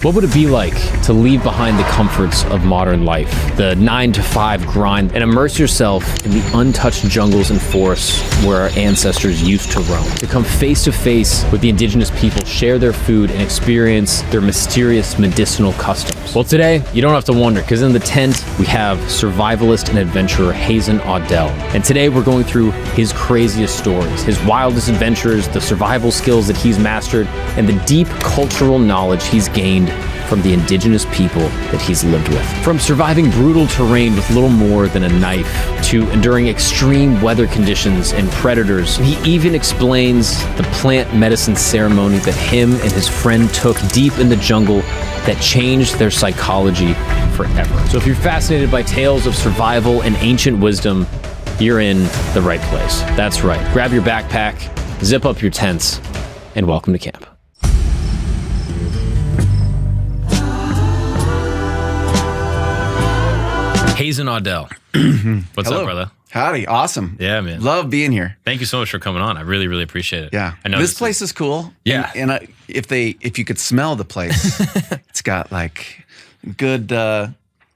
What would it be like to leave behind the comforts of modern life, the 9-to-5 grind, and immerse yourself in the untouched jungles and forests where our ancestors used to roam? To come face to face with the indigenous people, share their food, and experience their mysterious medicinal customs. Well, today, you don't have to wonder, because in the tent, we have survivalist and adventurer Hazen Audel. And today, we're going through his craziest stories, his wildest adventures, the survival skills that he's mastered, and the deep cultural knowledge he's gained from the indigenous people that he's lived with. From surviving brutal terrain with little more than a knife, to enduring extreme weather conditions and predators, he even explains the plant medicine ceremony that him and his friend took deep in the jungle that changed their psychology forever. So if you're fascinated by tales of survival and ancient wisdom, you're in the right place. That's right. Grab your backpack, zip up your tents, and welcome to camp. Hazen Audel. What's Hello. up, brother? Howdy. Awesome. Yeah, man. Love being here. Thank you so much for coming on. I really, really appreciate it. Yeah. I know this place is cool. Yeah. And if you could smell the place, it's got like good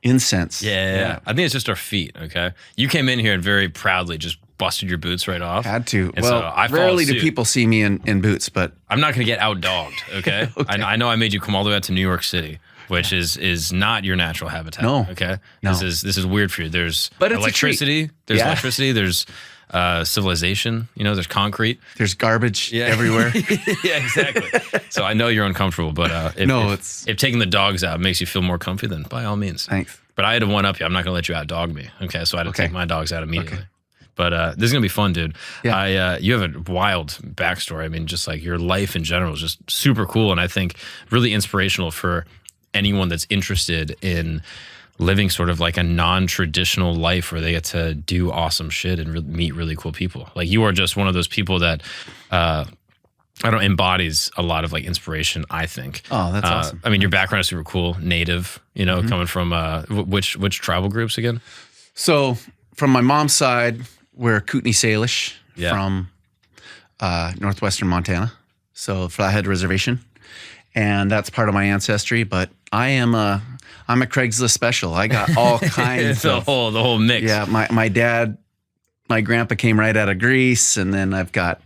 incense. Yeah. I think it's just our feet, okay? You came in here and very proudly just busted your boots right off. Had to. And well, so I rarely followed do suit. people see me in boots, but I'm not going to get out-dogged, okay? Okay. I know I made you come all the way out to New York City, which is not your natural habitat. No. Okay. No. This is weird for you. There's But it's a electricity. treat. There's Yeah. electricity. There's civilization. You know, there's concrete. there's garbage everywhere. Yeah, exactly. So I know you're uncomfortable, but if taking the dogs out makes you feel more comfy, then by all means. Thanks. But I had to one up you. I'm not going to let you out dog me. Okay. So I had to Okay. take my dogs out immediately. Okay. But this is going to be fun, dude. Yeah. You have a wild backstory. I mean, just like your life in general is just super cool. And I think really inspirational for anyone that's interested in living sort of like a non-traditional life where they get to do awesome shit and meet really cool people. Like you are just one of those people that, embodies a lot of like inspiration, I think. Oh, that's awesome. I mean, your background is super cool. Native, you know, coming from which tribal groups again? So from my mom's side, we're Kootenai Salish Yeah. from northwestern Montana. So Flathead Reservation. And that's part of my ancestry, but I'm a Craigslist special. I got all kinds the of whole mix. Yeah, my dad, my grandpa came right out of Greece, and then I've got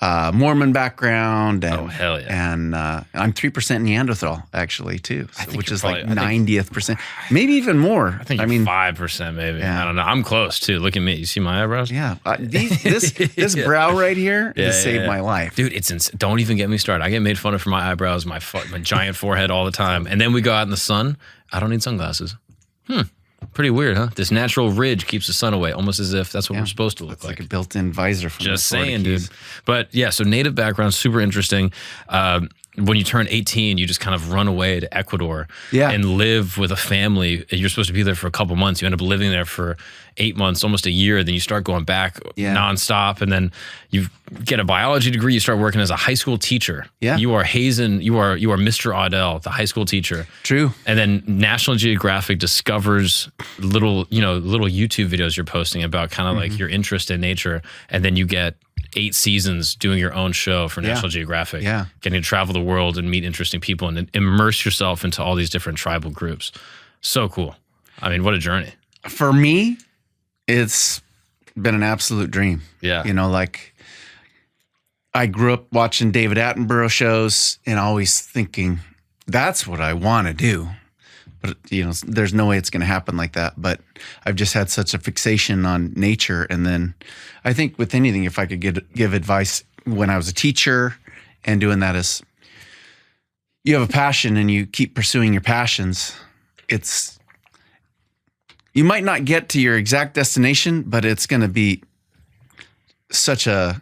Mormon background. And, Oh, hell yeah. And I'm 3% Neanderthal, actually, too, think which you're is like probably- 90th percent, maybe even more. I think you're 5% maybe. Yeah. I don't know. I'm close too. Look at me. You see my eyebrows? Yeah, this brow right here has saved my life. Dude, don't even get me started. I get made fun of for my eyebrows, my giant forehead all the time. And then we go out in the sun. I don't need sunglasses. Pretty weird, huh? This natural ridge keeps the sun away, almost as if that's what we're supposed to look It's like like. a built-in visor from Just the Florida saying, Keys. dude. But yeah, so native background, super interesting. When you turn 18, you just kind of run away to Ecuador and live with a family. You're supposed to be there for a couple months. You end up living there for 8 months, almost a year. Then you start going back nonstop. And then you get a biology degree. You start working as a high school teacher. Yeah. You are Hazen. You are Mr. Audel, the high school teacher. True. And then National Geographic discovers little YouTube videos you're posting about kind of like your interest in nature. And then you get 8 seasons doing your own show for National Geographic. Yeah. Getting to travel the world and meet interesting people and immerse yourself into all these different tribal groups. So cool. I mean, what a journey. For me, it's been an absolute dream. Yeah. You know, like I grew up watching David Attenborough shows and always thinking, that's what I want to do. But, you know, there's no way it's going to happen like that. But I've just had such a fixation on nature. And then I think with anything, if I could give advice when I was a teacher and doing that is you have a passion and you keep pursuing your passions, you might not get to your exact destination, but it's going to be such an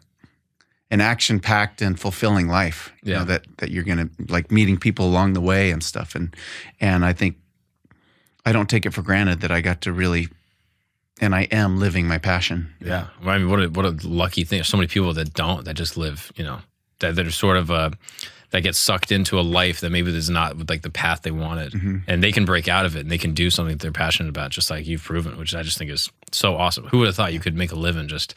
action-packed and fulfilling life. You know, that you're going to like meeting people along the way and stuff. And I think I don't take it for granted that I got to really, and I am living my passion. Yeah. Well, I mean, what a lucky thing. There's so many people that just live, you know, that are sort of that get sucked into a life that maybe is not like the path they wanted. And they can break out of it and they can do something that they're passionate about, just like you've proven, which I just think is so awesome. Who would have thought you could make a living just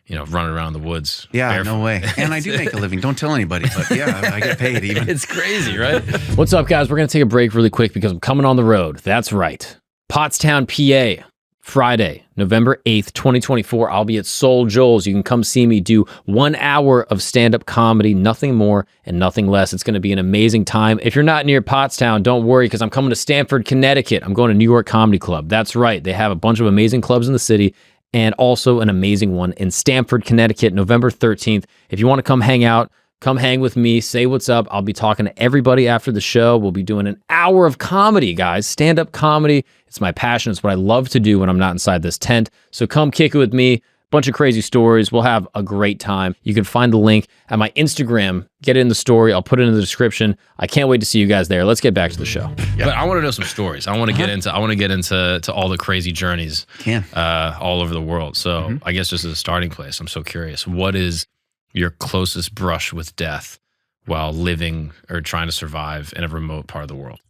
running around the woods. Yeah, barefoot. no way. And I do make a living. Don't tell anybody, but yeah, I get paid even. It's crazy, right? What's up, guys? We're going to take a break really quick because I'm coming on the road. That's right. Pottstown, PA. Friday, November 8th, 2024, I'll be at Soul Joel's. You can come see me do 1 hour of stand-up comedy, nothing more and nothing less. It's going to be an amazing time. If you're not near Pottstown, don't worry, because I'm coming to Stamford, Connecticut. I'm going to New York Comedy Club. That's right. They have a bunch of amazing clubs in the city and also an amazing one in Stamford, Connecticut, November 13th. If you want to come hang out, come hang with me, say what's up. I'll be talking to everybody after the show. We'll be doing 1 hour of comedy, guys. Stand-up comedy. It's my passion. It's what I love to do when I'm not inside this tent. So come kick it with me. Bunch of crazy stories. We'll have a great time. You can find the link at my Instagram. Get it in the story. I'll put it in the description. I can't wait to see you guys there. Let's get back to the show. But I want to know some stories. I want to get into all the crazy journeys all over the world. So I guess just as a starting place, I'm so curious. What is your closest brush with death while living or trying to survive in a remote part of the world?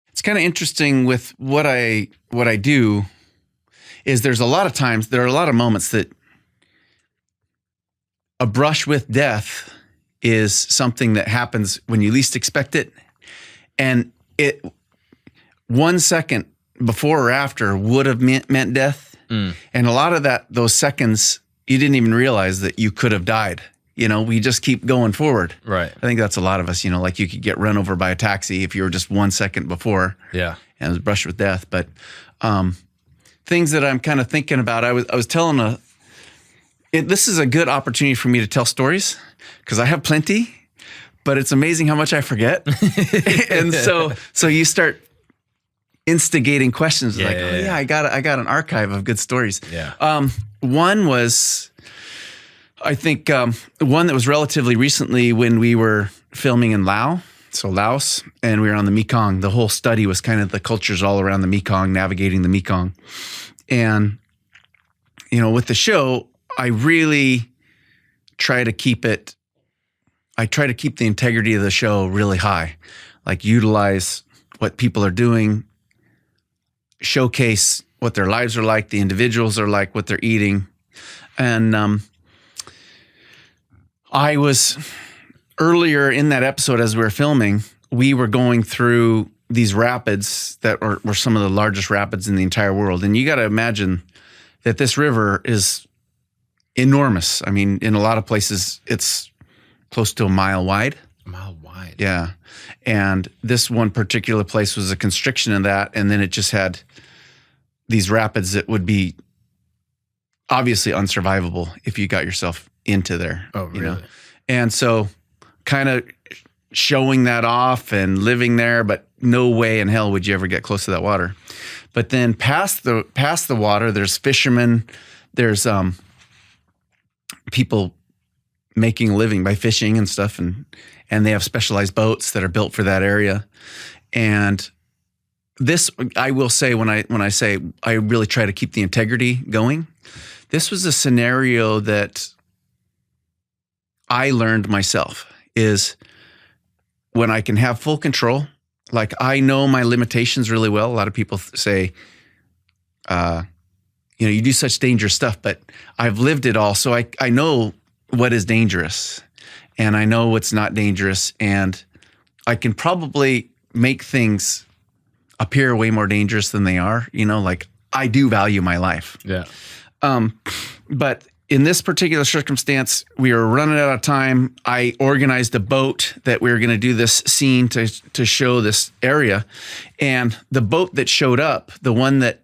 It's kind of interesting with what I do is there are a lot of moments that a brush with death is something that happens when you least expect it. And it 1 second before or after would have meant death. And a lot of those seconds, you didn't even realize that you could have died. We just keep going forward. Right. I think that's a lot of us, like you could get run over by a taxi if you were just 1 second before. Yeah. And it was brushed with death. But things that I'm kind of thinking about, I was telling this is a good opportunity for me to tell stories because I have plenty, but it's amazing how much I forget. And so you start instigating questions I got an archive of good stories. Yeah. One was, I think one that was relatively recently when we were filming in Laos, and we were on the Mekong. The whole study was kind of the cultures all around the Mekong, navigating the Mekong. And, with the show, I really try to keep the integrity of the show really high, like utilize what people are doing, showcase what their lives are like, the individuals are like, what they're eating. And, I was earlier in that episode as we were filming, we were going through these rapids that were some of the largest rapids in the entire world. And you got to imagine that this river is enormous. I mean, in a lot of places, it's close to a mile wide. A mile wide. Yeah. And this one particular place was a constriction of that. And then it just had these rapids that would be obviously unsurvivable if you got yourself into there. Oh, really? And so kind of showing that off and living there, but no way in hell would you ever get close to that water. But then past the water, there's fishermen, there's people making a living by fishing and stuff, and they have specialized boats that are built for that area. And this, I will say, when I say I really try to keep the integrity going, this was a scenario that I learned myself, is when I can have full control. Like, I know my limitations really well. A lot of people say, you do such dangerous stuff, but I've lived it all. So I know what is dangerous and I know what's not dangerous. And I can probably make things appear way more dangerous than they are. Like, I do value my life. Yeah. But in this particular circumstance, we were running out of time. I organized a boat that we were going to do this scene to show this area. And the boat that showed up, the one that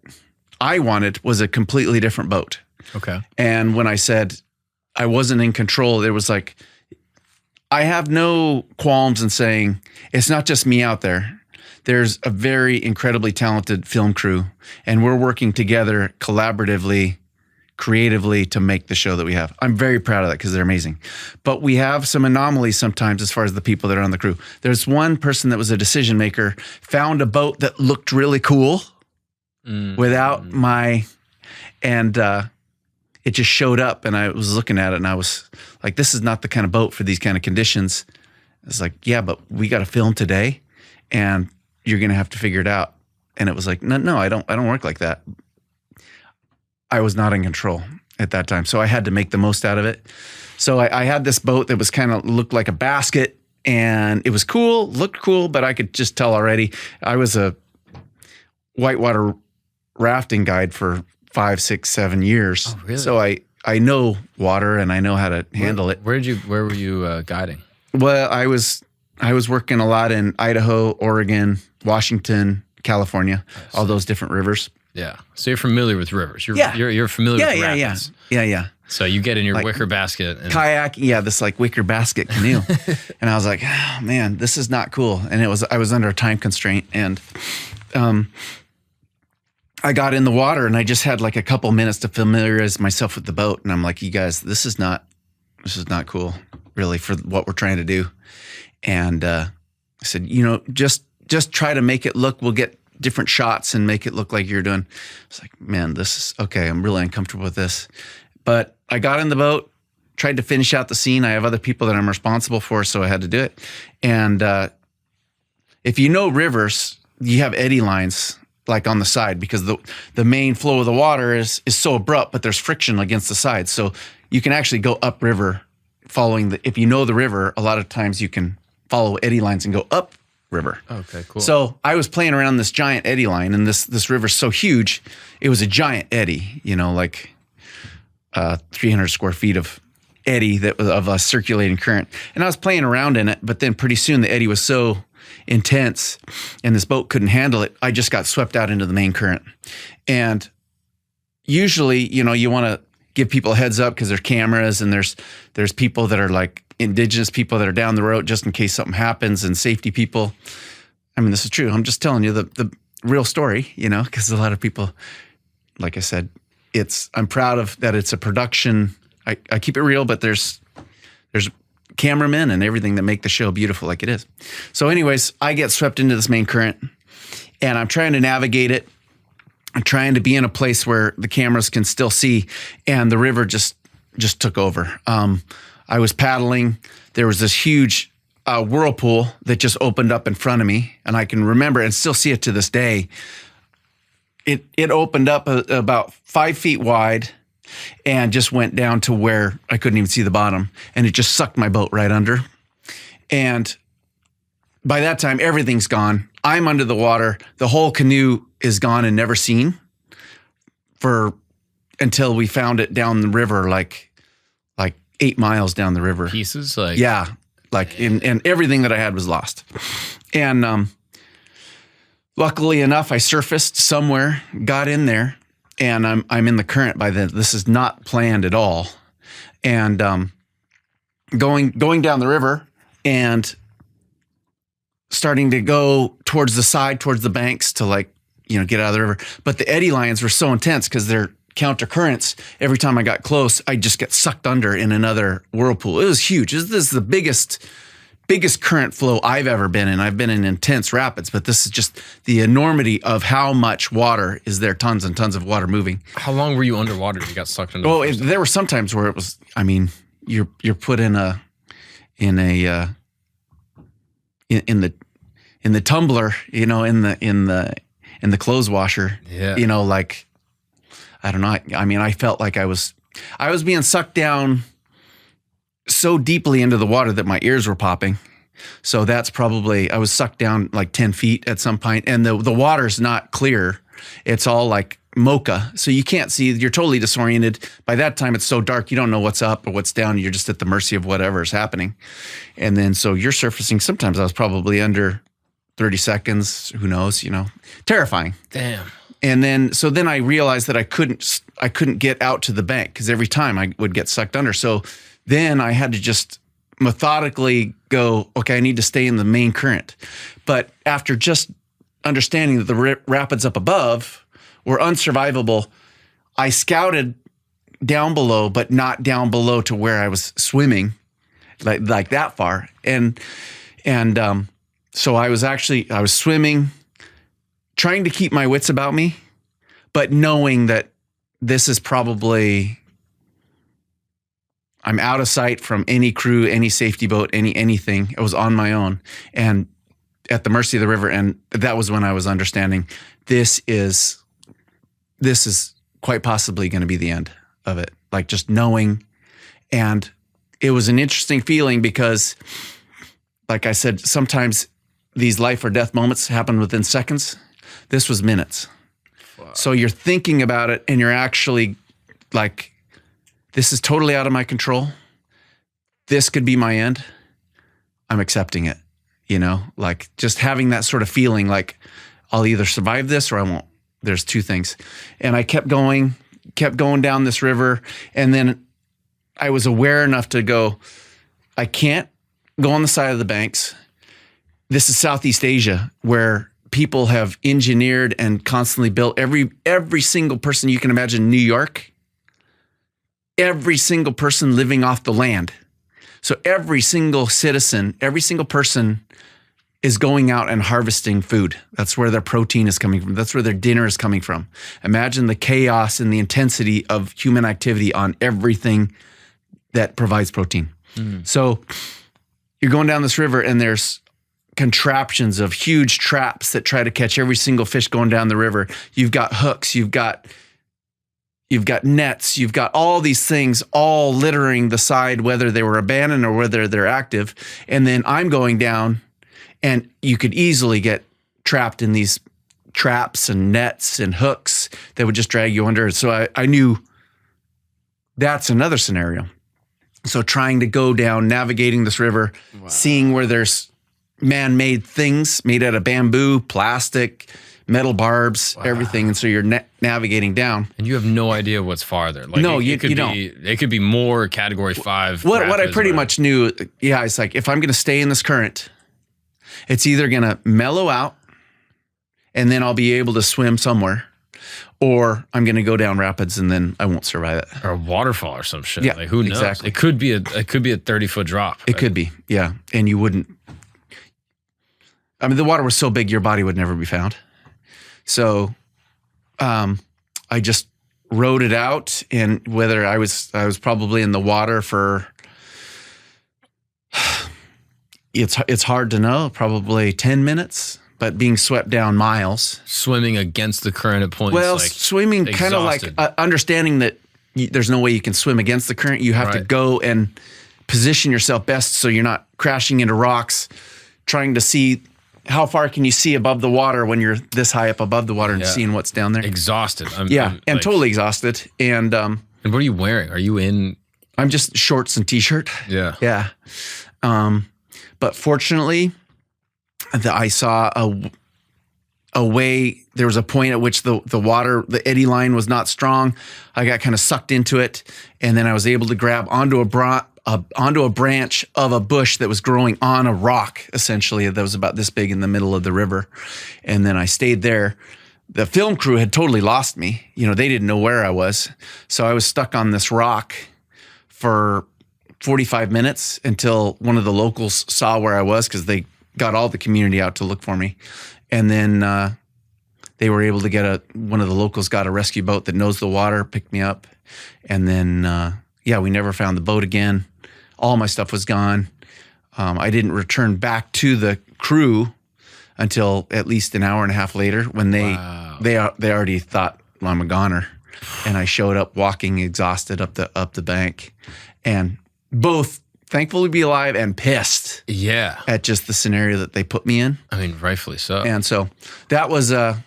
I wanted, was a completely different boat. Okay. And when I said I wasn't in control, there was like, I have no qualms in saying it's not just me out there. There's a very incredibly talented film crew, and we're working together collaboratively, creatively to make the show that we have. I'm very proud of that because they're amazing. But we have some anomalies sometimes as far as the people that are on the crew. There's one person that was a decision maker, found a boat that looked really cool without and it just showed up, and I was looking at it and I was like, this is not the kind of boat for these kind of conditions. It's like, yeah, but we got to film today and you're going to have to figure it out. And it was like, no, I don't work like that. I was not in control. at that time. So I had to make the most out of it. So I had this boat that was kind of looked like a basket, and it was cool, looked cool, but I could just tell already. I was a whitewater rafting guide for 5, 6, 7 years. Oh, really? So I know water and I know how to handle it. Where were you guiding? Well, I was working a lot in Idaho, Oregon, Washington, California, all those different rivers. Yeah. So you're familiar with rivers. You're familiar with rapids. Yeah. So you get in your Like wicker basket. And kayak, this like wicker basket canoe. And I was like, oh, man, this is not cool. And I was under a time constraint, and I got in the water and I just had like a couple minutes to familiarize myself with the boat. And I'm like, you guys, this is not cool really for what we're trying to do. And I said, just try to make it look, we'll get different shots and make it look like you're doing. It's like, man, this is okay. I'm really uncomfortable with this. But I got in the boat, tried to finish out the scene. I have other people that I'm responsible for, so I had to do it. And if you know rivers, you have eddy lines like on the side, because the main flow of the water is so abrupt, but there's friction against the sides. So you can actually go upriver following if you know the river, a lot of times you can follow eddy lines and go up river. Okay, cool. So I was playing around this giant eddy line, and this river's so huge, it was a giant eddy, like 300 square feet of eddy of a circulating current. And I was playing around in it, but then pretty soon the eddy was so intense and this boat couldn't handle it. I just got swept out into the main current. And usually, you want to give people a heads up because there's cameras and there's people that are like indigenous people that are down the road just in case something happens, and safety people. I mean, this is true. I'm just telling you the real story, because a lot of people, like I said, I'm proud of that. It's a production. I keep it real, but there's cameramen and everything that make the show beautiful like it is. So anyways, I get swept into this main current and I'm trying to navigate it. I'm trying to be in a place where the cameras can still see, and the river just took over. I was paddling. There was this huge whirlpool that just opened up in front of me, and I can remember and still see it to this day. It opened up about 5 feet wide and just went down to where I couldn't even see the bottom, and it just sucked my boat right under. And by that time, everything's gone. I'm under the water. The whole canoe is gone and never seen until we found it down the river, like 8 miles down the river. Pieces? Yeah. And everything that I had was lost. And luckily enough, I surfaced somewhere, got in there, and I'm in the current by then. This is not planned at all. And going down the river and starting to go towards the side, towards the banks to get out of the river. But the eddy lines were so intense because they're counter currents. Every time I got close, I just get sucked under in another whirlpool. It was huge. This is the biggest current flow I've ever been in. I've been in intense rapids, but this is just the enormity of how much water is there. Tons and tons of water moving. How long were you underwater if you got sucked under? Well, there were some times where it was, you're put in the tumbler, in the clothes washer. Yeah. I don't know. I felt like I was being sucked down so deeply into the water that my ears were popping. So that's probably, I was sucked down like 10 feet at some point, and the water's not clear. It's all like mocha. So you can't see, you're totally disoriented. By that time, it's so dark, you don't know what's up or what's down. You're just at the mercy of whatever is happening. And then, so you're surfacing. Sometimes I was probably under 30 seconds, who knows, terrifying. Damn. And then I realized that I couldn't get out to the bank because every time I would get sucked under. So then I had to just methodically go, okay, I need to stay in the main current. But after just understanding that the rapids up above were unsurvivable, I scouted down below, but not down below to where I was swimming, like that far. And so I was swimming, trying to keep my wits about me, but knowing that this is probably, I'm out of sight from any crew, any safety boat, anything. I was on my own and at the mercy of the river. And that was when I was understanding this is quite possibly going to be the end of it. like just knowing. And it was an interesting feeling because, like I said, sometimes these life or death moments happen within seconds. This was minutes. Wow. So you're thinking about it and you're actually like, this is totally out of my control. This could be my end. I'm accepting it, you know, like just having that sort of feeling like I'll either survive this or I won't. There's two things. And I kept going down this river. And then I was aware enough to go, I can't go on the side of the banks. This is Southeast Asia, where people have engineered and constantly built every single person you can imagine in New York, every single person living off the land. So every single citizen, every single person is going out and harvesting food. That's where their protein is coming from. That's where their dinner is coming from. Imagine the chaos and the intensity of human activity on everything that provides protein. So you're going down this river and there's contraptions of huge traps that try to catch every single fish going down the river. You've got hooks, you've got nets, you've got all these things all littering the side, whether they were abandoned or whether they're active. And then I'm going down and you could easily get trapped in these traps and nets and hooks that would just drag you under. So I knew that's another scenario. So trying to go down, navigating this river, seeing where there's man-made things made out of bamboo, plastic, metal barbs, everything. And so you're navigating down. And you have no idea what's farther. Like no, you don't. It could be more category 5. What I pretty much knew, it's like, if I'm going to stay in this current, it's either going to mellow out and then I'll be able to swim somewhere, or I'm going to go down rapids and then I won't survive it. Or a waterfall or some shit. Yeah, like who knows? Exactly. It could be a 30-foot drop. It could be, yeah. And you wouldn't. I mean, the water was so big, your body would never be found. So, I just rode it out, and whether I was probably in the water for. It's hard to know. Probably 10 minutes. But being swept down miles. Swimming against the current at points. Well, like swimming kind of like understanding that there's no way you can swim against the current. You have to go and position yourself best so you're not crashing into rocks, trying to see how far can you see above the water when you're this high up above the water and seeing what's down there. Exhausted. I'm totally exhausted. And what are you wearing? Are you in? I'm just shorts and t-shirt. Yeah. Yeah. But fortunately, I saw a way. There was a point at which the water, the eddy line was not strong. I got kind of sucked into it, and then I was able to grab onto a branch of a bush that was growing on a rock, essentially, that was about this big in the middle of the river. And then I stayed there. The film crew had totally lost me. You know, they didn't know where I was. So I was stuck on this rock for 45 minutes until one of the locals saw where I was, because they got all the community out to look for me. And then they were able to get one of the locals got a rescue boat that knows the water, picked me up. And then, we never found the boat again. All my stuff was gone. I didn't return back to the crew until at least an hour and a half later, when they already thought, well, I'm a goner. And I showed up walking exhausted up the bank, and both thankful to be alive and pissed at just the scenario that they put me in. I mean, rightfully so. And so that was a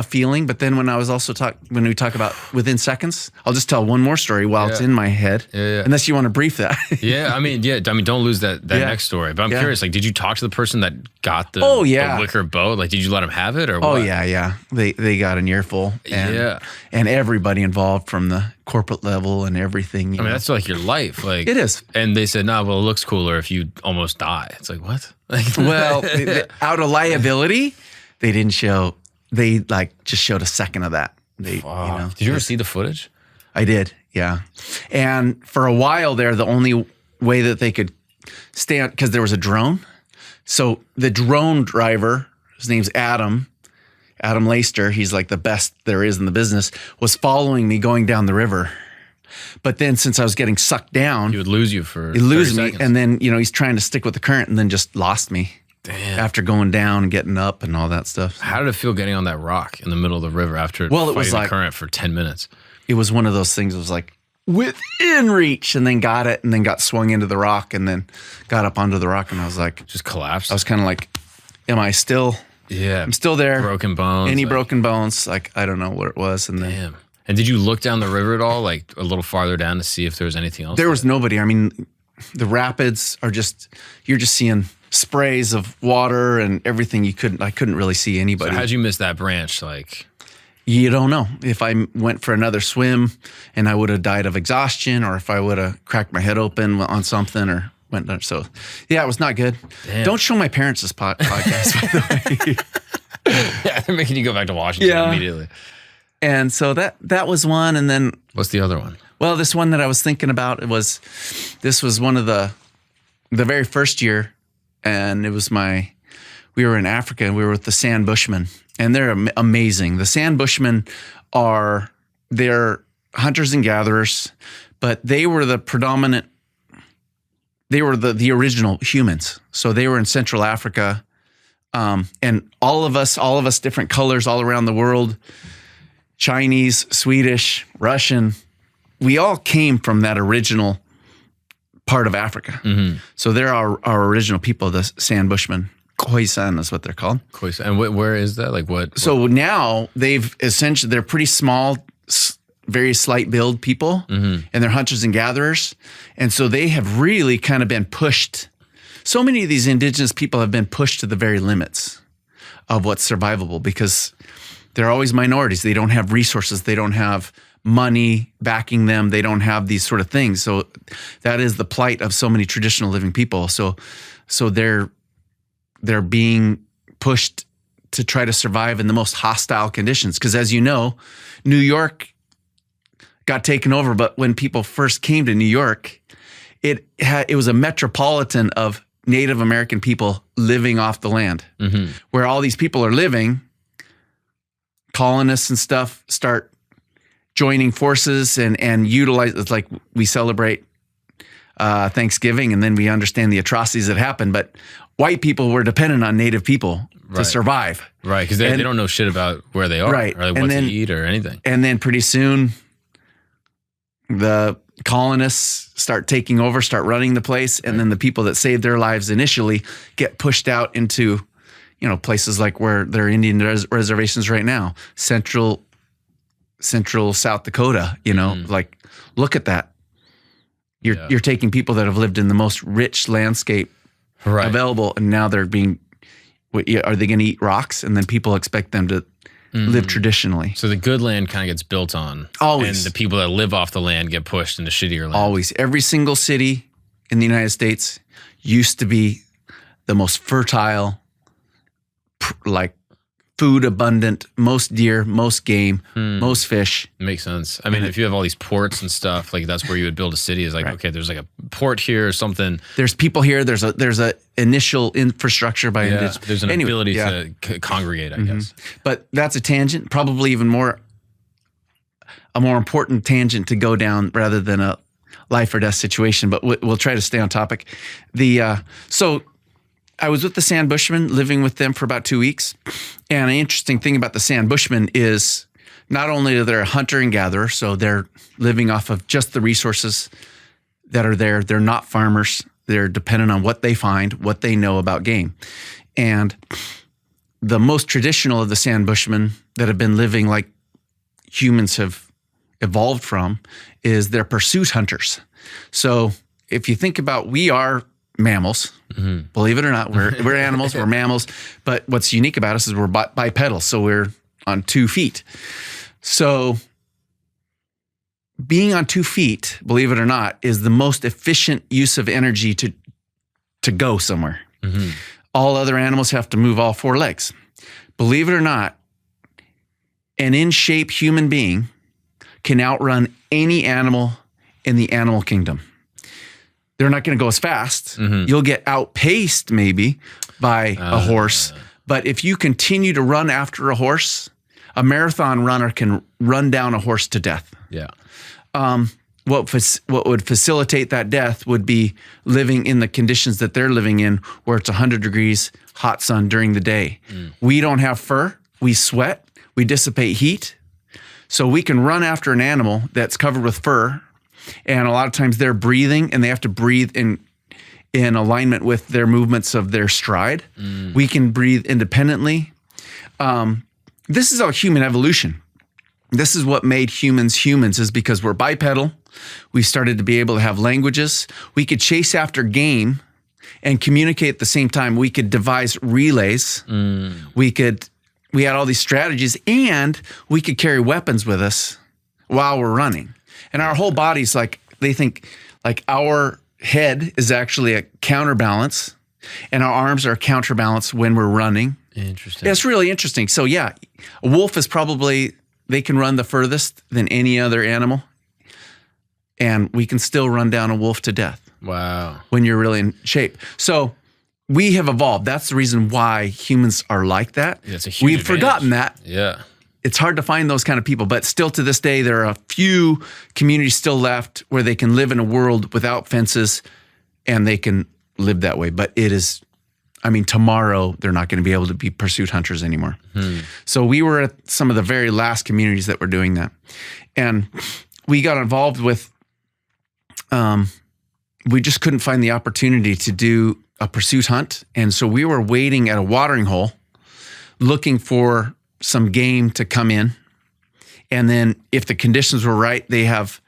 feeling. But then when I was also when we talk about within seconds, I'll just tell one more story while it's in my head. Yeah. Unless you want to brief that. Don't lose that next story. But I'm curious, like, did you talk to the person that got the wicker boat? Like, did you let him have it, or what? Oh yeah. They got an earful. And everybody involved from the corporate level and everything. I mean, that's like your life. Like, it is. And they said, it looks cooler if you almost die. It's like, what? Well, out of liability, they didn't show. They just showed a second of that. Did you ever see the footage? I did, yeah. And for a while there, the only way that they could stay on, because there was a drone. So the drone driver, his name's Adam Leister, he's like the best there is in the business, was following me going down the river. But then since I was getting sucked down, he would lose you for 30 me. Seconds. And then, he's trying to stick with the current and then just lost me. Damn. After going down and getting up and all that stuff. How did it feel getting on that rock in the middle of the river after it was fighting the current for 10 minutes? it was one of those things. It was like within reach, and then got it, and then got swung into the rock, and then got up onto the rock, and I was like, Just collapsed. I was kind of like, am I still? Yeah. I'm still there. Broken bones. Any broken bones? Like, I don't know where it was. And then Damn. And did you look down the river at all, like a little farther down, to see if there was anything else? there was nobody. I mean, the rapids are you're just seeing sprays of water and everything. I couldn't really see anybody. So how'd you miss that branch? Like, You don't know. If I went for another swim and I would have died of exhaustion, or if I would have cracked my head open on something or went down. So, yeah, it was not good. Damn. Don't show my parents this podcast, by the way. yeah, they're making you go back to Washington immediately. And so that was one. And then, What's the other one? well, this one that I was thinking about, this was one of the very first year, and it was we were in Africa, and we were with the San Bushmen, and they're amazing. The San Bushmen they're hunters and gatherers, but they were the original humans. So they were in Central Africa, and all of us different colors all around the world, Chinese, Swedish, Russian, we all came from that original part of Africa. Mm-hmm. So they're our original people, the San Bushmen. Khoisan is what they're called. Khoisan. And where is that? Like what? So now they're pretty small, very slight build people, and they're hunters and gatherers. And so they have really kind of been pushed. So many of these indigenous people have been pushed to the very limits of what's survivable, because they're always minorities. They don't have resources. They don't have money backing them. They don't have these sort of things. So that is the plight of so many traditional living people. So they're being pushed to try to survive in the most hostile conditions. Because as you know, New York got taken over, but when people first came to New York, it was a metropolitan of Native American people living off the land, where all these people are living. Colonists and stuff start joining forces and utilize. It's like we celebrate Thanksgiving, and then we understand the atrocities that happened. But white people were dependent on Native people to survive. Right, because they don't know shit about where they are, right, or like what to eat or anything. And then pretty soon, the colonists start taking over, start running the place, and then the people that saved their lives initially get pushed out into, places like where there are Indian reservations right now, central South Dakota. Like, look at that. You're taking people that have lived in the most rich landscape available, and now they're being. Are they going to eat rocks? And then people expect them to live traditionally. So the good land kind of gets built on. Always. And the people that live off the land get pushed into shittier land. Always. Every single city in the United States used to be the most fertile, like food abundant, most deer, most game, most fish. Makes sense. I mean, if you have all these ports and stuff, like that's where you would build a city. Is like, okay, there's like a port here or something. There's people here. There's a initial infrastructure by indigenous. There's an ability to congregate, I guess. But that's a tangent, probably even a more important tangent to go down rather than a life or death situation. But we'll try to stay on topic. So I was with the San Bushmen, living with them for about 2 weeks. And an interesting thing about the San Bushmen is not only are they a hunter and gatherer, so they're living off of just the resources that are there. They're not farmers. They're dependent on what they find, what they know about game. And the most traditional of the San Bushmen that have been living like humans have evolved from is they're pursuit hunters. So if you think about, we are mammals. Believe it or not, we're animals, we're mammals. But what's unique about us is we're bipedal, so we're on 2 feet. So being on 2 feet, believe it or not, is the most efficient use of energy to go somewhere. All other animals have to move all 4 legs. Believe it or not, an in-shape human being can outrun any animal in the animal kingdom. They're not going to go as fast. You'll get outpaced maybe by a horse. But if you continue to run after a horse, a marathon runner can run down a horse to death. Yeah. What would facilitate that death would be living in the conditions that they're living in, where it's 100 degrees, hot sun during the day. We don't have fur. We sweat. We dissipate heat. So we can run after an animal that's covered with fur, and a lot of times they're breathing, and they have to breathe in alignment with their movements of their stride. We can breathe independently. This is our human evolution. This is what made humans humans, is because we're bipedal. We started to be able to have languages. We could chase after game and communicate at the same time. We could devise relays. We had all these strategies, and we could carry weapons with us while we're running. And our whole body's like, they think like our head is actually a counterbalance, and our arms are a counterbalance when we're running. Interesting. It's really interesting. So yeah, a wolf is probably, they can run the furthest than any other animal, and we can still run down a wolf to death. Wow. When you're really in shape. So we have evolved. That's the reason why humans are like that. Yeah, it's a huge We've advantage. forgotten that. Yeah. It's hard to find those kind of people, but still to this day, there are a few communities still left where they can live in a world without fences, and they can live that way. But it is, I mean, tomorrow they're not going to be able to be pursuit hunters anymore. So we were at some of the very last communities that were doing that. And we got involved with, we just couldn't find the opportunity to do a pursuit hunt. And so we were waiting at a watering hole looking for some game to come in. And then if the conditions were right, they have,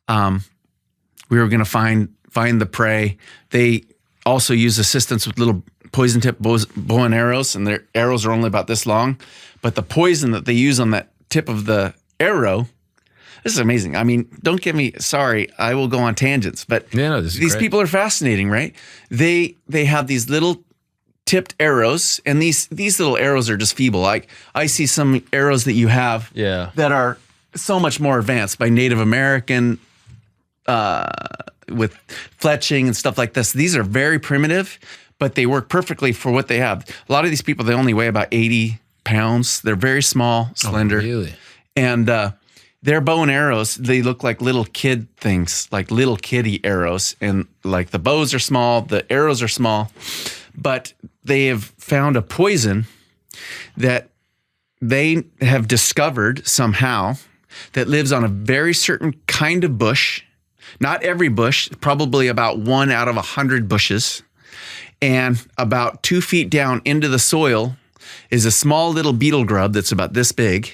we were going to find the prey. They also use assistance with little poison tip bow and arrows, and their arrows are only about this long. But the poison that they use on that tip of the arrow, this is amazing. I mean, don't get me, sorry, I will go on tangents, but Yeah, no, this is these great. people are fascinating, right? They have these little tipped arrows, and these little arrows are just feeble. Like I see some arrows that you have Yeah. that are so much more advanced by Native American with fletching and stuff like this. These are very primitive, but they work perfectly for what they have. A lot of these people, they only weigh about 80 pounds. They're very small, slender. Oh, really? And their bow and arrows, they look like little kid things, like little kiddie arrows. And like the bows are small, the arrows are small, but they have found a poison that they have discovered somehow that lives on a very certain kind of bush. Not every bush, probably about 1 out of 100 bushes. And about 2 feet down into the soil is a small little beetle grub that's about this big.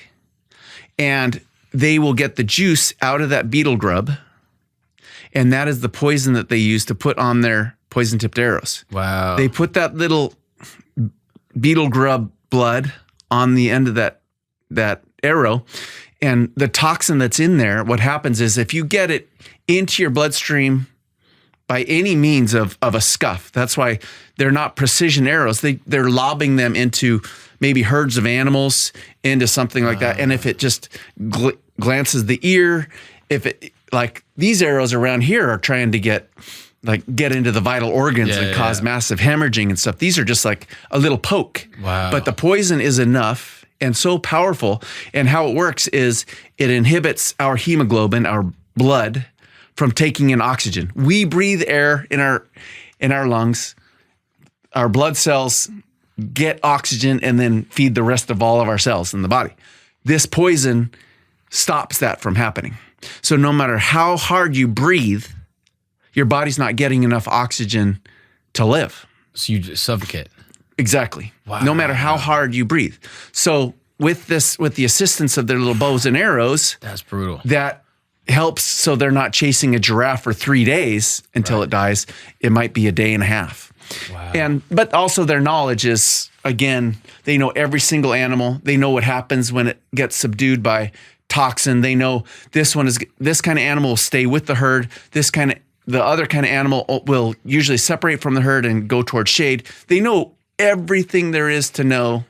And they will get the juice out of that beetle grub. And that is the poison that they use to put on their poison tipped arrows. Wow. They put that little beetle grub blood on the end of that arrow. And the toxin that's in there, what happens is if you get it into your bloodstream by any means of a scuff, that's why they're not precision arrows. They're lobbing them into maybe herds of animals, into something like that. And if it just glances the ear, if it, like these arrows around here are trying to get into the vital organs and cause massive hemorrhaging and stuff. These are just like a little poke. Wow. But the poison is enough and so powerful. And how it works is it inhibits our hemoglobin, our blood, from taking in oxygen. We breathe air in our lungs. Our blood cells get oxygen and then feed the rest of all of our cells in the body. This poison stops that from happening. So no matter how hard you breathe, your body's not getting enough oxygen to live. So you just suffocate. Exactly. Wow. No matter how hard you breathe. So with the assistance of their little bows and arrows, That's brutal. that helps so they're not chasing a giraffe for 3 days until it dies. It might be a day and a half. Wow. But also their knowledge is, again, they know every single animal. They know what happens when it gets subdued by toxin. They know this kind of animal will stay with the herd. The other kind of animal will usually separate from the herd and go towards shade. They know everything there is to know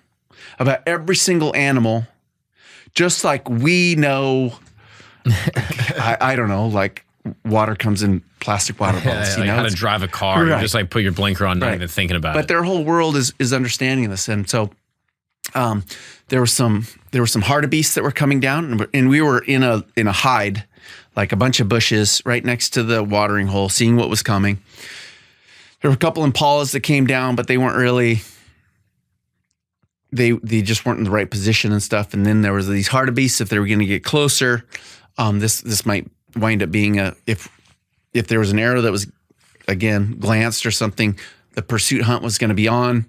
about every single animal, just like we know, I don't know, like water comes in plastic water bottles. Like how to drive a car. Right. You just like put your blinker on, not even thinking about But it. their whole world is understanding this. And so there were some hartebeests that were coming down, and we were in a hide, like a bunch of bushes right next to the watering hole, seeing what was coming. There were a couple impalas that came down, but they weren't really they just weren't in the right position and stuff. And then there was these hartebeests. If they were going to get closer, this might wind up being if there was an arrow that was, again, glanced or something, the pursuit hunt was going to be on.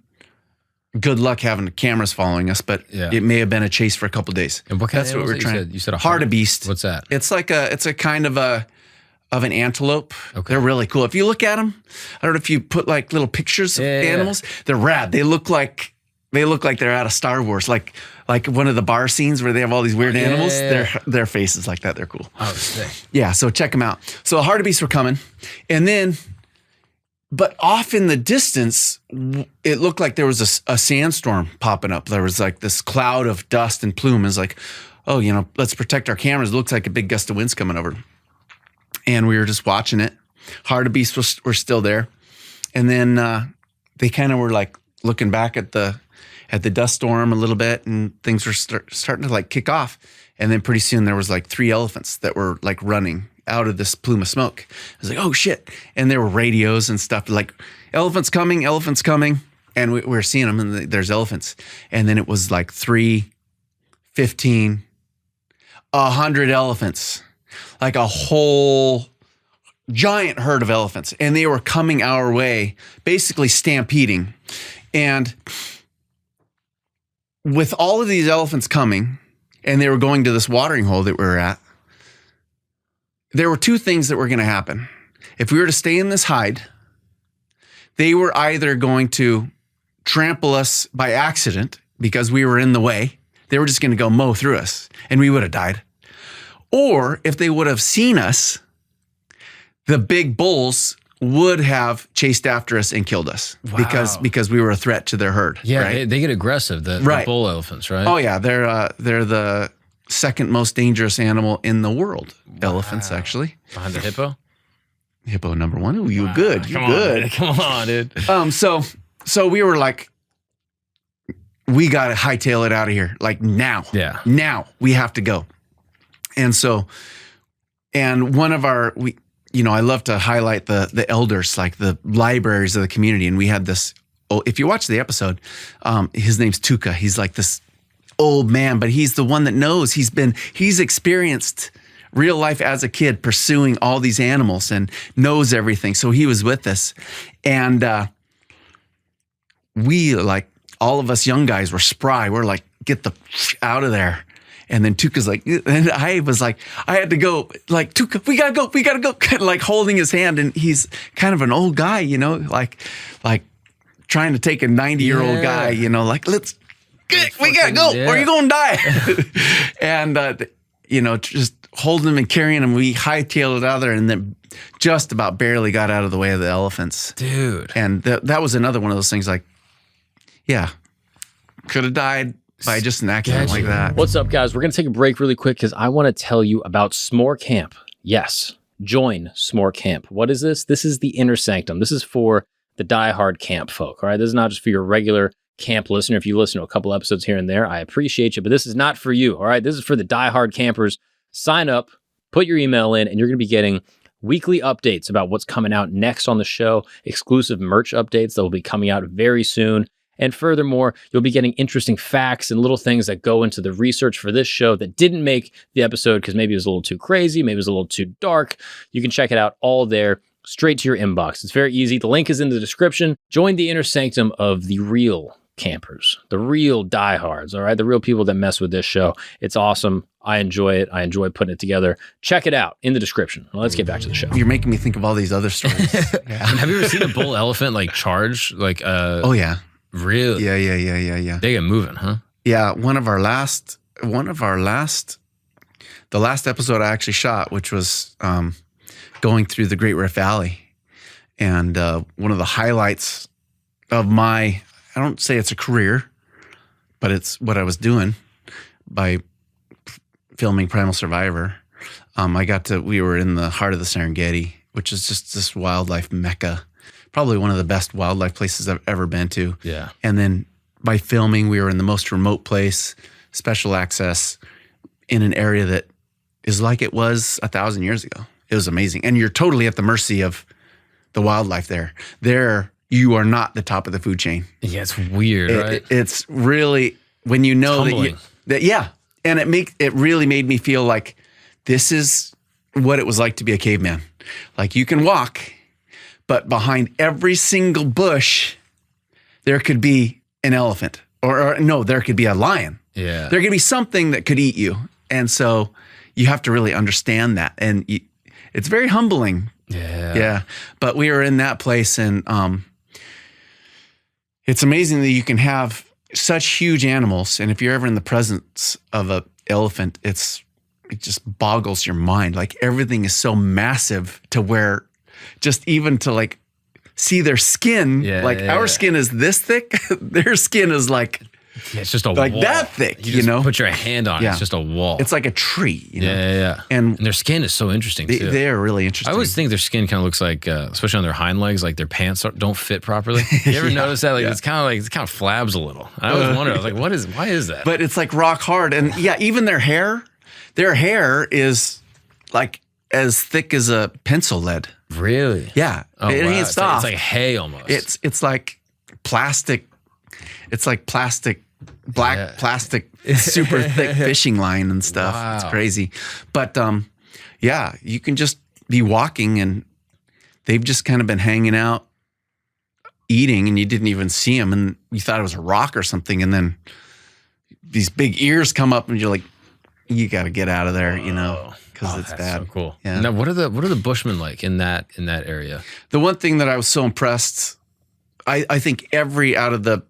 Good luck having the cameras following us, but it may have been a chase for a couple of days. And what kind That's of what we're trying. You said a hartebeest. What's that? It's like it's a kind of an antelope. Okay. They're really cool. If you look at them, I don't know if you put like little pictures of animals. They're rad. They look like they're out of Star Wars, like one of the bar scenes where they have all these weird animals. Their faces like that. They're cool. Oh, sick. Yeah, so check them out. So the hartebeests were coming, and then, but off in the distance, it looked like there was a sandstorm popping up. There was like this cloud of dust and plume. It's like, oh, let's protect our cameras. It looks like a big gust of wind's coming over. And we were just watching it. Hartebeests were still there. And then they kind of were like looking back at the dust storm a little bit, and things were starting to like kick off. And then pretty soon there was like 3 elephants that were like running out of this plume of smoke. I was like, oh shit. And there were radios and stuff like elephants coming. And we were seeing them, and there's elephants. And then it was like 3, 15, 100 elephants, like a whole giant herd of elephants. And they were coming our way, basically stampeding. And with all of these elephants coming, and they were going to this watering hole that we were at, there were 2 things that were going to happen. If we were to stay in this hide, they were either going to trample us by accident because we were in the way. They were just going to go mow through us, and we would have died. Or if they would have seen us, the big bulls would have chased after us and killed us. Wow. because we were a threat to their herd. Yeah, right? they get aggressive, the bull elephants, right? Oh yeah, they're the second most dangerous animal in the world. Wow. Elephants, actually. Behind the hippo? Hippo number 1. Oh, you good. You good. Come on, dude. So we were like, we got to hightail it out of here. Like now. Yeah. Now we have to go. And one of our, I love to highlight the elders, like the libraries of the community. And we had this, if you watch the episode, his name's Tuka. He's like this old man, but he's the one that knows. He's experienced real life as a kid pursuing all these animals and knows everything. So he was with us. And we, like, all of us young guys were spry. We're like, get the out of there. And then Tuka's like, and I was like, I had to go, like, Tuka, we gotta go, kind of like holding his hand. And he's kind of an old guy, like trying to take a 90-year-old guy, like, we gotta go, or you're gonna die. And, just holding him and carrying him, we hightailed it out there, and then just about barely got out of the way of the elephants. Dude. And that was another one of those things, like, yeah, could have died by just an accident like that. What's up, guys? We're going to take a break really quick because I want to tell you about S'more Camp. Yes, join S'more Camp. What is this? This is the inner sanctum. This is for the diehard camp folk, all right? This is not just for your regular camp listener. If you listen to a couple episodes here and there, I appreciate you, but this is not for you, all right? This is for the diehard campers. Sign up, put your email in, and you're going to be getting weekly updates about what's coming out next on the show, exclusive merch updates that will be coming out very soon. And furthermore, you'll be getting interesting facts and little things that go into the research for this show that didn't make the episode because maybe it was a little too crazy, maybe it was a little too dark. You can check it out all there, straight to your inbox. It's very easy. The link is in the description. Join the inner sanctum of the real campers, the real diehards, all right? The real people that mess with this show. It's awesome. I enjoy it. I enjoy putting it together. Check it out in the description. Well, let's get back to the show. You're making me think of all these other stories. Yeah. Have you ever seen a bull elephant like charge? Like, oh yeah. Really? Yeah. They get moving, huh? Yeah. The last episode I actually shot, which was going through the Great Rift Valley. And one of the highlights of I don't say it's a career, but it's what I was doing by filming Primal Survivor. We were in the heart of the Serengeti, which is just this wildlife mecca. Probably one of the best wildlife places I've ever been to. Yeah. And then by filming, we were in the most remote place, special access, in an area that is like it was 1,000 years ago. It was amazing. And you're totally at the mercy of the wildlife there. They're you are not the top of the food chain. Yeah, it's weird, right? It's really when you know yeah, and it really made me feel like this is what it was like to be a caveman. Like you can walk, but behind every single bush, there could be an elephant, or no, there could be a lion. Yeah, there could be something that could eat you, and so you have to really understand that, and it's very humbling. Yeah. But we were in that place, and it's amazing that you can have such huge animals, and if you're ever in the presence of an elephant, it just boggles your mind. Like everything is so massive to where just even to like see their skin, our skin is this thick, their skin is like it's just a like wall. that thick, you know? Put your hand on it, it's just a wall. It's like a tree, you know? Yeah. And their skin is so interesting too. They're really interesting. I always think their skin kind of looks like, especially on their hind legs, like their pants don't fit proproperly. You ever notice that? Like it's kind of flabs a little. I always wonder, I was like, why is that? But it's like rock hard. And even their hair is like as thick as a pencil lead. Really? Yeah. Oh, it ain't soft. It's like hay almost. It's like plastic. It's like plastic, super thick fishing line and stuff. Wow. It's crazy. But you can just be walking and they've just kind of been hanging out, eating, and you didn't even see them, and you thought it was a rock or something, and then these big ears come up, and you're like, you got to get out of there, because it's bad. So cool. Yeah. Now, what are the Bushmen like in that area? The one thing that I was so impressed, I think every out of the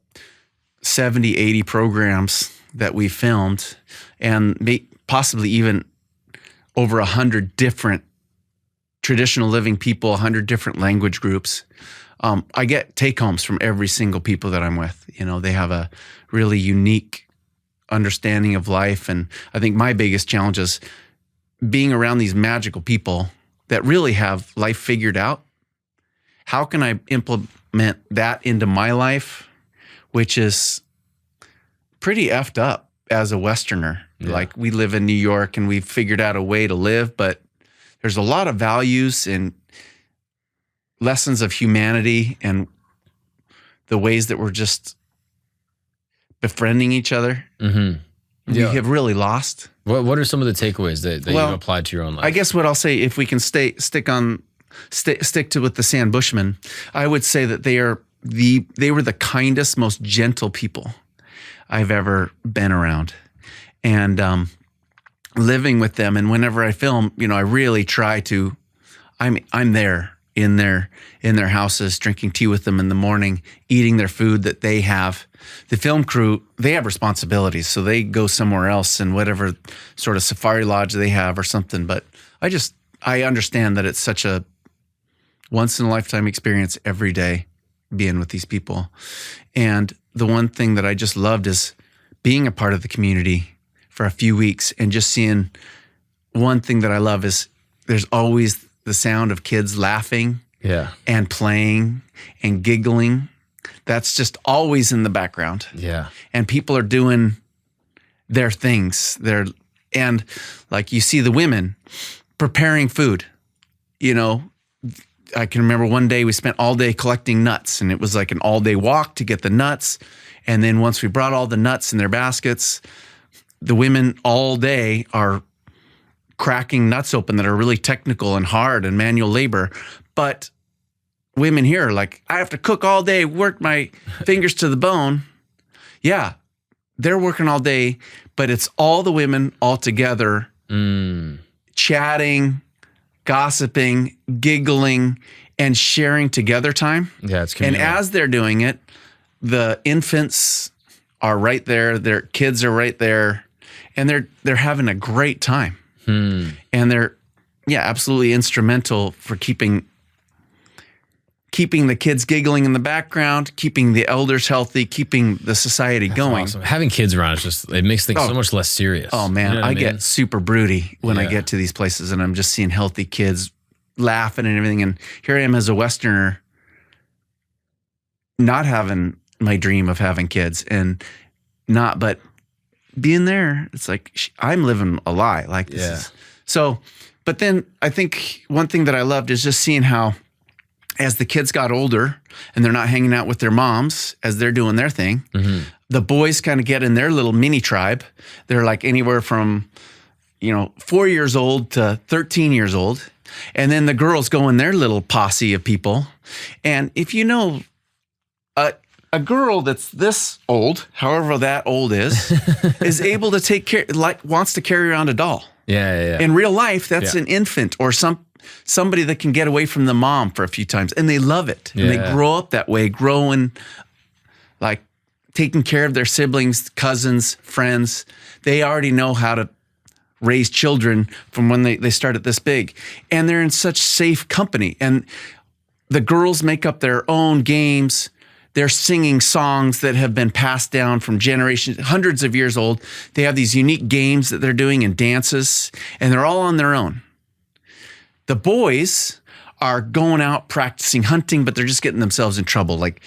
70, 80 programs that we filmed, and possibly even over 100 different traditional living people, 100 different language groups. I get take-homes from every single people that I'm with. They have a really unique understanding of life. And I think my biggest challenge is being around these magical people that really have life figured out. How can I implement that into my life, which is pretty effed up as a Westerner? Yeah. Like we live in New York and we've figured out a way to live, but there's a lot of values and lessons of humanity and the ways that we're just befriending each other. Mm-hmm. We have really lost. What are some of the takeaways that you've applied to your own life? I guess what I'll say, if we can stick to with the San Bushmen, I would say that they were the kindest, most gentle people I've ever been around. And living with them, and whenever I film, I really try to, I'm there in their houses, drinking tea with them in the morning, eating their food that they have. The film crew, they have responsibilities, so they go somewhere else in whatever sort of safari lodge they have or something. But I understand that it's such a once in a lifetime experience every day being with these people. And the one thing that I just loved is being a part of the community for a few weeks and just seeing. One thing that I love is there's always the sound of kids laughing and playing and giggling. That's just always in the background. Yeah. And people are doing their things. And like you see the women preparing food. I can remember one day we spent all day collecting nuts, and it was like an all-day walk to get the nuts. And then once we brought all the nuts in their baskets, the women all day are cracking nuts open that are really technical and hard and manual labor. But women here are like, I have to cook all day, work my fingers to the bone. Yeah, they're working all day, but it's all the women all together, chatting, gossiping, giggling, and sharing together time. Yeah, it's communal. And as they're doing it, the infants are right there, their kids are right there, and they're having a great time. And they're absolutely instrumental for keeping the kids giggling in the background, keeping the elders healthy, keeping the society going. Awesome. Having kids around it makes things so much less serious. Oh man, I get super broody when I get to these places and I'm just seeing healthy kids laughing and everything. And here I am as a Westerner, not having my dream of having kids but being there, it's like I'm living a lie. Like this is, so, but then I think one thing that I loved is just seeing how as the kids got older and they're not hanging out with their moms as they're doing their thing, the boys kind of get in their little mini tribe. They're like anywhere from, 4 years old to 13 years old. And then the girls go in their little posse of people. And if you know a girl that's this old, however that old is able to take care, wants to carry around a doll. Yeah. In real life, that's an infant or somebody that can get away from the mom for a few times, and they love it. Yeah. And they grow up that way, growing, like taking care of their siblings, cousins, friends. They already know how to raise children from when they start at this big. And they're in such safe company. And the girls make up their own games. They're singing songs that have been passed down from generations, hundreds of years old. They have these unique games that they're doing and dances, and they're all on their own. The boys are going out practicing hunting, but they're just getting themselves in trouble, like,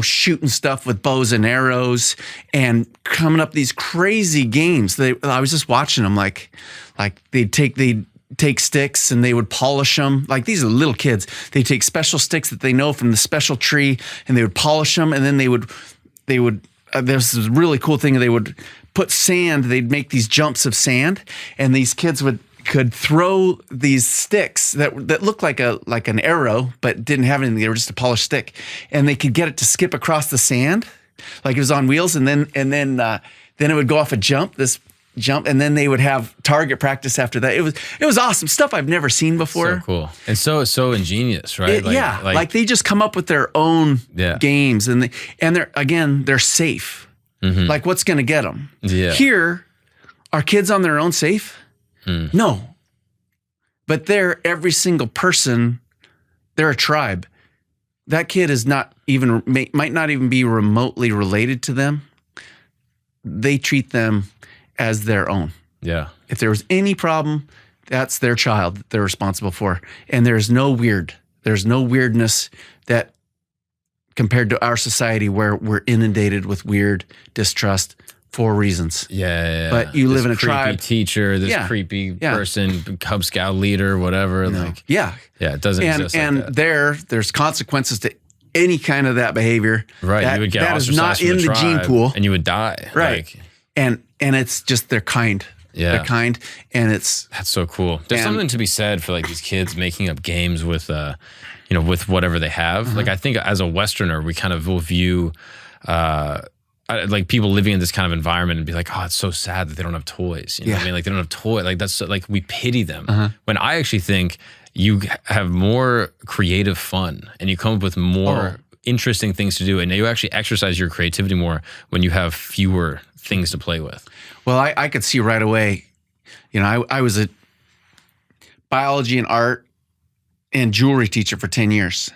shooting stuff with bows and arrows and coming up these crazy games. I was just watching them, like they'd take sticks and they would polish them. Like, these are little kids. They take special sticks that they know from the special tree, and they would polish them. And then they would there's this really cool thing. They would put sand. They'd make these jumps of sand, and these kids could throw these sticks that looked like an arrow, but didn't have anything. They were just a polished stick, and they could get it to skip across the sand, like it was on wheels. And then it would go off a jump, and then they would have target practice after that. It was awesome stuff I've never seen before. So cool. And so ingenious, right? Like they just come up with their own games, and they're safe. Mm-hmm. Like, what's going to get them? Yeah. Here, are kids on their own safe? No. But every single person, they're a tribe. That kid is might not even be remotely related to them. They treat them as their own. Yeah. If there was any problem, that's their child that they're responsible for. And there's no weirdness that compared to our society where we're inundated with weird distrust for reasons. Yeah. But you live in a tribe. Teacher, this creepy person, Cub Scout leader, whatever. Yeah, it doesn't exist. And like that. there's consequences to any kind of that behavior. Right. You would get that is not in the tribe, gene pool, and you would die. Right. And it's just they're kind. Yeah. They're kind, and that's so cool. There's something to be said for like these kids making up games with with whatever they have. Like, I think as a Westerner, we kind of will view like people living in this kind of environment and be like, oh, it's so sad that they don't have toys. You know what I mean? Like, they don't have toys. Like, that's like, we pity them. When I actually think you have more creative fun and you come up with more interesting things to do, and you actually exercise your creativity more when you have fewer things to play with. Well, I could see right away, I was a biology and art and jewelry teacher for 10 years.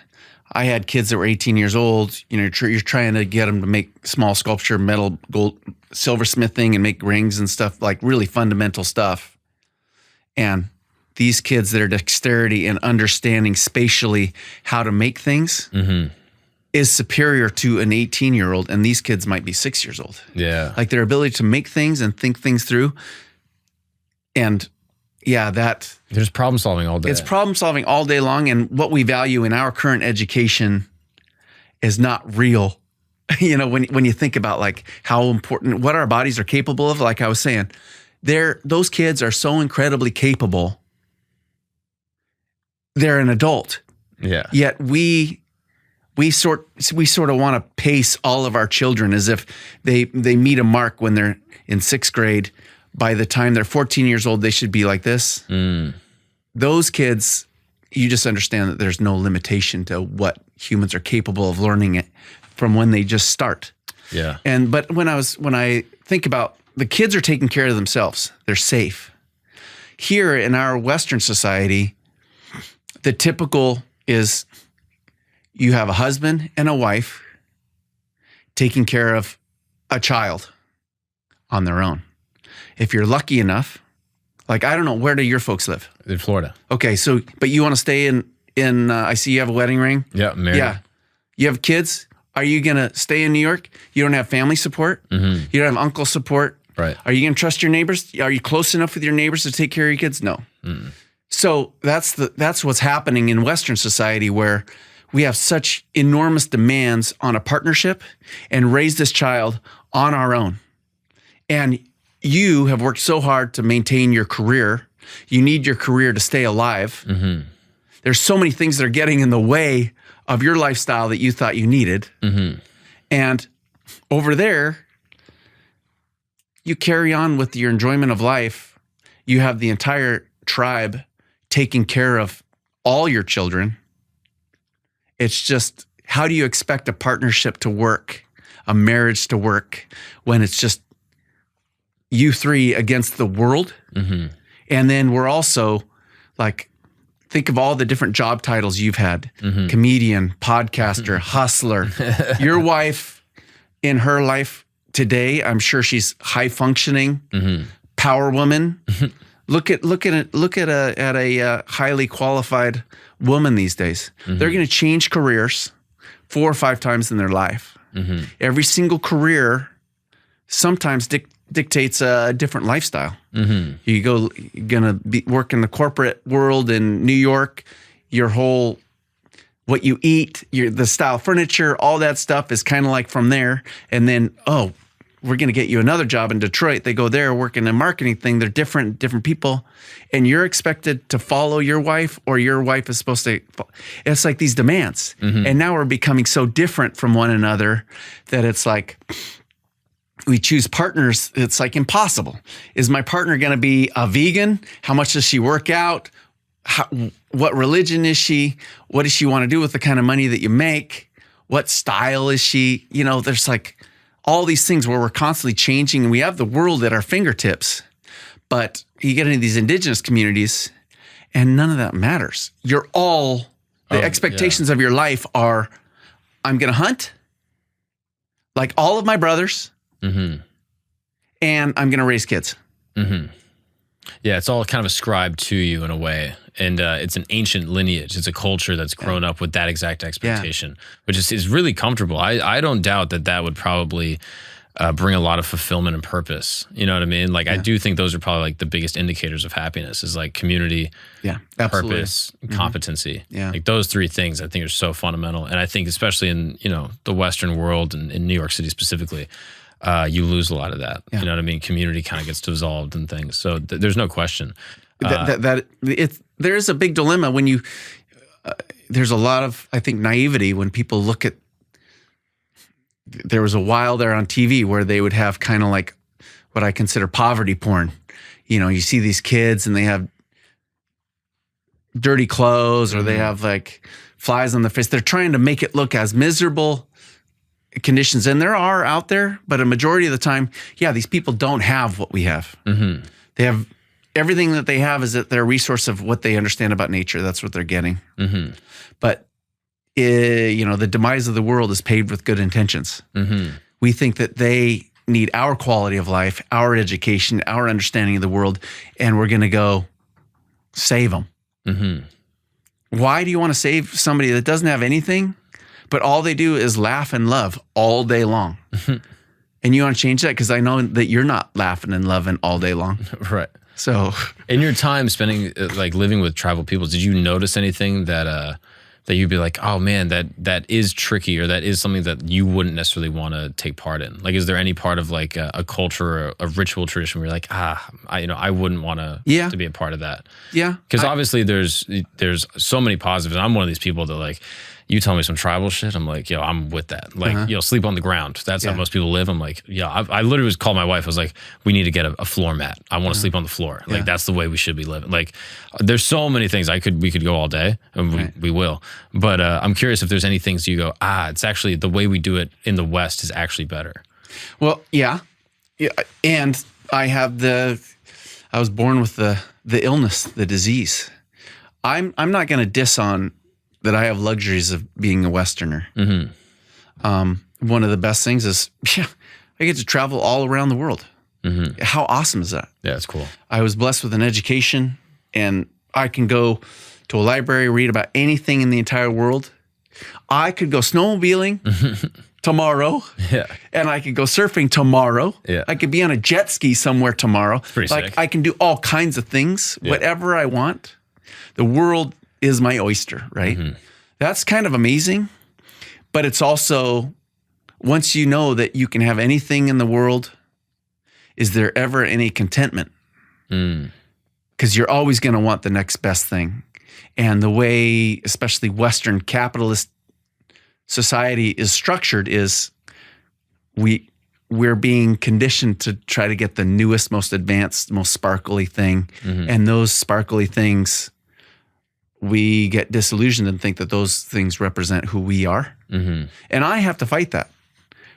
I had kids that were 18 years old. You're trying to get them to make small sculpture, metal, gold, silversmithing, and make rings and stuff, like really fundamental stuff. And these kids, their dexterity and understanding spatially how to make things is superior to an 18-year-old. And these kids might be 6 years old. Yeah. Like, their ability to make things and think things through. And there's problem solving all day. It's problem solving all day long. And what we value in our current education is not real. When you think about like how important, what our bodies are capable of, like I was saying, those kids are so incredibly capable. They're an adult. Yeah. Yet we sort of want to pace all of our children as if they meet a mark when they're in 6th grade. By the time they're 14 years old, they should be like this. Those kids, you just understand that there's no limitation to what humans are capable of learning it from when they just start. Yeah. But when I think about the kids are taking care of themselves, they're safe. Here in our Western society, the typical is you have a husband and a wife taking care of a child on their own. If you're lucky enough, like, I don't know, where do your folks live? In Florida. Okay, so, but you want to stay in I see you have a wedding ring. Yeah, married. Yeah. You have kids. Are you going to stay in New York? You don't have family support. You don't have uncle support. Right. Are you going to trust your neighbors? Are you close enough with your neighbors to take care of your kids? No. So that's what's happening in Western society, where we have such enormous demands on a partnership and raise this child on our own. And you have worked so hard to maintain your career. You need your career to stay alive. Mm-hmm. There's so many things that are getting in the way of your lifestyle that you thought you needed. Mm-hmm. And over there, you carry on with your enjoyment of life. You have the entire tribe taking care of all your children. It's just, how do you expect a partnership to work, a marriage to work, when it's just you three against the world? Mm-hmm. And then we're also like, think of all the different job titles you've had. Mm-hmm. Comedian, podcaster, hustler. Your wife, in her life today, I'm sure she's high functioning, power woman. Look at a highly qualified woman these days. They're going to change careers 4 or 5 times in their life. Every single career sometimes dictates a different lifestyle. You're gonna work in the corporate world in New York. Your whole, what you eat, the style of furniture, all that stuff is kind of like from there. And then, oh, we're gonna get you another job in Detroit. They go there, work in a marketing thing. They're different people, and you're expected to follow your wife, or your wife is supposed to. It's like these demands, and now we're becoming so different from one another that it's like, we choose partners. It's like impossible. Is my partner going to be a vegan? How much does she work out? What religion is she? What does she want to do with the kind of money that you make? What style is she? You know, there's like all these things where we're constantly changing, and we have the world at our fingertips. But you get into these indigenous communities and none of that matters. You're all, the expectations of your life are, I'm going to hunt like all of my brothers. And I'm going to raise kids. Yeah, it's all kind of ascribed to you in a way. And it's an ancient lineage. It's a culture that's grown up with that exact expectation, which is really comfortable. I don't doubt that would probably bring a lot of fulfillment and purpose. You know what I mean? Like, I do think those are probably like the biggest indicators of happiness, is like community, purpose, competency. Like those 3 things I think are so fundamental. And I think especially in, you know, the Western world and in New York City specifically, you lose a lot of that. You know what I mean? Community kind of gets dissolved and things. So there's no question. There's a big dilemma when you, there's a lot of, I think, naivety when people look at, there was a while there on TV where they would have kind of like what I consider poverty porn. You know, you see these kids and they have dirty clothes, or they have like flies on their face. They're trying to make it look as miserable conditions, and there are out there, but a majority of the time, these people don't have what we have. They have everything that they have is at their resource of what they understand about nature. That's what they're getting. But you know, the demise of the world is paved with good intentions. We think that they need our quality of life, our education, our understanding of the world, and we're going to go save them. Why do you want to save somebody that doesn't have anything? But all they do is laugh and love all day long. And you want to change that? Because I know that you're not laughing and loving all day long. Right. So in your time spending, like living with tribal peoples, did you notice anything that you'd be like, oh man, that is tricky, or that is something that you wouldn't necessarily want to take part in? Like, is there any part of like a culture or a ritual tradition where you're like, I wouldn't want to be a part of that? Yeah. Because obviously there's so many positives. And I'm one of these people that, like, you tell me some tribal shit, I'm like, yo, I'm with that. Like, sleep on the ground. That's how most people live. I'm like, I literally was called my wife. I was like, we need to get a floor mat. I want to sleep on the floor. Like, that's the way we should be living. Like, there's so many things we could go all day, and we will. But I'm curious if there's any things you go, it's actually the way we do it in the West is actually better. Well, yeah. And I was born with the illness, the disease. I'm not going to diss on that I have luxuries of being a Westerner. One of the best things is, I get to travel all around the world. How awesome is that? Yeah, it's cool. I was blessed with an education, and I can go to a library, read about anything in the entire world. I could go snowmobiling tomorrow, and I could go surfing tomorrow. I could be on a jet ski somewhere tomorrow. Pretty sick. I can do all kinds of things, whatever I want. The world is my oyster, right? that's kind of amazing. But it's also, once you know that you can have anything in the world, is there ever any contentment? Because you're always going to want the next best thing. And the way, especially Western capitalist society is structured is we're being conditioned to try to get the newest, most advanced, most sparkly thing. And those sparkly things, we get disillusioned and think that those things represent who we are. And I have to fight that.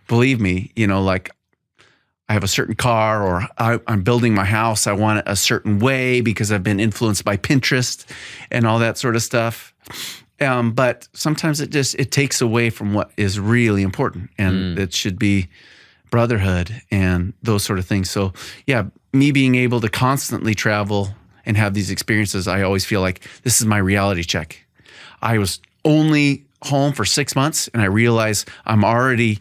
Believe me, like I have a certain car, or I'm building my house. I want it a certain way because I've been influenced by Pinterest and all that sort of stuff. But sometimes it takes away from what is really important, and it should be brotherhood and those sort of things. So yeah, me being able to constantly travel and have these experiences, I always feel like this is my reality check. I was only home for 6 months, and I realized I'm already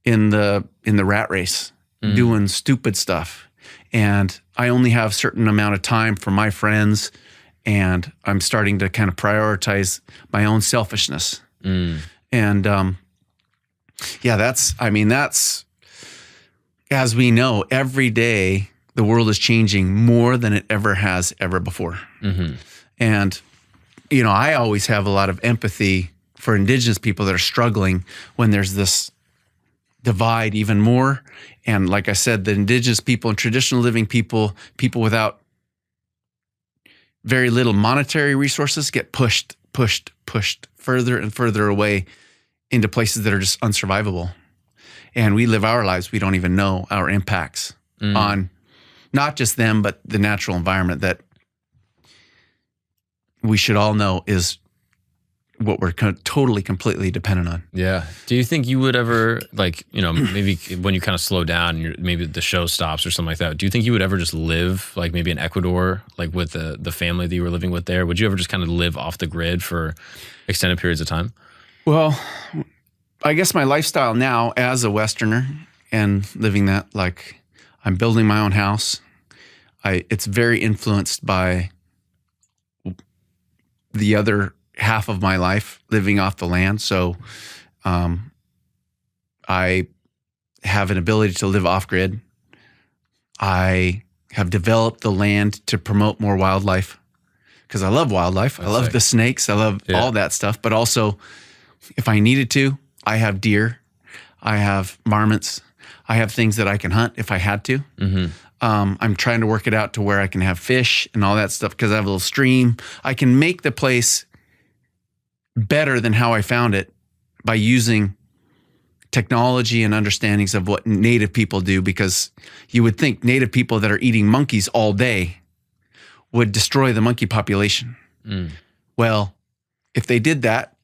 in the rat race, doing stupid stuff. And I only have a certain amount of time for my friends, and I'm starting to kind of prioritize my own selfishness. And yeah, that's, as we know, every day the world is changing more than it ever has ever before. And, I always have a lot of empathy for Indigenous people that are struggling when there's this divide even more. And like I said, the Indigenous people and traditional living people without very little monetary resources get pushed further and further away into places that are just unsurvivable. And we live our lives, we don't even know our impacts on not just them, but the natural environment that we should all know is what we're totally, completely dependent on. Yeah. Do you think you would ever, maybe when you kind of slow down, and maybe the show stops or something like that, do you think you would ever just live, like maybe in Ecuador, like with the family that you were living with there? Would you ever just kind of live off the grid for extended periods of time? Well, I guess my lifestyle now as a Westerner and living that, like I'm building my own house. It's very influenced by the other half of my life living off the land. So I have an ability to live off grid. I have developed the land to promote more wildlife because I love wildlife. I love the snakes. I love all that stuff. But also, if I needed to, I have deer. I have marmots. I have things that I can hunt if I had to. I'm trying to work it out to where I can have fish and all that stuff because I have a little stream. I can make the place better than how I found it by using technology and understandings of what native people do, because you would think native people that are eating monkeys all day would destroy the monkey population. Well, if they did that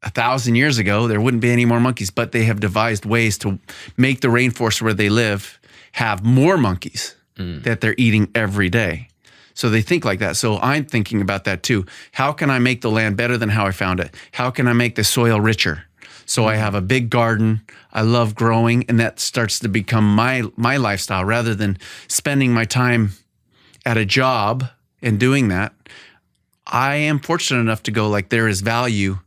1,000 years ago, there wouldn't be any more monkeys, but they have devised ways to make the rainforest where they live have more monkeys that they're eating every day. So they think like that. So I'm thinking about that too. How can I make the land better than how I found it? How can I make the soil richer? So I have a big garden. I love growing, and that starts to become my lifestyle rather than spending my time at a job and doing that. I am fortunate enough to go like, there is value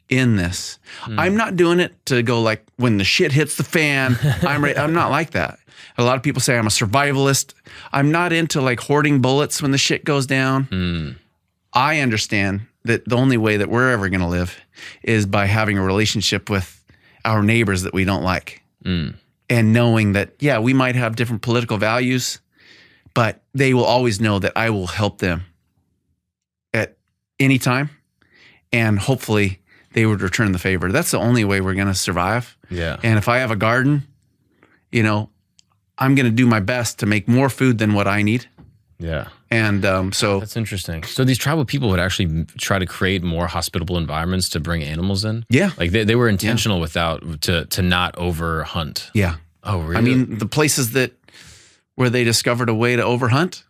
in this. I'm not doing it to go like, when the shit hits the fan, I'm ready. I'm not like that. A lot of people say I'm a survivalist. I'm not into like hoarding bullets when the shit goes down. I understand that the only way that we're ever going to live is by having a relationship with our neighbors that we don't like. And knowing that, yeah, we might have different political values, but they will always know that I will help them at any time. And hopefully they would return the favor. That's the only way we're going to survive. Yeah. And if I have a garden, I'm going to do my best to make more food than what I need. Yeah. And so that's interesting. So these tribal people would actually try to create more hospitable environments to bring animals in? Yeah. Like they were intentional to not overhunt. Yeah. Oh, really? I mean, the places where they discovered a way to overhunt,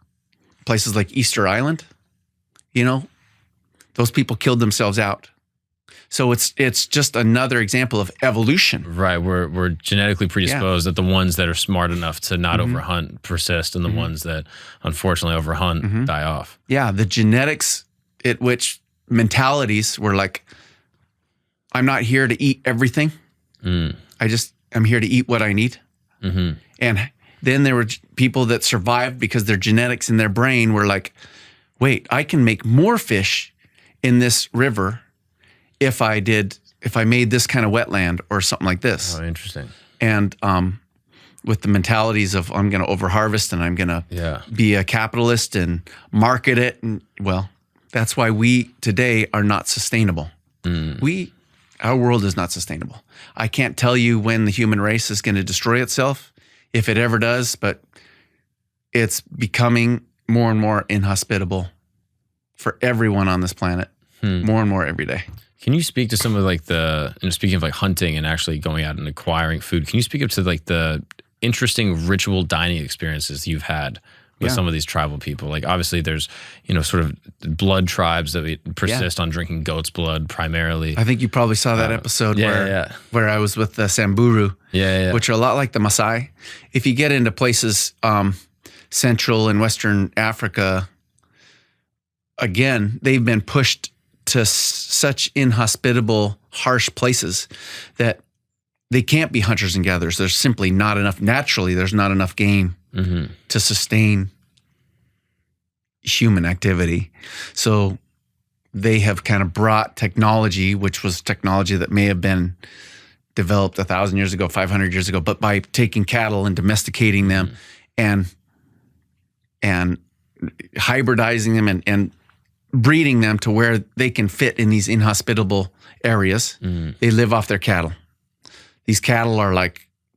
places like Easter Island, those people killed themselves out. So it's just another example of evolution. Right. We're genetically predisposed that the ones that are smart enough to not overhunt persist, and the ones that unfortunately overhunt die off. Yeah. The genetics at which mentalities were like I'm not here to eat everything. I'm here to eat what I need. And then there were people that survived because their genetics in their brain were like, wait, I can make more fish in this river if I made this kind of wetland or something like this. Oh, interesting. And with the mentalities of I'm going to overharvest and I'm going to be a capitalist and market it. And well, that's why we today are not sustainable. Our world is not sustainable. I can't tell you when the human race is going to destroy itself, if it ever does, but it's becoming more and more inhospitable for everyone on this planet, more and more every day. Can you speak to some of like speaking of like hunting and actually going out and acquiring food, can you speak up to like the interesting ritual dining experiences you've had with some of these tribal people? Like obviously there's, sort of blood tribes that persist on drinking goat's blood primarily. I think you probably saw that episode where I was with the Samburu, which are a lot like the Maasai. If you get into places, Central and Western Africa, again, they've been pushed to such inhospitable, harsh places that they can't be hunters and gatherers. There's simply not enough. Naturally, there's not enough game to sustain human activity. So they have kind of brought technology, which was technology that may have been developed 1,000 years ago, 500 years ago, but by taking cattle and domesticating them and hybridizing them and breeding them to where they can fit in these inhospitable areas. They live off their cattle. These cattle are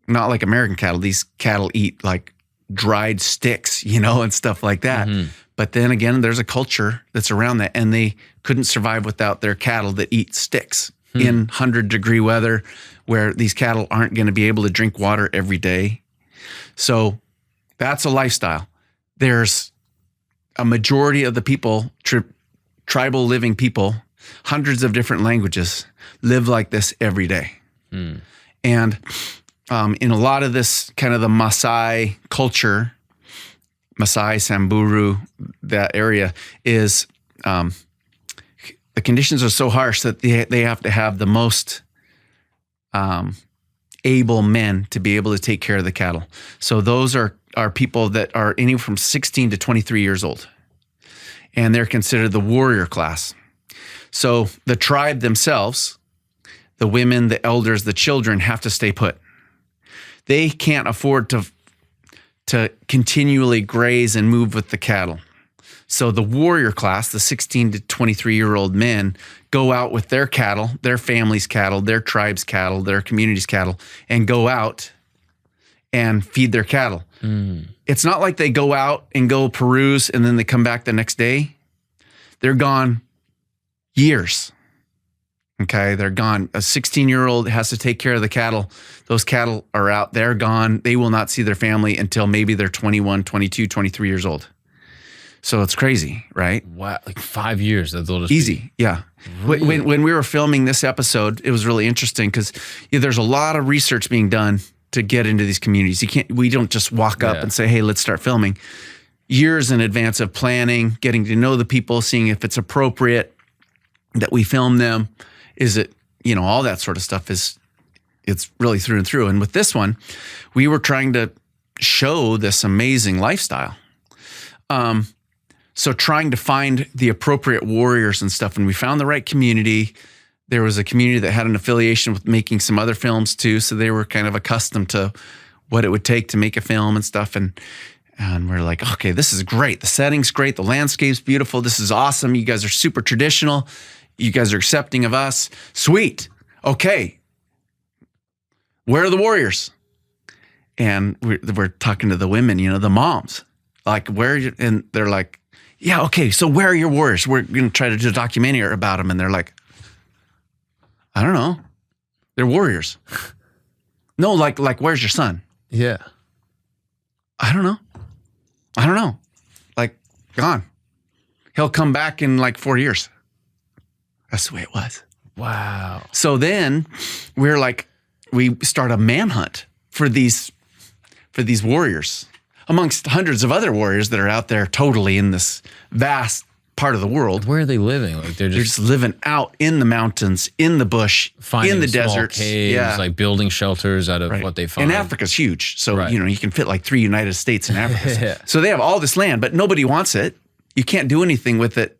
not like American cattle. These cattle eat like dried sticks, and stuff like that. But then again, there's a culture that's around that, and they couldn't survive without their cattle that eat sticks in 100-degree weather, where these cattle aren't going to be able to drink water every day. So that's a lifestyle. There's a majority of the people, tribal living people, hundreds of different languages, live like this every day. And in a lot of this kind of the Maasai culture, Maasai, Samburu, that area is the conditions are so harsh that they have to have the most able men to be able to take care of the cattle. So those are people that are anywhere from 16 to 23 years old. And they're considered the warrior class. So the tribe themselves, the women, the elders, the children have to stay put. They can't afford to continually graze and move with the cattle. So the warrior class, the 16 to 23-year-old men, go out with their cattle, their family's cattle, their tribe's cattle, their community's cattle, and go out and feed their cattle. It's not like they go out and go peruse and then they come back the next day. They're gone years. Okay, they're gone. A 16-year-old has to take care of the cattle. Those cattle are out. They're gone. They will not see their family until maybe they're 21, 22, 23 years old. So it's crazy, right? Wow, like 5 years. They'll just easy, yeah. Really? When we were filming this episode, it was really interesting because there's a lot of research being done to get into these communities. We don't just walk up and say, hey, let's start filming. Years in advance of planning, getting to know the people, seeing if it's appropriate that we film them. Is it, all that sort of stuff it's really through and through. And with this one, we were trying to show this amazing lifestyle. So trying to find the appropriate warriors and stuff. And we found the right community. There was a community that had an affiliation with making some other films too. So they were kind of accustomed to what it would take to make a film and stuff. And we're like, okay, this is great. The setting's great. The landscape's beautiful. This is awesome. You guys are super traditional. You guys are accepting of us. Sweet. Okay. Where are the warriors? And we're talking to the women, the moms. Like, where are you? And they're like, yeah, okay, so where are your warriors? We're going to try to do a documentary about them. And they're like, I don't know. They're warriors. No, like where's your son? Yeah. I don't know. Like, gone. He'll come back in like 4 years. That's the way it was. Wow. So then we're like, we start a manhunt for these warriors amongst hundreds of other warriors that are out there totally in this vast part of the world. Where are they living? Like They're just living out in the mountains, in the bush, finding in the small deserts. caves, like building shelters out of what they find. And Africa's huge. So, you can fit like 3 United States in Africa. So they have all this land, but nobody wants it. You can't do anything with it.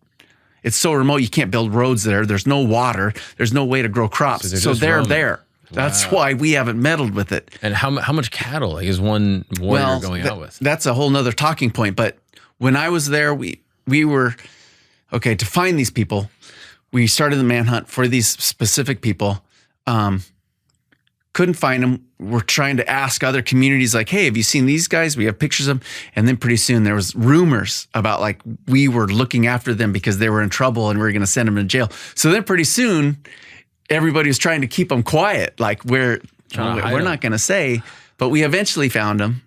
It's so remote, you can't build roads there. There's no water. There's no way to grow crops. So they're there. That's why we haven't meddled with it. And how much cattle is one warrior going out with? That's a whole nother talking point. But when I was there, we were, okay, to find these people, we started the manhunt for these specific people. Couldn't find them. We're trying to ask other communities like, hey, have you seen these guys? We have pictures of them. And then pretty soon there was rumors about like we were looking after them because they were in trouble and we were going to send them to jail. So then pretty soon everybody was trying to keep them quiet. Like we're not going to say, but we eventually found them.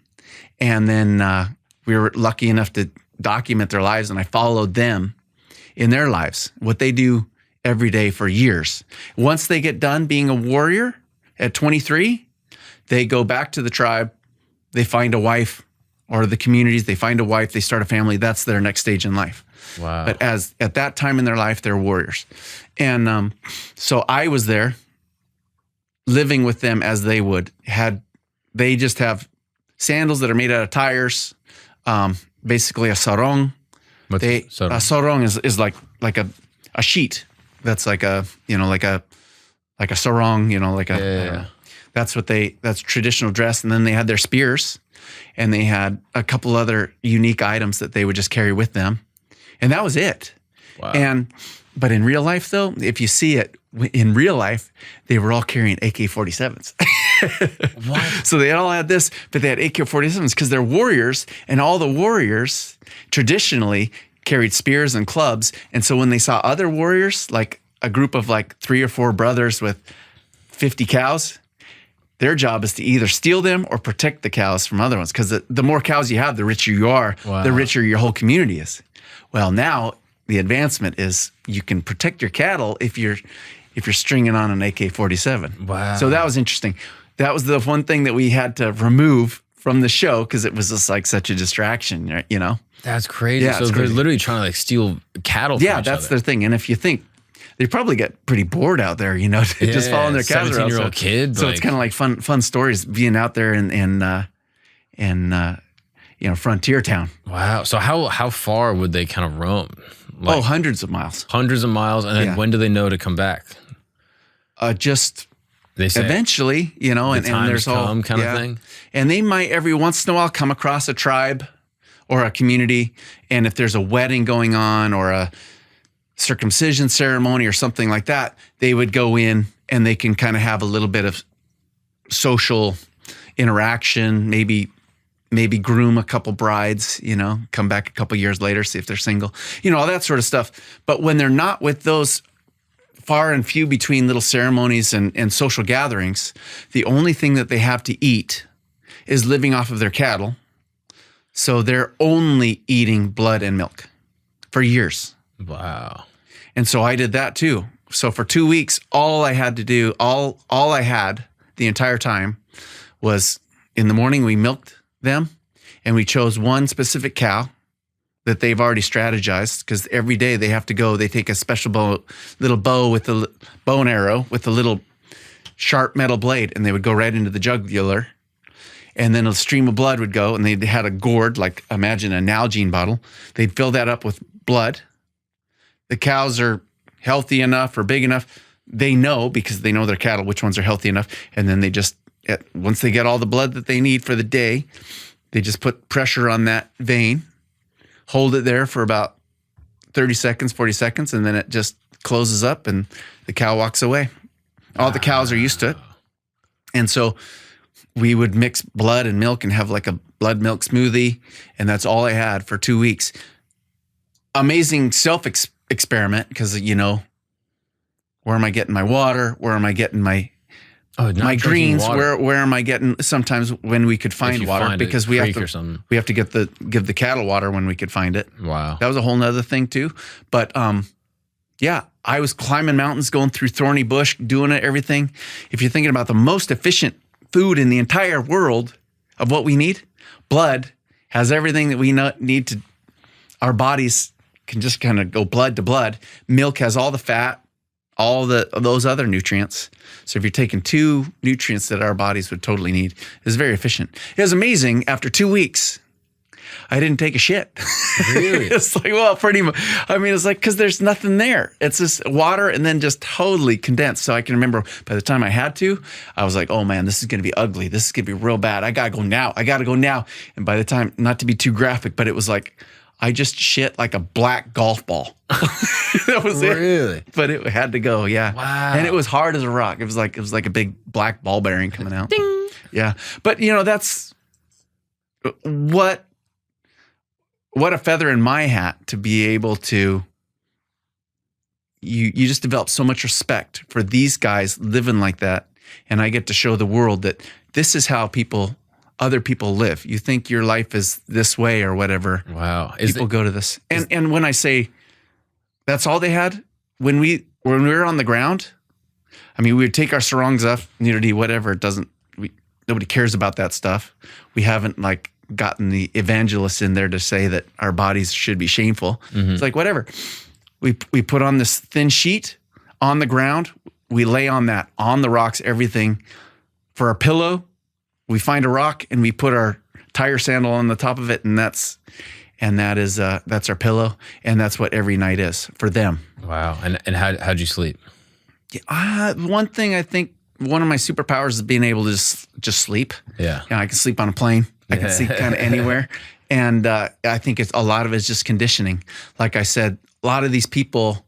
And then we were lucky enough to document their lives, and I followed them in their lives, what they do every day for years. Once they get done being a warrior at 23, they go back to the tribe, they find a wife, or the communities, they find a wife, they start a family. That's their next stage in life. Wow. But at that time in their life, they're warriors. And so I was there living with them as they would. They just have sandals that are made out of tires, basically a sarong. Sarong? A sarong is like a sheet that's like a sarong, that's traditional dress. And then they had their spears, and they had a couple other unique items that they would just carry with them. And that was it. Wow. But in real life though, if you see it in real life, they were all carrying AK-47s. What? So they all had this, but they had AK-47s because they're warriors, and all the warriors traditionally carried spears and clubs. And so when they saw other warriors, like a group of like 3 or 4 brothers with 50 cows, their job is to either steal them or protect the cows from other ones. Because the more cows you have, the richer you are, the richer your whole community is. Well, now the advancement is you can protect your cattle if you're stringing on an AK-47. Wow. So that was interesting. That was the one thing that we had to remove from the show because it was just like such a distraction, you know? That's crazy. Yeah, so they're literally trying to like steal cattle from each that's other. their thing. And if you think, they probably get pretty bored out there, just following their cows around. 17-year-old kid. So it's kind of like fun stories being out there in frontier town. Wow. So how far would they kind of roam? Like, hundreds of miles. Hundreds of miles. And then when do they know to come back? Just they say eventually, and there's come kind of thing. And they might every once in a while come across a tribe or a community. And if there's a wedding going on or a circumcision ceremony or something like that, they would go in and they can kind of have a little bit of social interaction, maybe groom a couple brides, come back a couple years later, see if they're single, all that sort of stuff. But when they're not with those far and few between little ceremonies and social gatherings, the only thing that they have to eat is living off of their cattle. So they're only eating blood and milk for years. Wow. And so I did that too. So for 2 weeks, all I had to do, all I had the entire time was in the morning we milked them, and we chose one specific cow that they've already strategized because every day they have to go, they take a special little bow with the bow and arrow with a little sharp metal blade, and they would go right into the jugular, and then a stream of blood would go, and they had a gourd, like imagine a Nalgene bottle. They'd fill that up with blood. The cows are healthy enough or big enough. They know, because they know their cattle, which ones are healthy enough. And then they just, once they get all the blood that they need for the day, they just put pressure on that vein, hold it there for about 30 seconds, 40 seconds, and then it just closes up and the cow walks away. All the cows are used to it. And so we would mix blood and milk and have like a blood milk smoothie. And that's all I had for 2 weeks. Amazing self-experiment because, where am I getting my water? Where am I getting my greens? Where am I getting sometimes when we could find water? Because we have to give the cattle water when we could find it. Wow. That was a whole nother thing too. But I was climbing mountains, going through thorny bush, doing it, everything. If you're thinking about the most efficient food in the entire world of what we need, blood has everything that we need to, our bodies can just kind of go blood to blood. Milk has all the fat, all those other nutrients. So if you're taking 2 nutrients that our bodies would totally need, it's very efficient. It was amazing. After 2 weeks, I didn't take a shit. Really? It's like, well, pretty much. I mean, it's like, because there's nothing there. It's just water and then just totally condensed. So I can remember by the time I had to, I was like, oh man, this is going to be ugly. This is going to be real bad. I got to go now. I got to go now. And by the time, not to be too graphic, but it was like, I just shit like a black golf ball. That was it. Really? But it had to go, yeah. Wow. And it was hard as a rock. It was like a big black ball bearing coming out. Ding. Yeah. But that's what a feather in my hat to be able to, you just develop so much respect for these guys living like that. And I get to show the world that this is how other people live. You think your life is this way or whatever. Wow. People go to this. And when I say that's all they had, when we were on the ground, I mean, we would take our sarongs off, nudity, whatever. Nobody cares about that stuff. We haven't gotten the evangelists in there to say that our bodies should be shameful. Mm-hmm. It's like, whatever. We put on this thin sheet on the ground. We lay on that, on the rocks, everything. For our pillow, we find a rock and we put our tire sandal on the top of it, and that's our pillow, and that's what every night is for them. Wow. And how'd you sleep? Yeah, one thing I think one of my superpowers is being able to just sleep. Yeah. I can sleep on a plane. I can sleep kind of anywhere. And I think a lot of it is just conditioning. Like I said, a lot of these people,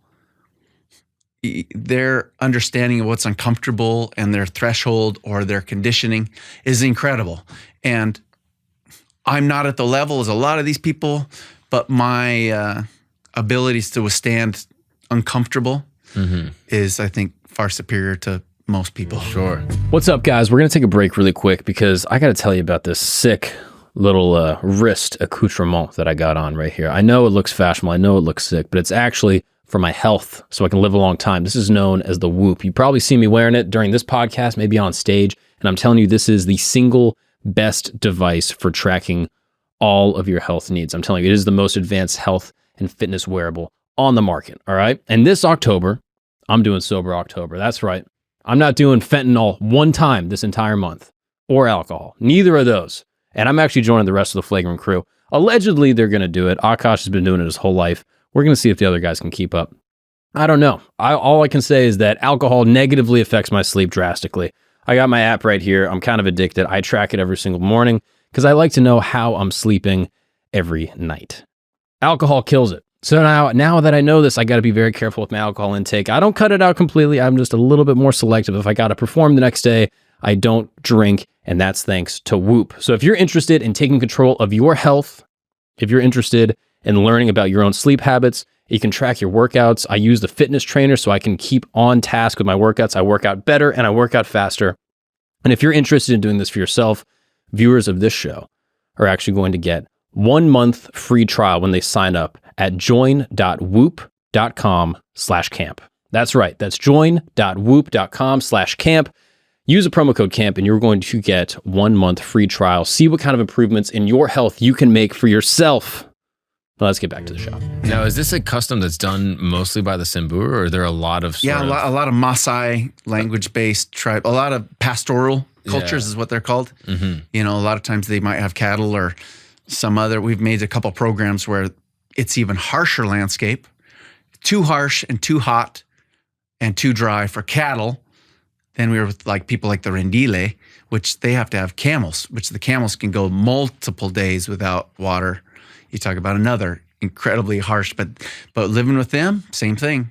their understanding of what's uncomfortable and their threshold or their conditioning is incredible. And I'm not at the level as a lot of these people, but my abilities to withstand uncomfortable is, I think, far superior to most people. Sure. What's up, guys? We're going to take a break really quick because I got to tell you about this sick little wrist accoutrement that I got on right here. I know it looks fashionable. I know it looks sick, but it's actually for my health so I can live a long time. This is known as the Whoop. You probably see me wearing it during this podcast, maybe on stage, and I'm telling you, this is the single best device for tracking all of your health needs. I'm telling you, it is the most advanced health and fitness wearable on the market, all right? And this October, I'm doing Sober October. That's right. I'm not doing fentanyl one time this entire month or alcohol. Neither of those. And I'm actually joining the rest of the Flagrant crew. Allegedly, they're going to do it. Akash has been doing it his whole life. We're going to see if the other guys can keep up. I don't know. All I can say is that alcohol negatively affects my sleep drastically. I got my app right here. I'm kind of addicted. I track it every single morning because I like to know how I'm sleeping every night. Alcohol kills it. So now that I know this, I got to be very careful with my alcohol intake. I don't cut it out completely. I'm just a little bit more selective. If I got to perform the next day, I don't drink, and that's thanks to Whoop. So if you're interested in taking control of your health, if you're interested in learning about your own sleep habits, you can track your workouts. I use the fitness trainer so I can keep on task with my workouts. I work out better and I work out faster. And if you're interested in doing this for yourself, viewers of this show are actually going to get 1 month free trial when they sign up at join.whoop.com/camp. That's right. That's join.whoop.com/camp. Use a promo code CAMP and you're going to get 1 month free trial. See what kind of improvements in your health you can make for yourself. Well, let's get back to the show. Now, is this a custom that's done mostly by the Samburu, or are there a lot of a lot of Maasai language-based tribe, a lot of pastoral cultures is what they're called. Mm-hmm. A lot of times they might have cattle or some other. We've made a couple programs where it's even harsher landscape, too harsh and too hot and too dry for cattle. Then we were with people like the Rendile, which they have to have camels, which the camels can go multiple days without water. You talk about another incredibly harsh, but living with them, same thing.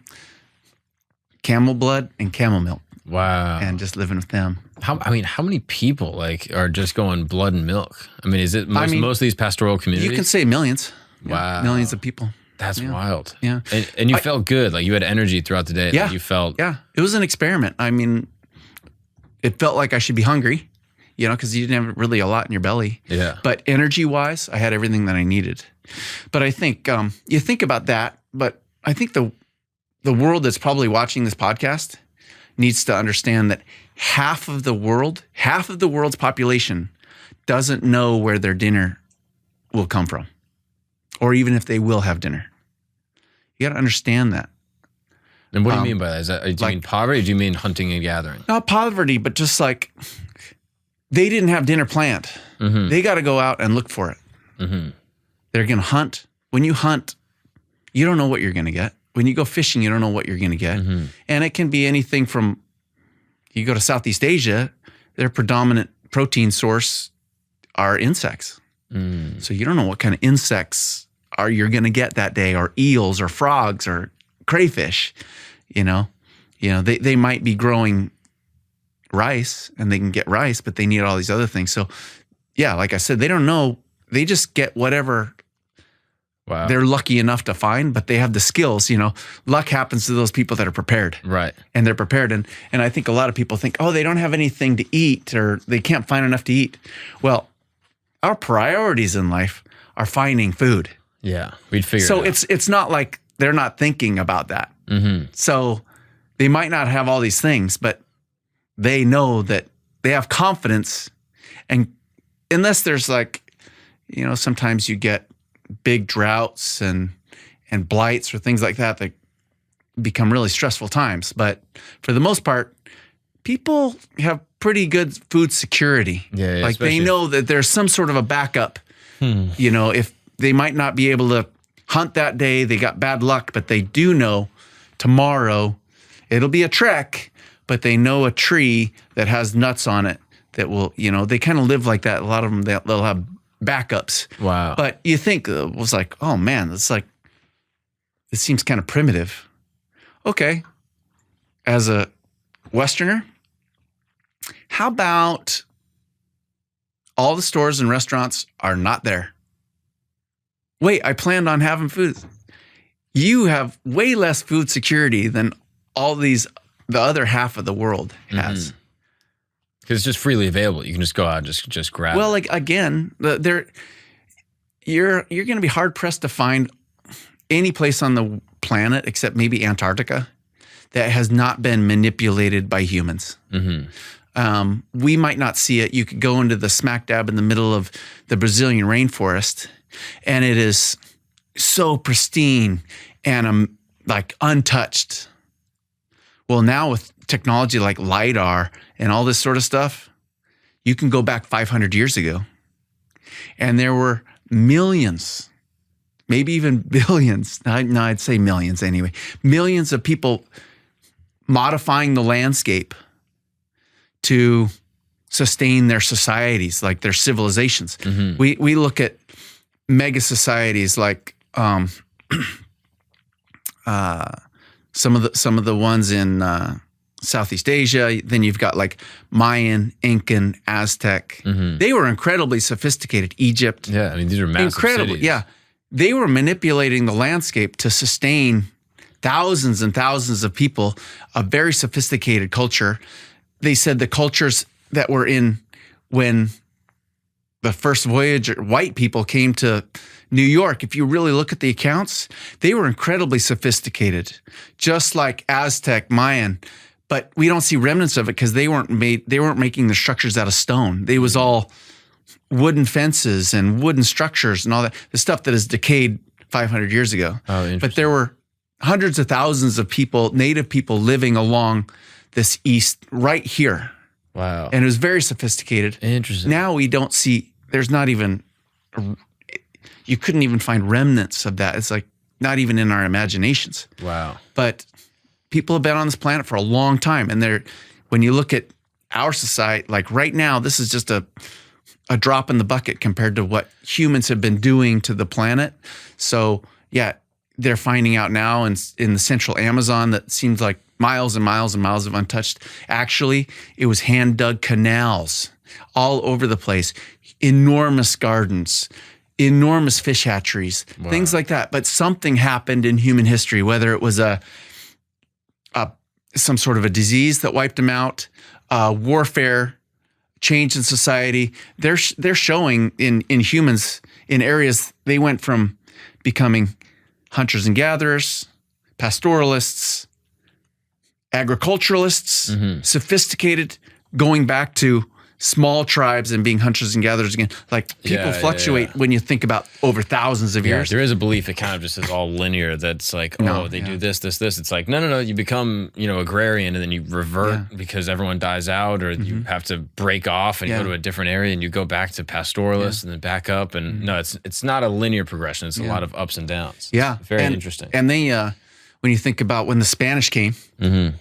Camel blood and camel milk. Wow. And just living with them. How many people are just going blood and milk? I mean, is it most of these pastoral communities? You can say millions. Wow. Millions of people. That's wild. Yeah. And you felt good. You had energy throughout the day. Yeah. You felt. Yeah. It was an experiment. I mean, it felt like I should be hungry, because you didn't have really a lot in your belly. Yeah. But energy-wise, I had everything that I needed. But I think you think about that, but I think the world that's probably watching this podcast needs to understand that half of the world's population doesn't know where their dinner will come from, or even if they will have dinner. You got to understand that. And what do you mean by that? Do you mean poverty or do you mean hunting and gathering? Not poverty, but just like they didn't have dinner planned. They got to go out and look for it. They're going to hunt. When you hunt, you don't know what you're going to get. When you go fishing, you don't know what you're going to get. And it can be anything from, you go to Southeast Asia, their predominant protein source are insects. So you don't know what kind of insects you're going to get that day, or eels or frogs or crayfish. They might be growing rice and they can get rice, but they need all these other things. So yeah, like I said, they don't know. They just get whatever they're lucky enough to find, but they have the skills. Luck happens to those people that are prepared. Right. And they're prepared. And I think a lot of people think, oh, they don't have anything to eat, or they can't find enough to eat. Well, our priorities in life are finding food. Yeah, we'd figure so it out. it's not like they're not thinking about that. So they might not have all these things, but they know that they have confidence. And unless there's sometimes you get big droughts and blights or things like that become really stressful times. But for the most part, people have pretty good food security. Yeah, like they know that there's some sort of a backup. If they might not be able to hunt that day, they got bad luck, but they do know tomorrow it'll be a trek, but they know a tree that has nuts on it that will, they kind of live like that. A lot of them, they'll have backups. Wow. But you think it was like, oh man, it seems kind of primitive. Okay. As a Westerner, how about all the stores and restaurants are not there? Wait, I planned on having food. You have way less food security than the other half of the world has. Because it's just freely available. You can just go out and just grab it. Well, again, you're going to be hard pressed to find any place on the planet except maybe Antarctica that has not been manipulated by humans. We might not see it. You could go into the smack dab in the middle of the Brazilian rainforest, and it is so pristine and untouched. Well, now with technology like LiDAR and all this sort of stuff, you can go back 500 years ago, and there were millions, maybe even billions. No, I'd say millions anyway. Millions of people modifying the landscape to sustain their societies, like their civilizations. We look at mega societies like some of the ones in Southeast Asia. Then you've got like Mayan, Incan, Aztec. They were incredibly sophisticated. Egypt. Yeah, I mean, these are massive cities. Yeah. They were manipulating the landscape to sustain thousands and thousands of people, a very sophisticated culture. They said the cultures that were in when the first voyage, white people came to New York, if you really look at the accounts, they were incredibly sophisticated, just like Aztec, Mayan. But we don't see remnants of it because they weren't making the structures out of stone. They was all wooden fences and wooden structures and all that, the stuff that has decayed 500 years ago. Oh, interesting. But there were hundreds of thousands of people, native people living along this east right here. Wow. And it was very sophisticated. Interesting. Now we don't see, there's not even, you couldn't even find remnants of that. It's like not even in our imaginations. Wow. But people have been on this planet for a long time. And when you look at our society, like right now, this is just a drop in the bucket compared to what humans have been doing to the planet. So yeah, they're finding out now in the central Amazon that seems like miles and miles and miles of untouched. Actually, it was hand-dug canals all over the place, enormous gardens, enormous fish hatcheries, things like that. But something happened in human history, whether it was some sort of a disease that wiped them out, warfare, change in society. They're showing in humans in areas they went from becoming hunters and gatherers, pastoralists, agriculturalists, sophisticated, going back to small tribes and being hunters and gatherers again. Like people fluctuate when you think about over thousands of years. There is a belief it kind of just is all linear. That's like, they do this. It's like, no. You become, agrarian and then you revert because everyone dies out, or you have to break off and go to a different area and you go back to pastoralist and then back up. And no, it's not a linear progression. It's a lot of ups and downs. Yeah. Very interesting. And they, when you think about when the Spanish came, they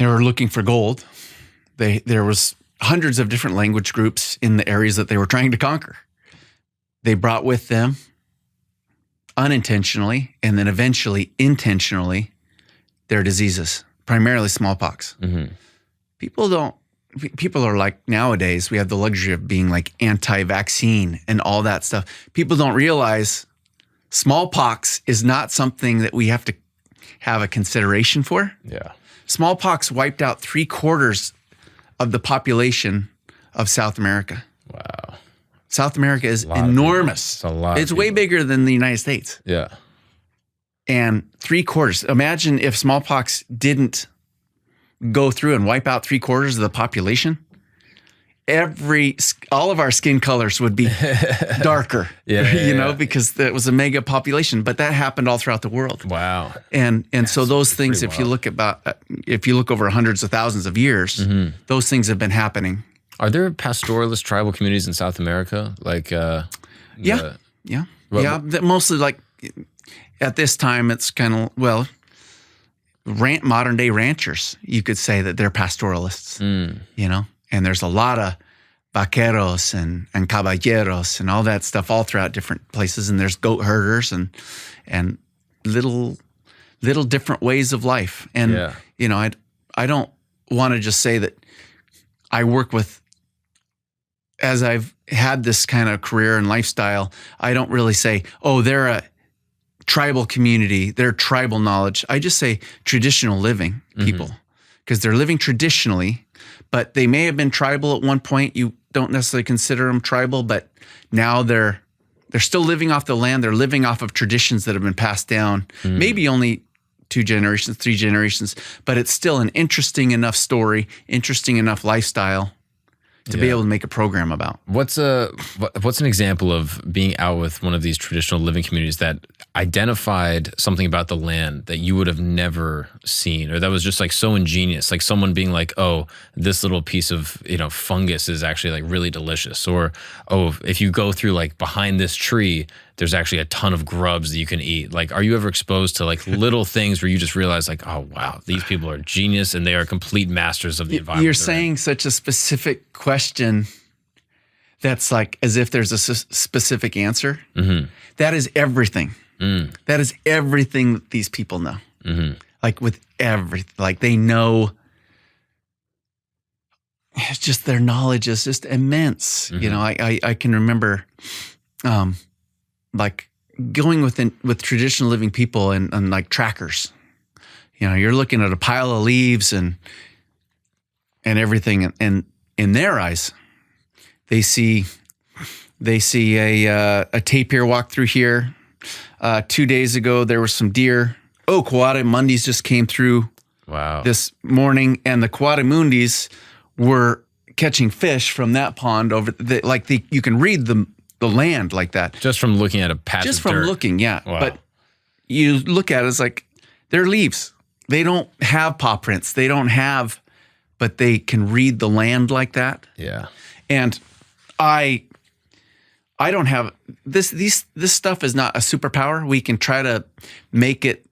were looking for gold. There was hundreds of different language groups in the areas that they were trying to conquer. They brought with them, unintentionally and then eventually intentionally, their diseases, primarily smallpox. People are like, nowadays we have the luxury of being like anti-vaccine and all that stuff. People don't realize smallpox is not something that we have to have a consideration for. Yeah. Smallpox wiped out 3/4 of the population of South America. Wow. South America is enormous. It's a lot. It's way bigger than the United States. Yeah. And 3/4. Imagine if smallpox didn't go through and wipe out 3/4 of the population. All of our skin colors would be darker, because that was a mega population. But that happened all throughout the world. Wow. And so those things, if you look over hundreds of thousands of years, those things have been happening. Are there pastoralist tribal communities in South America? Like, Mostly like at this time, it's kind of modern day ranchers. You could say that they're pastoralists. And there's a lot of vaqueros and caballeros and all that stuff all throughout different places. And there's goat herders and little different ways of life. And, I don't want to just say that I work with, as I've had this kind of career and lifestyle, I don't really say, they're a tribal community, they're tribal knowledge. I just say traditional living people, because they're living traditionally. But they may have been tribal at one point. You don't necessarily consider them tribal, but now they're still living off the land. They're living off of traditions that have been passed down, maybe only 2 generations, 3 generations, but it's still an interesting enough story, interesting enough lifestyle to be able to make a program about. What's an example of being out with one of these traditional living communities that identified something about the land that you would have never seen, or that was just like so ingenious, like someone being like, this little piece of fungus is actually like really delicious, or if you go through like behind this tree, there's actually a ton of grubs that you can eat. Like, are you ever exposed to like little things where you just realize like, oh wow, these people are genius and they are complete masters of the environment? You're saying such a specific question that's like as if there's a specific answer. That is everything. That is everything that these people know. Like with everything, like they know. It's just their knowledge is just immense. I can remember, like going with traditional living people and like trackers. You're looking at a pile of leaves and everything, and in their eyes, they see a tapir walk through here. 2 days ago, there were some deer. Coatimundis just came through this morning, and the Coatimundis were catching fish from that pond over you can read the land like that. Just from looking at a patch of dirt. Just from looking, yeah. Wow. But you look at it, it's like they're leaves. They don't have paw prints. But they can read the land like that. Yeah. And I don't have this stuff is not a superpower. We can try to make it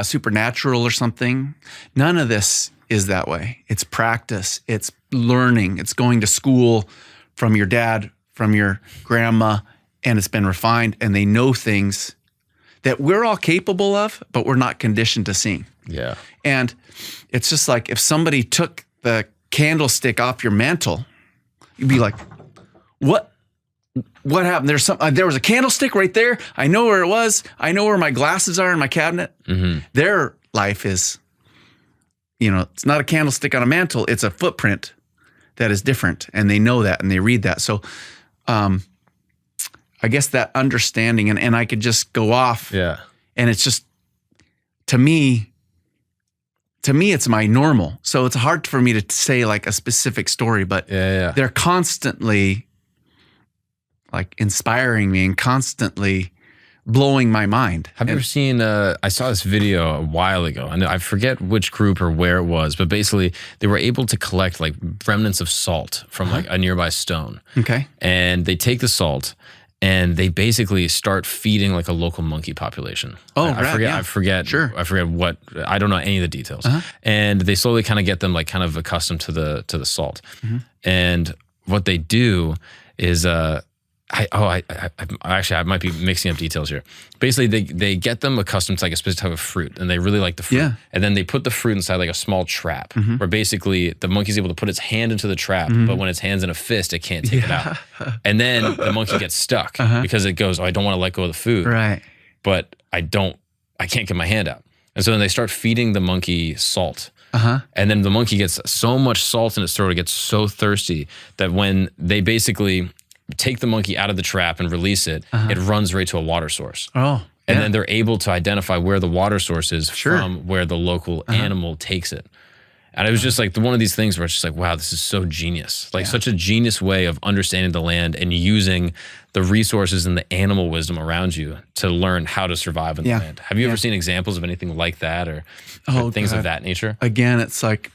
supernatural or something. None of this is that way. It's practice. It's learning. It's going to school from your dad, from your grandma, and it's been refined, and they know things that we're all capable of, but we're not conditioned to seeing. Yeah. And it's just like if somebody took the candlestick off your mantle, you'd be like, what happened? There was a candlestick right there. I know where it was. I know where my glasses are in my cabinet. Their life is, it's not a candlestick on a mantle. It's a footprint that is different, and they know that and they read that. So, I guess that understanding, and I could just go off. Yeah. And it's just, to me, to me, it's my normal. So it's hard for me to say like a specific story, but they're constantly like inspiring me and constantly blowing my mind. Have you ever seen, I saw this video a while ago, and I forget which group or where it was, but basically they were able to collect like remnants of salt from like a nearby stone. Okay. And they take the salt and they basically start feeding like a local monkey population. I forget what, I don't know any of the details. And they slowly kind of get them like kind of accustomed to the salt. And what they do is, I might be mixing up details here. Basically, they get them accustomed to like a specific type of fruit, and they really like the fruit. Yeah. And then they put the fruit inside like a small trap, where basically the monkey's able to put its hand into the trap, but when its hand's in a fist, it can't take it out. And then the monkey gets stuck because it goes, I don't want to let go of the food, right? But I can't get my hand out. And so then they start feeding the monkey salt. And then the monkey gets so much salt in its throat, it gets so thirsty that when they basically take the monkey out of the trap and release it, it runs right to a water source. And then they're able to identify where the water source is from where the local animal takes it. And it was just like one of these things where it's just like, wow, this is so genius. Like such a genius way of understanding the land and using the resources and the animal wisdom around you to learn how to survive in the land. Have you ever seen examples of anything like that or things of that nature? Again, it's like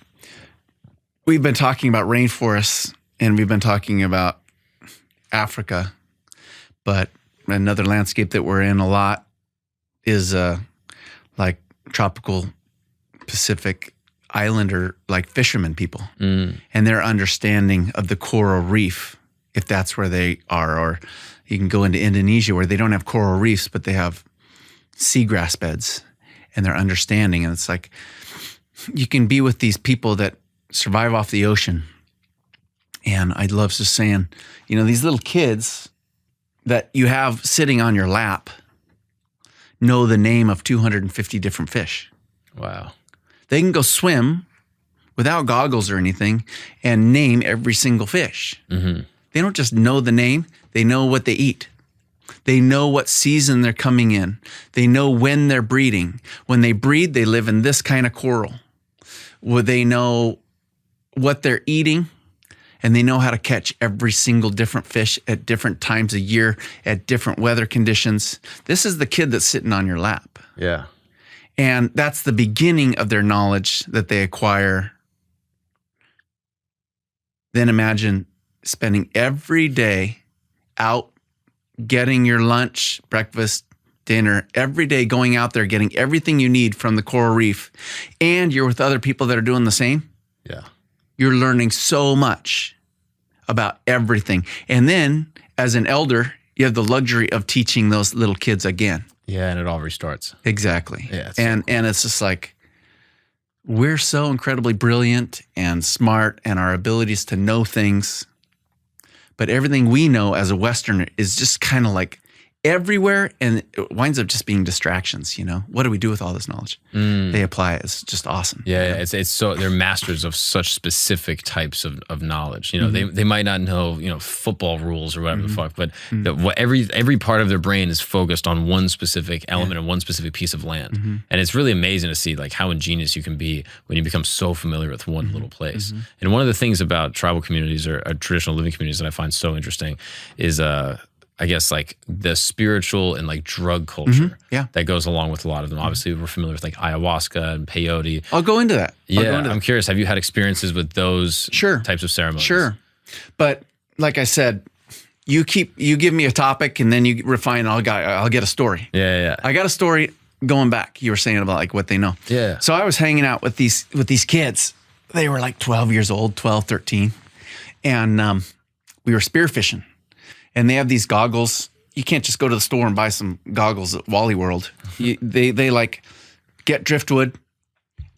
we've been talking about rainforests and we've been talking about Africa, but another landscape that we're in a lot is like tropical Pacific Islander, like fishermen people, and their understanding of the coral reef, if that's where they are. Or you can go into Indonesia where they don't have coral reefs, but they have seagrass beds, and their understanding. And it's like you can be with these people that survive off the ocean. And I love just saying, you know, these little kids that you have sitting on your lap know the name of 250 different fish. Wow. They can go swim without goggles or anything and name every single fish. They don't just know the name, they know what they eat. They know what season they're coming in. They know when they're breeding. When they breed, they live in this kind of coral. Well, they know what they're eating. And they know how to catch every single different fish at different times of year, at different weather conditions. This is the kid that's sitting on your lap. Yeah. And that's the beginning of their knowledge that they acquire. Then imagine spending every day out getting your lunch, breakfast, dinner, every day going out there, getting everything you need from the coral reef. And you're with other people that are doing the same. Yeah. You're learning so much about everything. And then as an elder, you have the luxury of teaching those little kids again. Yeah, and it all restarts. Exactly. Yeah, and it's just like, we're so incredibly brilliant and smart, and our abilities to know things. But everything we know as a Westerner is just kind of like everywhere, and it winds up just being distractions. You know, what do we do with all this knowledge? They apply it. It's just awesome. Yeah, it's so they're masters of such specific types of knowledge. You know, they might not know, you know, football rules or whatever the fuck, but every part of their brain is focused on one specific element and one specific piece of land. And it's really amazing to see like how ingenious you can be when you become so familiar with one little place. And one of the things about tribal communities or traditional living communities that I find so interesting is I guess like the spiritual and like drug culture that goes along with a lot of them. Obviously, we're familiar with like ayahuasca and peyote. I'll go into that. I'm curious. Have you had experiences with those types of ceremonies? Sure. But like I said, you give me a topic and then you refine. I'll get a story. Yeah. I got a story going back. You were saying about like what they know. Yeah. So I was hanging out with these kids. They were like 12 years old, 12, 13. And we were spearfishing. And they have these goggles. You can't just go to the store and buy some goggles at Wally World. They like get driftwood.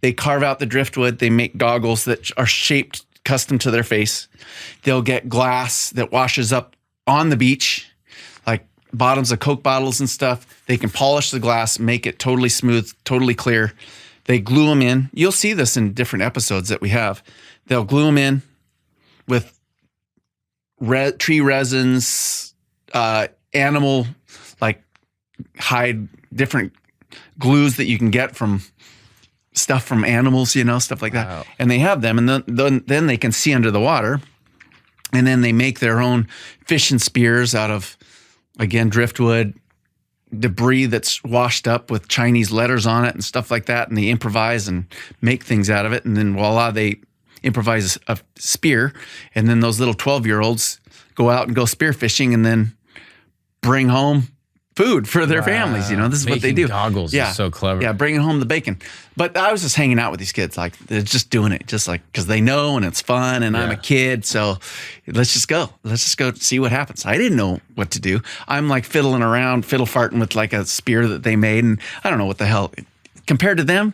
They carve out the driftwood. They make goggles that are shaped custom to their face. They'll get glass that washes up on the beach, like bottoms of Coke bottles and stuff. They can polish the glass, make it totally smooth, totally clear. They glue them in. You'll see this in different episodes that we have. They'll glue them in with tree resins, animal, like hide, different glues that you can get from stuff from animals, stuff like Wow. that. And they have them, and then they can see under the water, and then they make their own fishing spears out of, again, driftwood, debris that's washed up with Chinese letters on it and stuff like that, and they improvise and make things out of it, and then voila, they improvise a spear, and then those little 12-year-olds go out and go spear fishing and then bring home food for their families. This is what they do. Goggles is so clever. Yeah, bringing home the bacon. But I was just hanging out with these kids, like they're just doing it, just like because they know and it's fun, and I'm a kid, so let's just go see what happens. I didn't know what to do. I'm like fiddle farting with like a spear that they made, and I don't know what the hell. Compared to them,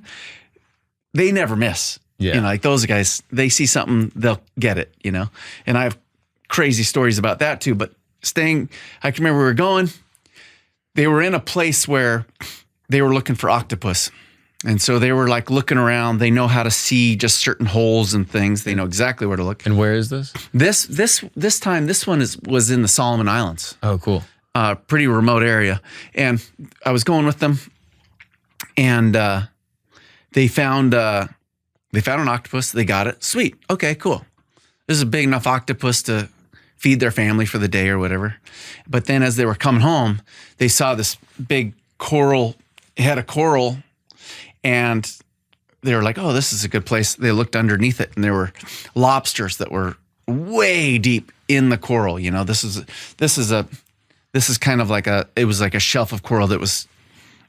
they never miss. Yeah, like those guys, they see something, they'll get it. And I have crazy stories about that too. But I can remember we were going. They were in a place where they were looking for octopus. And so they were like looking around. They know how to see just certain holes and things. They know exactly where to look. And where is this? This time, this one was in the Solomon Islands. Oh, cool. Pretty remote area. And I was going with them, and they found an octopus. They got it. Sweet. Okay, cool. This is a big enough octopus to feed their family for the day or whatever. But then as they were coming home, they saw this big coral, head of coral, and they were like, oh, this is a good place. They looked underneath it, and there were lobsters that were way deep in the coral. This is kind of like it was like a shelf of coral that was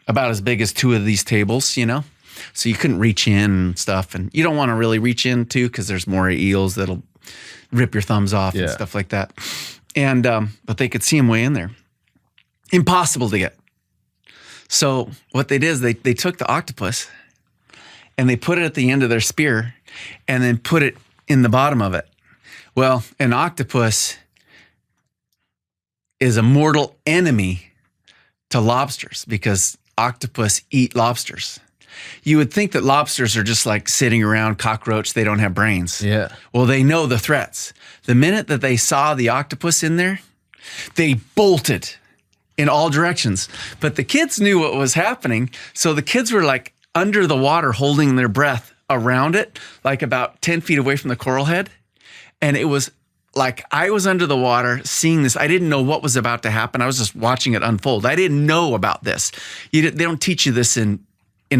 about as big as two of these tables, so you couldn't reach in and stuff. And you don't want to really reach in too, because there's more eels that'll rip your thumbs off and stuff like that. And but they could see them way in there. Impossible to get. So what they did is they took the octopus and they put it at the end of their spear and then put it in the bottom of it. Well, an octopus is a mortal enemy to lobsters because octopus eat lobsters. You would think that lobsters are just like sitting around cockroach. They don't have brains. Yeah. Well, they know the threats. The minute that they saw the octopus in there, they bolted in all directions. But the kids knew what was happening. So the kids were like under the water holding their breath around it, like about 10 feet away from the coral head. And it was like I was under the water seeing this. I didn't know what was about to happen. I was just watching it unfold. I didn't know about this. They don't teach you this in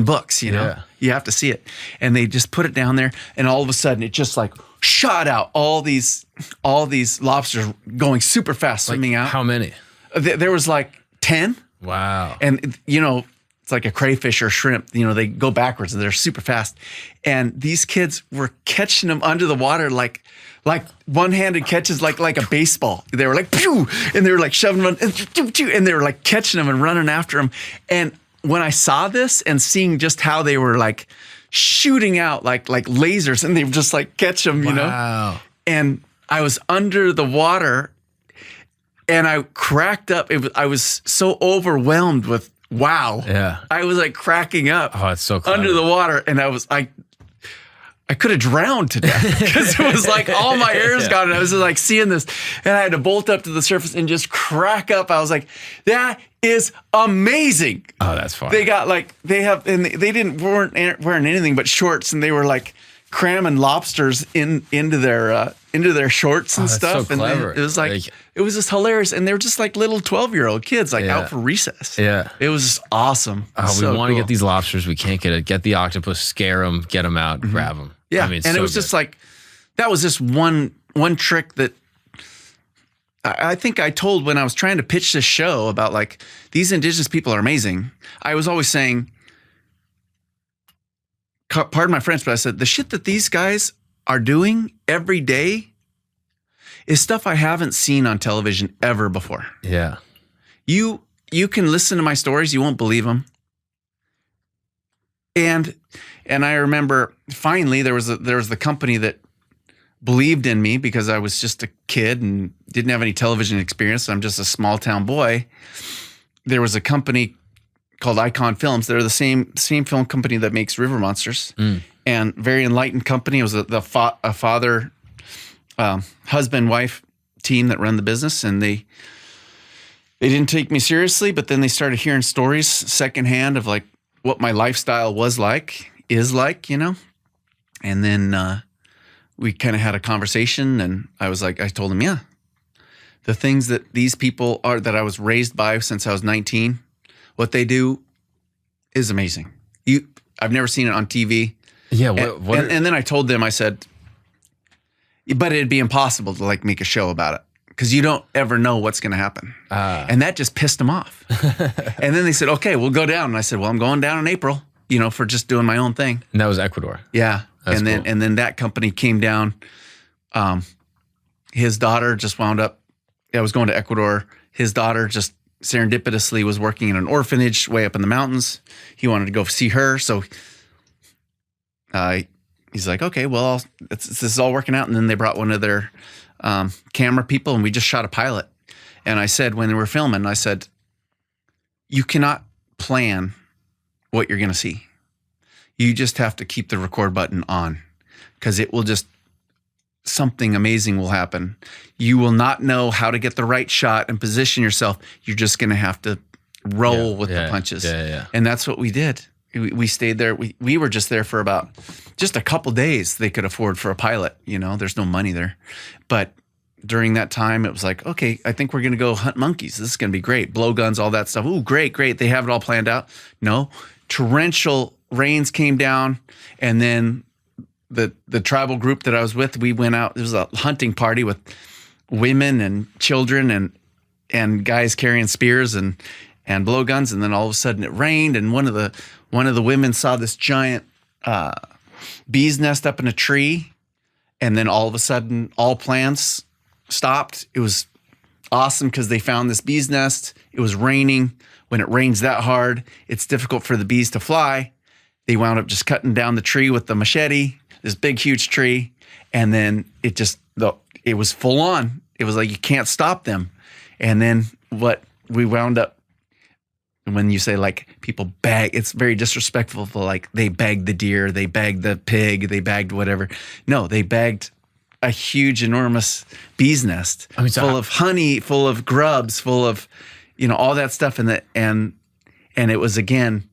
books, Yeah. You have to see it. And they just put it down there, and all of a sudden it just like shot out all these lobsters going super fast, swimming out. How many? There was like 10. Wow. And it's like a crayfish or shrimp, they go backwards and they're super fast. And these kids were catching them under the water like one-handed catches, like a baseball. They were like, pew, and they were like shoving them, and they were like catching them and running after them. And when I saw this and seeing just how they were like shooting out like lasers, and they would just like catch them, Wow. And I was under the water and I cracked up. I was so overwhelmed with wow. Yeah. I was like cracking up. Oh, it's so clever. Under the water, and I could have drowned to death because it was like all my air's gone, and I was just like seeing this, and I had to bolt up to the surface and just crack up. I was like, that is amazing. Oh, that's fun. They got they weren't wearing anything but shorts, and they were like cramming lobsters into their shorts and that's stuff. so clever. And it was it was just hilarious, and they were just like little 12-year-old kids, out for recess. Yeah, it was just awesome. We want to get these lobsters. We can't get it. Get the octopus, scare them, get them out, grab them. Yeah, I mean, and it was just like that was just one trick that I think I told when I was trying to pitch this show about like these indigenous people are amazing. I was always saying, pardon my French, but I said the shit that these guys are doing every day is stuff I haven't seen on television ever before. Yeah, you can listen to my stories, you won't believe them. And I remember finally there was the company that believed in me because I was just a kid and didn't have any television experience. I'm just a small town boy. There was a company called Icon Films. They're the same film company that makes River Monsters, and very enlightened company. It was a father, husband, wife team that run the business, and they didn't take me seriously. But then they started hearing stories secondhand of like what my lifestyle was like. is like, And then we kind of had a conversation, and I told him, yeah, the things that these people are, that I was raised by since I was 19, what they do is amazing. I've never seen it on TV. Yeah. And then I told them, I said, but it'd be impossible to like make a show about it because you don't ever know what's going to happen. And that just pissed them off. And then they said, okay, we'll go down. And I said, well, I'm going down in April, for just doing my own thing. And that was Ecuador. Yeah. That's cool. And then that company came down. His daughter just wound up, I was going to Ecuador. His daughter just serendipitously was working in an orphanage way up in the mountains. He wanted to go see her. So he's like, okay, well, this is all working out. And then they brought one of their camera people, and we just shot a pilot. And I said, when they were filming, I said, you cannot plan what you're going to see. You just have to keep the record button on, because it will just, something amazing will happen. You will not know how to get the right shot and position yourself. You're just going to have to roll with the punches. Yeah. And that's what we did. We stayed there. We were just there for about just a couple days they could afford for a pilot. There's no money there. But during that time, it was like, okay, I think we're going to go hunt monkeys. This is going to be great. Blowguns, all that stuff. Ooh, great. They have it all planned out. No, torrential rains came down, and then the tribal group that I was with, we went out. It was a hunting party with women and children and guys carrying spears and blowguns. And then all of a sudden it rained, and one of the women saw this giant bee's nest up in a tree, and then all of a sudden all plans stopped. It was awesome because they found this bee's nest. It was raining. When it rains that hard, it's difficult for the bees to fly. They wound up just cutting down the tree with the machete, this big, huge tree. And then it was full on. It was like, you can't stop them. And then what we wound up, when you say like people bag, it's very disrespectful for like they bagged the deer, they bagged the pig, they bagged whatever. No, they bagged a huge, enormous bee's nest full of honey, full of grubs, full of, all that stuff. And it was, again,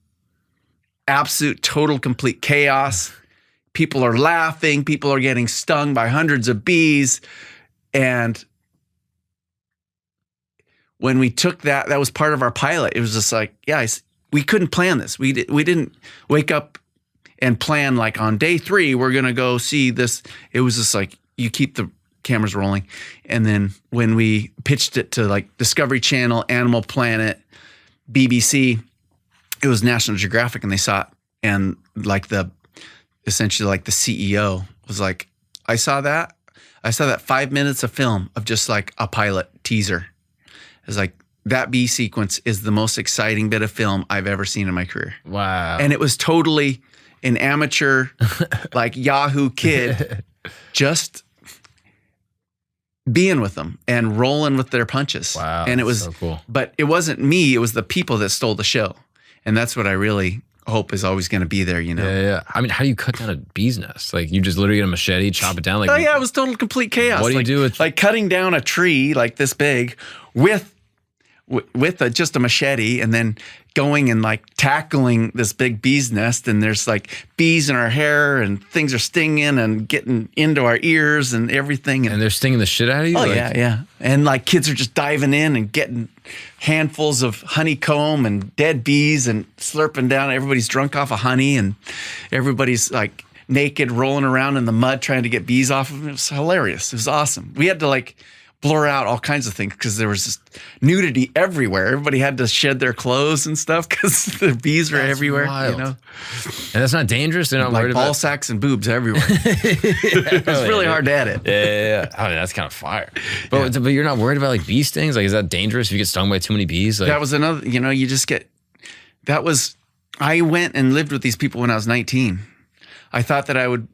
absolute, total, complete chaos. People are laughing. People are getting stung by hundreds of bees. And when we took that was part of our pilot. It was just like, we couldn't plan this. We didn't wake up and plan like on day 3, we're going to go see this. It was just like, you keep the cameras rolling. And then when we pitched it to like Discovery Channel, Animal Planet, BBC, it was National Geographic, and they saw it. And like essentially like the CEO was like, I saw that 5 minutes of film of just like a pilot teaser. It's like, that bee sequence is the most exciting bit of film I've ever seen in my career. Wow. And it was totally an amateur, like Yahoo kid, just being with them and rolling with their punches. Wow. And it was so cool. But it wasn't me, it was the people that stole the show. And that's what I really hope is always going to be there, Yeah. I mean, how do you cut down a bee's nest? Like, you just literally get a machete, chop it down? Like, it was total complete chaos. What do you do with like cutting down a tree like this big with just a machete, and then going and like tackling this big bee's nest, and there's like bees in our hair, and things are stinging and getting into our ears and everything. And they're stinging the shit out of you? Oh, yeah. And like kids are just diving in and getting handfuls of honeycomb and dead bees and slurping down. Everybody's drunk off of honey, and everybody's like naked rolling around in the mud trying to get bees off of them. It was hilarious. It was awesome. We had to like blur out all kinds of things because there was just nudity everywhere. Everybody had to shed their clothes and stuff because the bees were everywhere. Wild. And that's not dangerous? They're not like worried ball about sacks and boobs everywhere. It was really hard to edit. Yeah. I mean, that's kind of fire. But you're not worried about like bee stings? Like, is that dangerous if you get stung by too many bees? Like, that was another, you just get, I went and lived with these people when I was 19. I thought that I would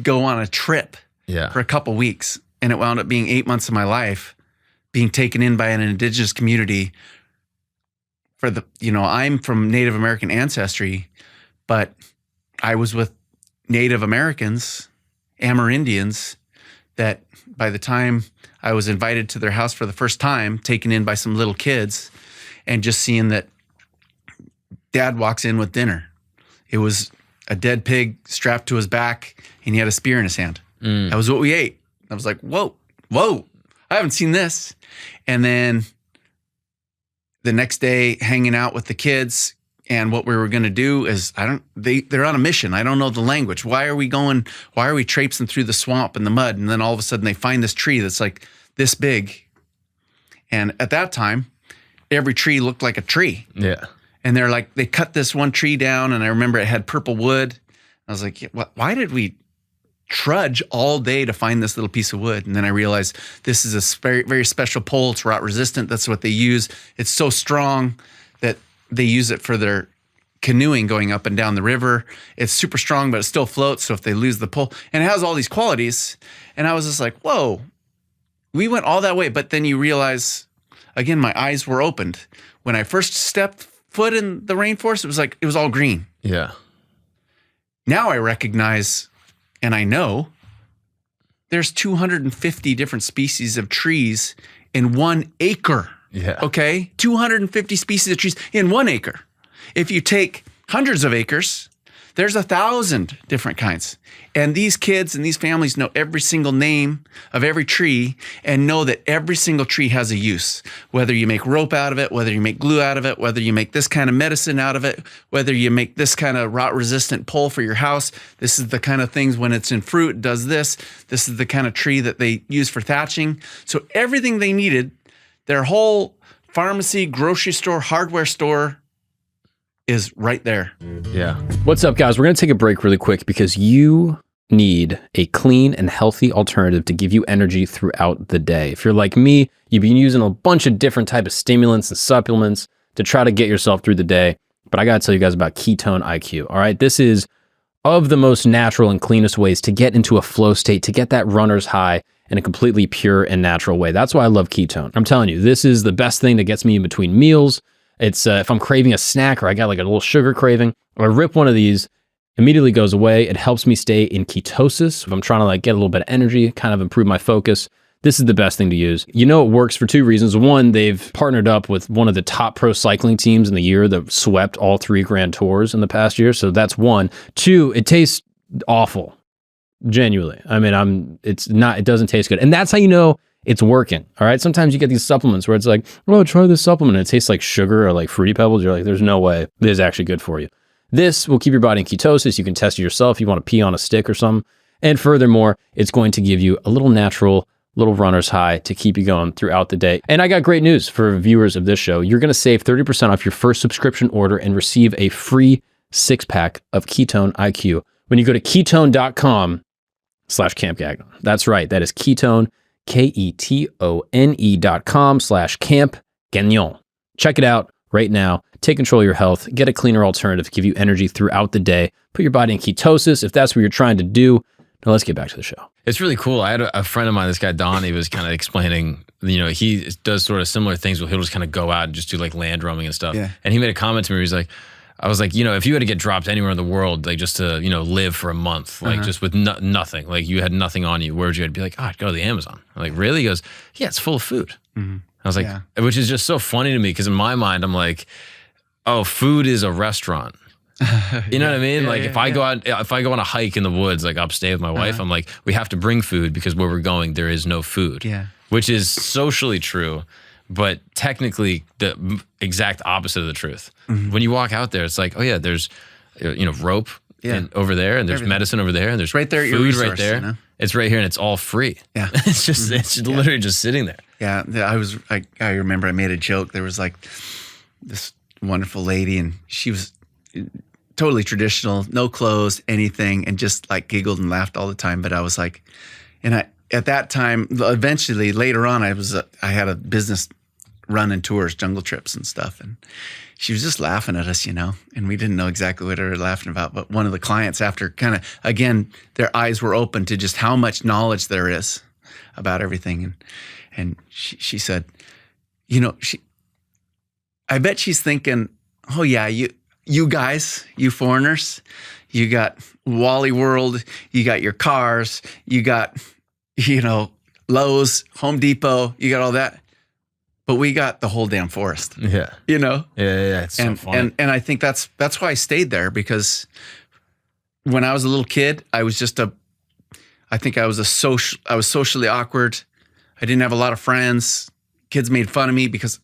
go on a trip for a couple weeks. And it wound up being 8 months of my life being taken in by an indigenous community I'm from Native American ancestry, but I was with Native Americans, Amerindians, that by the time I was invited to their house for the first time, taken in by some little kids, and just seeing that Dad walks in with dinner. It was a dead pig strapped to his back, and he had a spear in his hand. That was what we ate. I was like, whoa, I haven't seen this. And then the next day, hanging out with the kids, and what we were going to do is, they're on a mission. I don't know the language. Why are we traipsing through the swamp and the mud? And then all of a sudden they find this tree that's like this big. And at that time, every tree looked like a tree. Yeah. And they're like, they cut this one tree down, and I remember it had purple wood. I was like, why did we trudge all day to find this little piece of wood? And then I realized this is a very, very special pole. It's rot resistant. That's what they use. It's so strong that they use it for their canoeing going up and down the river. It's super strong, but it still floats. So if they lose the pole, and it has all these qualities. And I was just like, whoa, we went all that way. But then you realize, again, my eyes were opened. When I first stepped foot in the rainforest, it was all green. Yeah. Now I recognize, and I know, there's 250 different species of trees in 1 acre. Yeah. Okay? 250 species of trees in 1 acre. If you take hundreds of acres, there's 1,000 different kinds. And these kids and these families know every single name of every tree and know that every single tree has a use. Whether you make rope out of it, whether you make glue out of it, whether you make this kind of medicine out of it, whether you make this kind of rot-resistant pole for your house. This is the kind of things when it's in fruit, it does this. This is the kind of tree that they use for thatching. So everything they needed, their whole pharmacy, grocery store, hardware store is right there. Yeah. What's up, guys? We're going to take a break really quick because you need a clean and healthy alternative to give you energy throughout the day. If you're like me, you've been using a bunch of different type of stimulants and supplements to try to get yourself through the day. But I got to tell you guys about Ketone IQ. All right. This is of the most natural and cleanest ways to get into a flow state, to get that runner's high in a completely pure and natural way. That's why I love Ketone. I'm telling you, this is the best thing that gets me in between meals. It's if I'm craving a snack or I got like a little sugar craving, or I rip one of these, immediately goes away. It helps me stay in ketosis. If I'm trying to like get a little bit of energy, kind of improve my focus, this is the best thing to use. You know, it works for 2 reasons. One, they've partnered up with one of the top pro cycling teams in the year that swept all 3 grand tours in the past year. So that's one. 2, it tastes awful. Genuinely. I mean, it doesn't taste good. And that's how you know it's working. All right. Sometimes you get these supplements where it's like, oh, try this supplement. And it tastes like sugar or like Fruity Pebbles. You're like, there's no way this is actually good for you. This will keep your body in ketosis. You can test it yourself if you want to pee on a stick or something. And furthermore, it's going to give you a little natural, little runner's high to keep you going throughout the day. And I got great news for viewers of this show. You're going to save 30% off your first subscription order and receive a free 6-pack of Ketone IQ when you go to ketone.com/Camp Gagnon. That's right. That is Ketone, KETONE.com/Camp Gagnon. Check it out right now. Take control of your health. Get a cleaner alternative to give you energy throughout the day. Put your body in ketosis if that's what you're trying to do. Now let's get back to the show. It's really cool. I had a friend of mine, this guy Don, he was kind of explaining, you know, he does sort of similar things where he'll just kind of go out and just do like land roaming and stuff. Yeah. And he made a comment to me where he's like, I was like, you know, if you had to get dropped anywhere in the world, like just to, you know, live for a month, like just with nothing, like you had nothing on you, where would you? I'd be like, oh, I'd go to the Amazon. I'm like, really? He goes, yeah, it's full of food. I was like, which is just so funny to me because in my mind, I'm like, oh, food is a restaurant. You know what I mean? Like if I go on a hike in the woods, like upstate with my wife, I'm like, we have to bring food because where we're going, there is no food. Yeah. Which is socially true, but technically the exact opposite of the truth. When you walk out there, it's like, oh yeah, there's, you know, rope over there, and there's medicine over there, and there's right there, food your resource, right there. You know? It's right here, and it's all free. Yeah. It's just, it's literally just sitting there. Yeah. I remember I made a joke. There was like this wonderful lady, and she was totally traditional, no clothes, anything, and just like giggled and laughed all the time. But I was like, and at that time, eventually later on, I had a business running tours, jungle trips and stuff, and she was just laughing at us, you know, and we didn't know exactly what we were laughing about. But one of the clients, after kind of, again, their eyes were open to just how much knowledge there is about everything, and she said, you know, I bet she's thinking, oh yeah, you guys, you foreigners, you got Wally World, you got your cars, you got, you know, Lowe's, Home Depot, you got all that. But we got the whole damn forest. Yeah. You know? Yeah. It's so funny. And I think that's why I stayed there, because when I was a little kid, I was socially awkward. I didn't have a lot of friends. Kids made fun of me because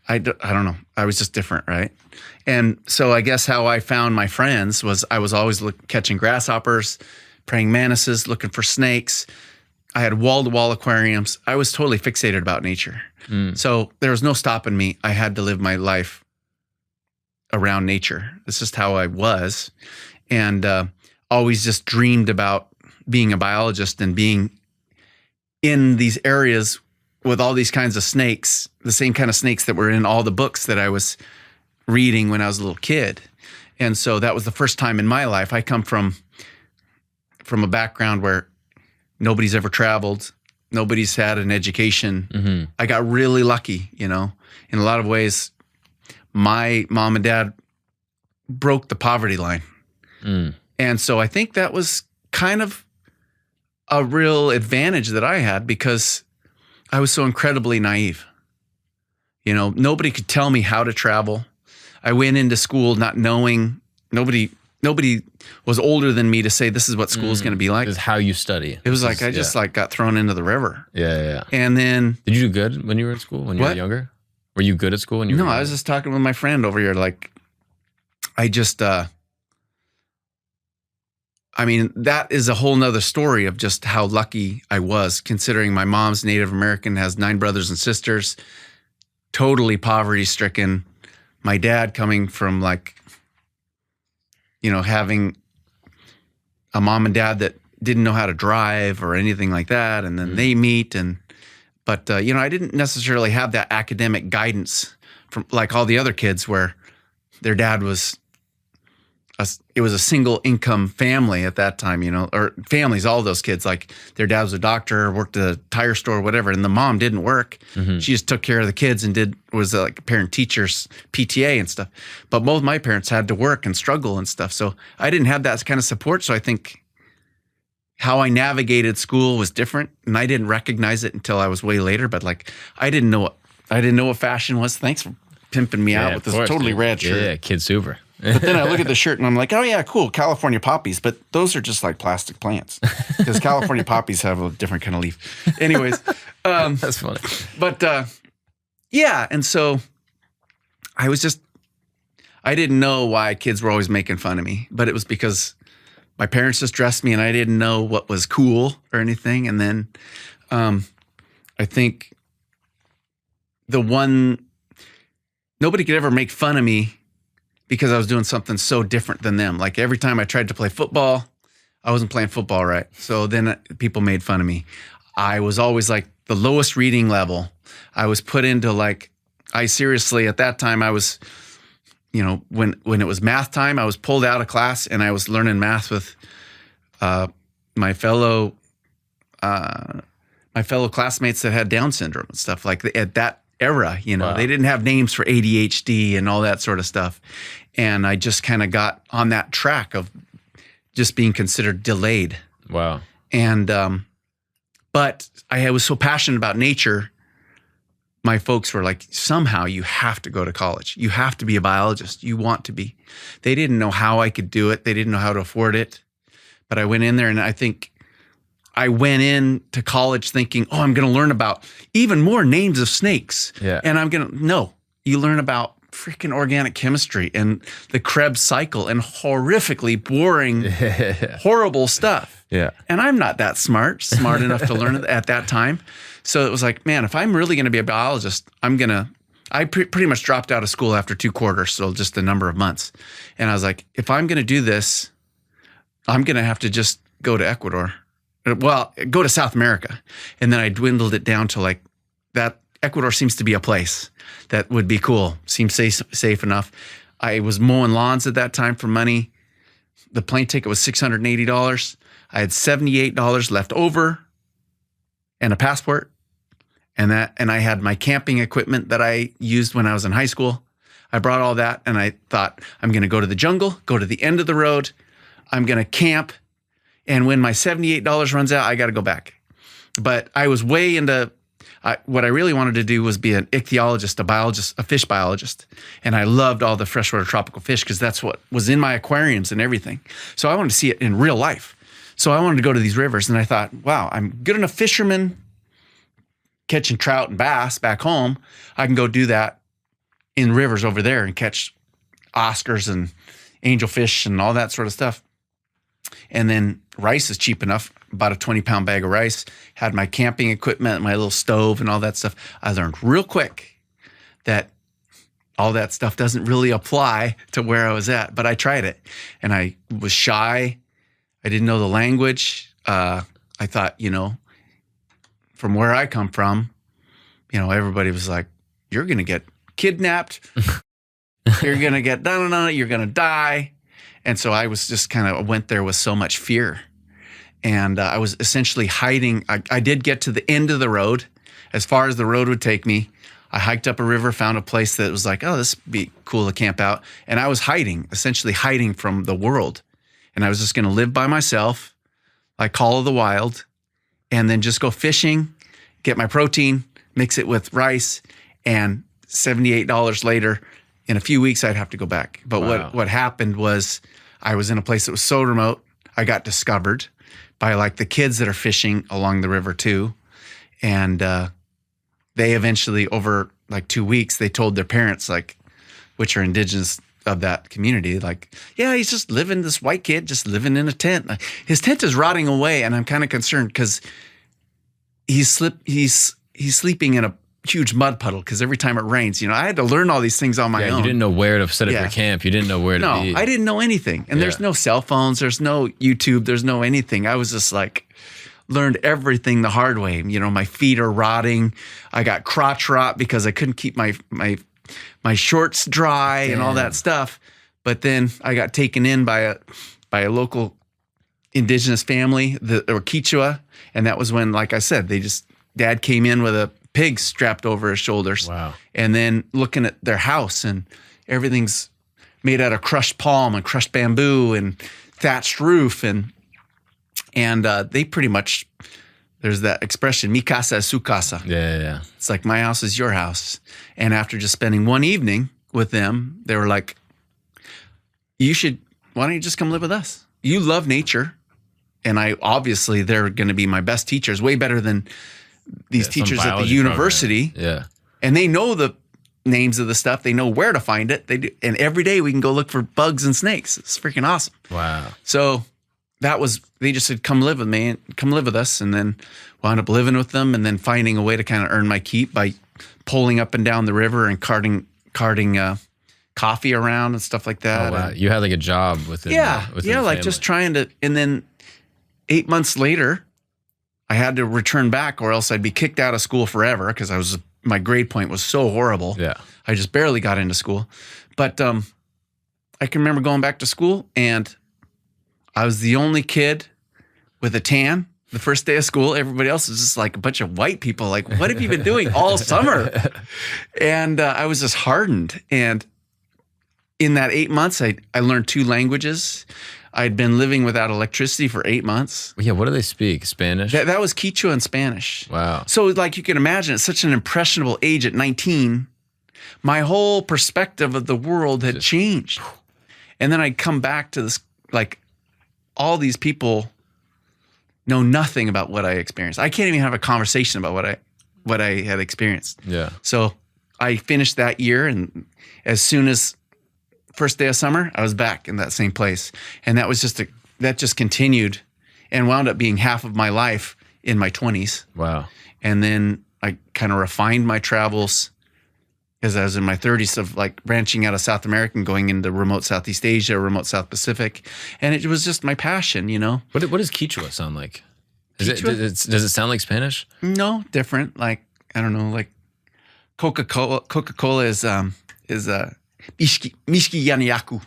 I don't know. I was just different, right? And so I guess how I found my friends was I was always catching grasshoppers, praying mantises, looking for snakes. I had wall-to-wall aquariums. I was totally fixated about nature. So there was no stopping me. I had to live my life around nature. It's just how I was. And always just dreamed about being a biologist and being in these areas with all these kinds of snakes, the same kind of snakes that were in all the books that I was reading when I was a little kid. And so that was the first time in my life. I come from a background where nobody's ever traveled. Nobody's had an education. I got really lucky, in a lot of ways. My mom and dad broke the poverty line. And so I think that was kind of a real advantage that I had because I was so incredibly naive. Nobody could tell me how to travel. I went into school not knowing, nobody was older than me to say this is what school is going to be like. This is how you study. It was like I just got thrown into the river. Yeah. And then did you do good when you were in school? When you were younger? Were you good at school when you were younger? I was just talking with my friend over here. Like, I just, that is a whole nother story of just how lucky I was, considering my mom's Native American, has 9 brothers and sisters, totally poverty stricken. My dad coming from having a mom and dad that didn't know how to drive or anything like that. And then they meet but I didn't necessarily have that academic guidance from like all the other kids where their dad was, it was a single income family at that time, or families, all those kids, like their dad was a doctor, worked at a tire store, whatever. And the mom didn't work. She just took care of the kids and was like parent teachers, PTA and stuff. But both my parents had to work and struggle and stuff. So I didn't have that kind of support. So I think how I navigated school was different, and I didn't recognize it until I was way later. But I didn't know what fashion was. Thanks for pimping me out with this totally rad shirt. Yeah, kid super. But then I look at the shirt and I'm like, oh yeah, cool, California poppies. But those are just like plastic plants because California poppies have a different kind of leaf. Anyways. That's funny. But yeah, and so I didn't know why kids were always making fun of me, but it was because my parents just dressed me and I didn't know what was cool or anything. And then I think nobody could ever make fun of me because I was doing something so different than them. Like every time I tried to play football, I wasn't playing football right. So then people made fun of me. I was always like the lowest reading level. I was put into at that time I was, when it was math time, I was pulled out of class and I was learning math with my fellow classmates that had Down syndrome and stuff at that era, wow. They didn't have names for ADHD and all that sort of stuff. And I just kind of got on that track of just being considered delayed. Wow. And, but I was so passionate about nature. My folks were like, somehow you have to go to college. You have to be a biologist. You want to be. They didn't know how I could do it. They didn't know how to afford it. But I went in there and I think I went into college thinking, I'm going to learn about even more names of snakes. Yeah. And you learn about freaking organic chemistry and the Krebs cycle and horrifically boring, horrible stuff. Yeah. And I'm not that smart enough to learn it at that time. So it was like, man, if I'm really going to be a biologist, I pretty much dropped out of school after 2 quarters, so just a number of months. And I was like, if I'm going to do this, I'm going to have to just go to Ecuador. Well, go to South America. And then I dwindled it down to that Ecuador seems to be a place that would be cool. Seems safe enough. I was mowing lawns at that time for money. The plane ticket was $680. I had $78 left over and a passport. And I had my camping equipment that I used when I was in high school. I brought all that and I thought, I'm going to go to the jungle, go to the end of the road. I'm going to camp. And when my $78 runs out, I got to go back. But I was what I really wanted to do was be an ichthyologist, a biologist, a fish biologist. And I loved all the freshwater tropical fish because that's what was in my aquariums and everything. So I wanted to see it in real life. So I wanted to go to these rivers, and I thought, wow, I'm good enough fisherman catching trout and bass back home. I can go do that in rivers over there and catch Oscars and angelfish and all that sort of stuff. And then rice is cheap enough. Bought a 20-pound bag of rice, had my camping equipment, my little stove and all that stuff. I learned real quick that all that stuff doesn't really apply to where I was at, but I tried it. And I was shy. I didn't know the language. I thought, from where I come from, everybody was like, you're going to get kidnapped. You're going to get you're going to die. And so I was just went there with so much fear. And I was essentially hiding. I did get to the end of the road, as far as the road would take me. I hiked up a river, found a place that was like, oh, this would be cool to camp out. And I was essentially hiding from the world. And I was just going to live by myself, like Call of the Wild, and then just go fishing, get my protein, mix it with rice, and $78 later, in a few weeks, I'd have to go back. But Wow. what happened was I was in a place that was so remote, I got discovered by like the kids that are fishing along the river too. And they eventually, over like 2 weeks, they told their parents, like, which are indigenous of that community, like, yeah, he's just living, this white kid just living in a tent. His tent is rotting away, and I'm kind of concerned because he's sleeping in a huge mud puddle because every time it rains, I had to learn all these things on my own. You didn't know where to set up your camp. You didn't know where to be. No, I didn't know anything. And there's no cell phones. There's no YouTube. There's no anything. I was just like, learned everything the hard way. My feet are rotting. I got crotch rot because I couldn't keep my shorts dry and all that stuff. But then I got taken in by a local indigenous family, or Quechua. And that was when, like I said, Dad came in with a pig strapped over his shoulders. Wow. And then looking at their house, and everything's made out of crushed palm and crushed bamboo and thatched roof. And they pretty much, there's that expression, mi casa es su casa. Yeah. It's like, my house is your house. And after just spending one evening with them, they were like, why don't you just come live with us? You love nature. And obviously they're going to be my best teachers, way better than these teachers at the university. Program. Yeah. And they know the names of the stuff. They know where to find it. They do. And every day we can go look for bugs and snakes. It's freaking awesome. Wow. So they just said, come live with me and come live with us. And then wound up living with them, and then finding a way to kind of earn my keep by pulling up and down the river and carting coffee around and stuff like that. Oh, wow. And, You had like a job within like family. just trying to, and then 8 months later, I had to return back, or else I'd be kicked out of school forever because my grade point was so horrible. Yeah. I just barely got into school. But I can remember going back to school, and I was the only kid with a tan the first day of school. Everybody else was just like a bunch of white people. Like, what have you been doing all summer? And I was just hardened. And in that 8 months, I learned 2 languages. I'd been living without electricity for 8 months. Yeah, what do they speak? Spanish? That was Quechua and Spanish. Wow. So like you can imagine, at such an impressionable age at 19, my whole perspective of the world had changed. And then I'd come back to this, like, all these people know nothing about what I experienced. I can't even have a conversation about what I had experienced. Yeah. So I finished that year, and as soon as first day of summer, I was back in that same place. And that was that just continued and wound up being half of my life in my 20s. Wow. And then I kind of refined my travels as I was in my 30s, of like branching out of South America and going into remote Southeast Asia, remote South Pacific. And it was just my passion, What does Quechua sound like? Does it sound like Spanish? No, different. Like, I don't know, like Coca-Cola. Coca-Cola is Mishki Yaniyaku,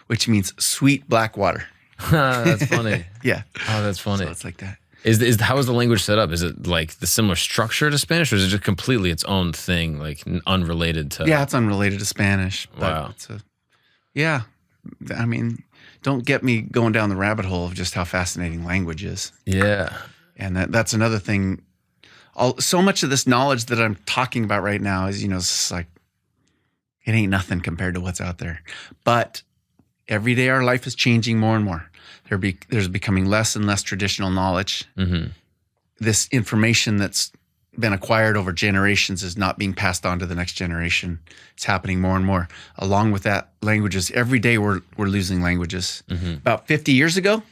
which means sweet black water. That's funny. Yeah. Oh, that's funny. So it's like that. How is the language set up? Is it like the similar structure to Spanish, or is it just completely its own thing, like unrelated to? Yeah, it's unrelated to Spanish. But Wow. Yeah. I mean, don't get me going down the rabbit hole of just how fascinating language is. Yeah. And that's another thing so much of this knowledge that I'm talking about right now is, it's like, it ain't nothing compared to what's out there. But every day our life is changing more and more. There's becoming less and less traditional knowledge. Mm-hmm. This information that's been acquired over generations is not being passed on to the next generation. It's happening more and more. Along with that, languages. Every day we're losing languages. Mm-hmm. About 50 years ago,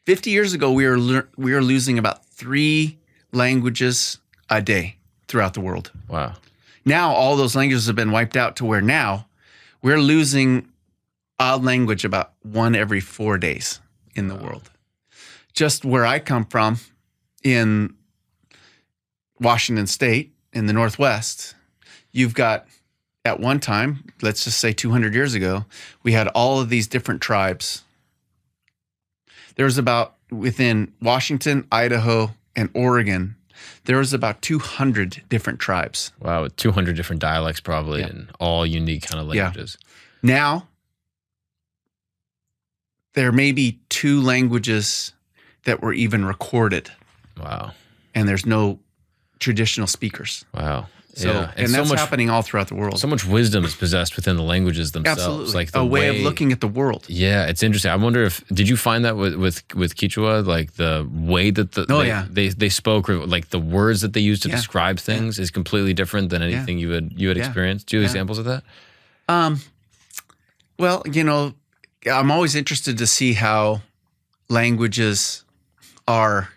we were losing about 3 languages a day throughout the world. Wow. Now all those languages have been wiped out to where now we're losing a language about 1 every 4 days in the world. Just where I come from in Washington State in the Northwest, you've got, at one time, let's just say 200 years ago, we had all of these different tribes. There was about, within Washington, Idaho, and Oregon, there was about 200 different tribes. Wow, with 200 different dialects probably, and all unique kind of languages. Yeah. Now, there may be 2 languages that were even recorded. Wow. And there's no traditional speakers. Wow. So, yeah. and that's happening all throughout the world. So much wisdom is possessed within the languages themselves. Absolutely. Like a way of looking at the world. Yeah, it's interesting. I wonder did you find that with Quechua, like the way that they spoke, or like the words that they used to describe things is completely different than anything you had experienced? Do you have examples of that? Well, I'm always interested to see how languages are,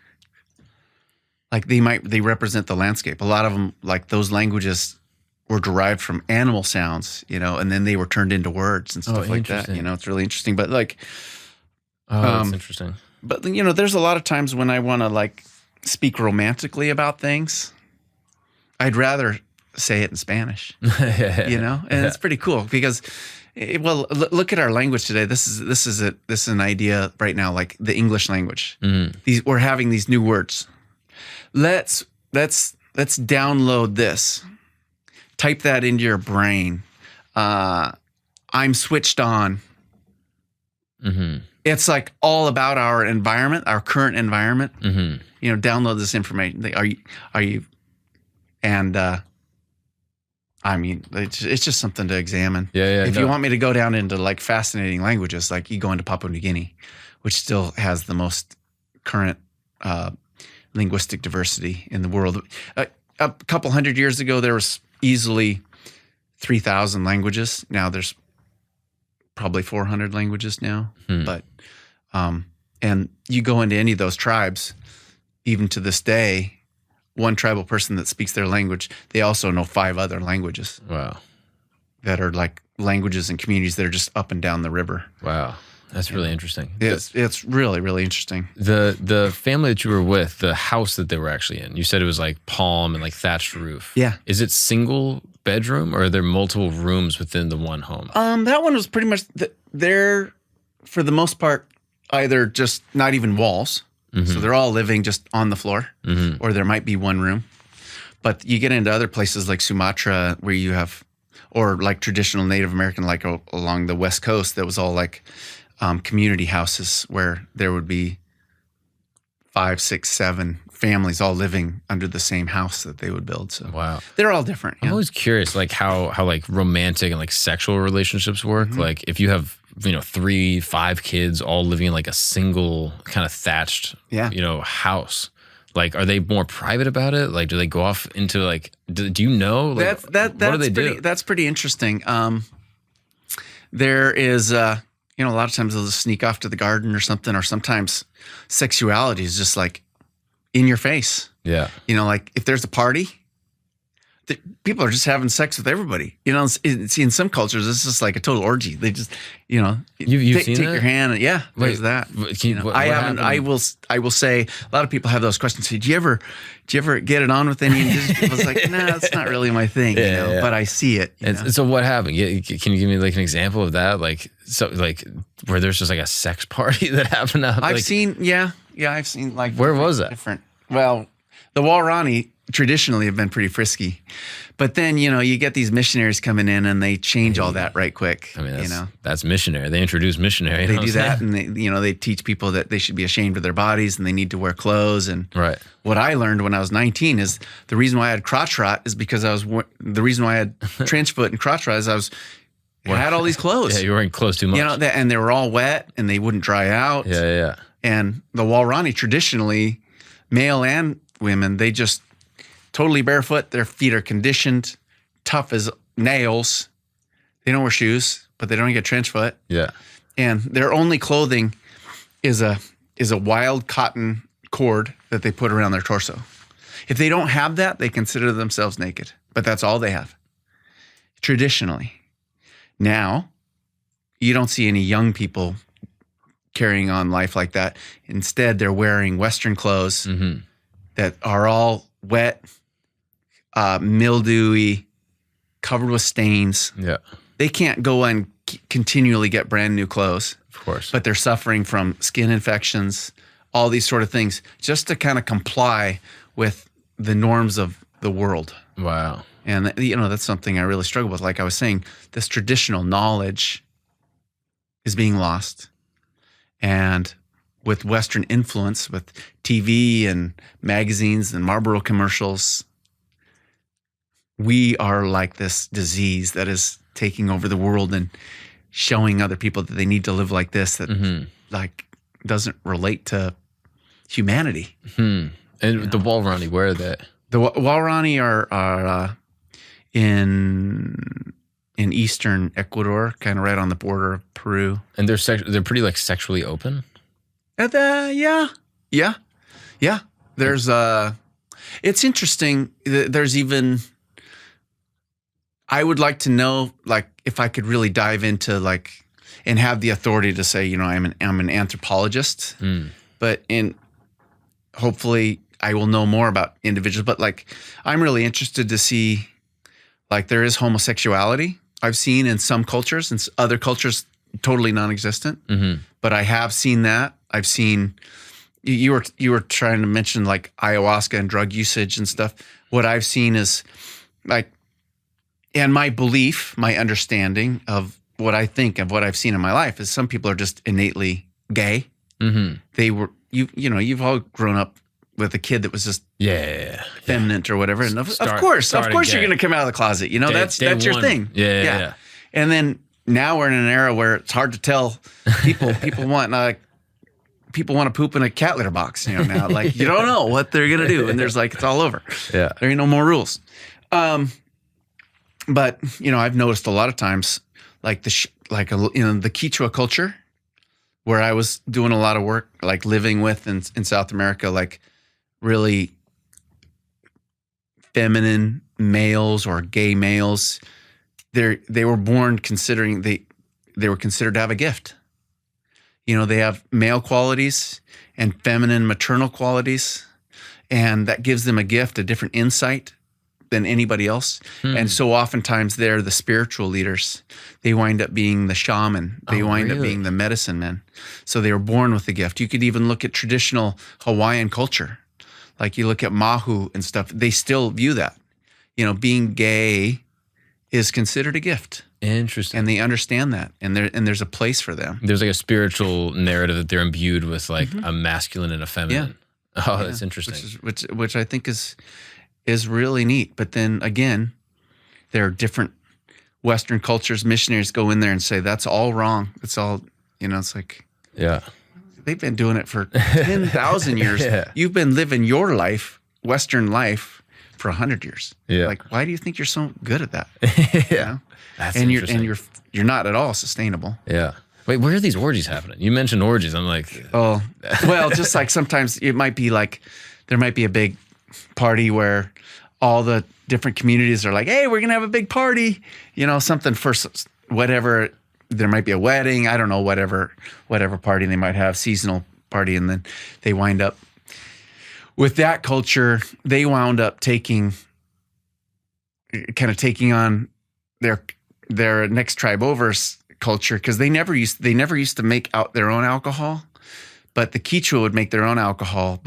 like they represent the landscape. A lot of them, like those languages were derived from animal sounds, and then they were turned into words and stuff like that. It's really interesting. But like, that's interesting. But there's a lot of times when I want to like speak romantically about things, I'd rather say it in Spanish, and it's pretty cool because, well, look at our language today. This is an idea right now, like the English language. Mm-hmm. We're having these new words. Let's download this. Type that into your brain. I'm switched on. Mm-hmm. It's like all about our environment, our current environment. Mm-hmm. Download this information. Are you? And I mean, it's just something to examine. Yeah. If you want me to go down into like fascinating languages, like you go into Papua New Guinea, which still has the most current linguistic diversity in the world. A couple hundred years ago, there was easily 3,000 languages. Now there's probably 400 languages now. But and you go into any of those tribes, even to this day, one tribal person that speaks their language, they also know 5 other languages. Wow. That are like languages and communities that are just up and down the river. Wow. That's really interesting. It's really, really interesting. The family that you were with, the house that they were actually in, you said it was like palm and like thatched roof. Yeah. Is it single bedroom or are there multiple rooms within the one home? That one was pretty much they're, for the most part, either just not even walls. Mm-hmm. So they're all living just on the floor, or there might be one room. But you get into other places like Sumatra where you have, or like traditional Native American, like along the West Coast, that was all like community houses where there would be 5, 6, 7 families all living under the same house that they would build. So wow, they're all different. I'm always curious, like how like romantic and like sexual relationships work. Mm-hmm. Like if you have 3, 5 kids all living in like a single kind of thatched house. Like, are they more private about it? Like, do they go off into like? Do you know? Like, what do they do? That's pretty interesting. There is, a lot of times they'll just sneak off to the garden or something, or sometimes sexuality is just like in your face. Yeah. Like if there's a party, people are just having sex with everybody. In some cultures, it's just like a total orgy. They just, you've seen take that? your hand. And, yeah, there's that. I haven't. Happened? I will say a lot of people have those questions. Say, do you ever get it on with any indigenous people? I was like, nah, that's not really my thing. Yeah. But I see it. And so what happened? Can you give me like an example of that? Like where there's just like a sex party that happened out. I've seen like where was that? Different. Well, the Waorani traditionally have been pretty frisky. But then, you get these missionaries coming in and they change all that right quick. I mean, that's missionary. They introduce missionary. They do that, and they teach people that they should be ashamed of their bodies and they need to wear clothes. And what I learned when I was 19 is the reason why I had crotch rot is because the reason why I had trench foot and crotch rot is I had all these clothes. Yeah, you were wearing clothes too much. And they were all wet and they wouldn't dry out. Yeah. And the Waorani traditionally, male and women, they just totally barefoot. Their feet are conditioned, tough as nails. They don't wear shoes, but they don't get trench foot. Yeah. And their only clothing is a wild cotton cord that they put around their torso. If they don't have that, they consider themselves naked. But that's all they have. Traditionally. Now, you don't see any young people carrying on life like that. Instead, they're wearing Western clothes that are all wet, mildewy, covered with stains. Yeah. They can't go and continually get brand new clothes. Of course. But they're suffering from skin infections, all these sort of things, just to kind of comply with the norms of the world. Wow. And, that's something I really struggle with. Like I was saying, this traditional knowledge is being lost. And with Western influence, with TV and magazines and Marlboro commercials, we are like this disease that is taking over the world and showing other people that they need to live like this, that doesn't relate to humanity. And the Waorani, where are they? The Waorani are in eastern Ecuador, kind of right on the border of Peru. And they're pretty like sexually open? Yeah. There's it's interesting. There's even, I would like to know, like, if I could really dive into, like, and have the authority to say, I'm an anthropologist, but hopefully I will know more about individuals. But like, I'm really interested to see, like, there is homosexuality I've seen in some cultures, and other cultures totally non-existent. But I have seen that. I've seen, you were trying to mention like ayahuasca and drug usage and stuff. What I've seen is like, and my belief, my understanding of what I think of what I've seen in my life is some people are just innately gay. They were, you've all grown up with a kid that was just feminine or whatever. And of course you're going to come out of the closet. That's your thing. Yeah. And then now we're in an era where it's hard to tell people. People want to poop in a cat litter box. Now, like, you don't know what they're gonna do, and there's like, it's all over. Yeah, there ain't no more rules. But I've noticed a lot of times, like the Quechua culture, where I was doing a lot of work, like living with in South America, like really feminine males or gay males. They were born considering they were considered to have a gift. They have male qualities and feminine maternal qualities, and that gives them a gift, a different insight than anybody else. And so oftentimes they're the spiritual leaders. They wind up being the shaman. They wind up being the medicine men. So they were born with the gift. You could even look at traditional Hawaiian culture. Like you look at Mahu and stuff, they still view that. Being gay is considered a gift. Interesting. And they understand that. And there's a place for them. There's like a spiritual narrative that they're imbued with, like a masculine and a feminine. Yeah. Oh, that's interesting. Which I think is really neat. But then again, there are different Western cultures. Missionaries go in there and say, that's all wrong. It's all, it's like, they've been doing it for 10,000 years. You've been living your life, Western life, for 100 years. Like, why do you think you're so good at that? That's and interesting. you're not at all sustainable. Wait, where are these orgies happening? You mentioned orgies. I'm like, oh, well, just like sometimes it might be like, there might be a big party where all the different communities are like, hey, we're going to have a big party, something for whatever. There might be a wedding. I don't know, whatever party they might have, seasonal party. And then they wind up with that culture. They wound up taking on their next tribe over's culture, because they never used to make out their own alcohol, but the Quechua would make their own alcohol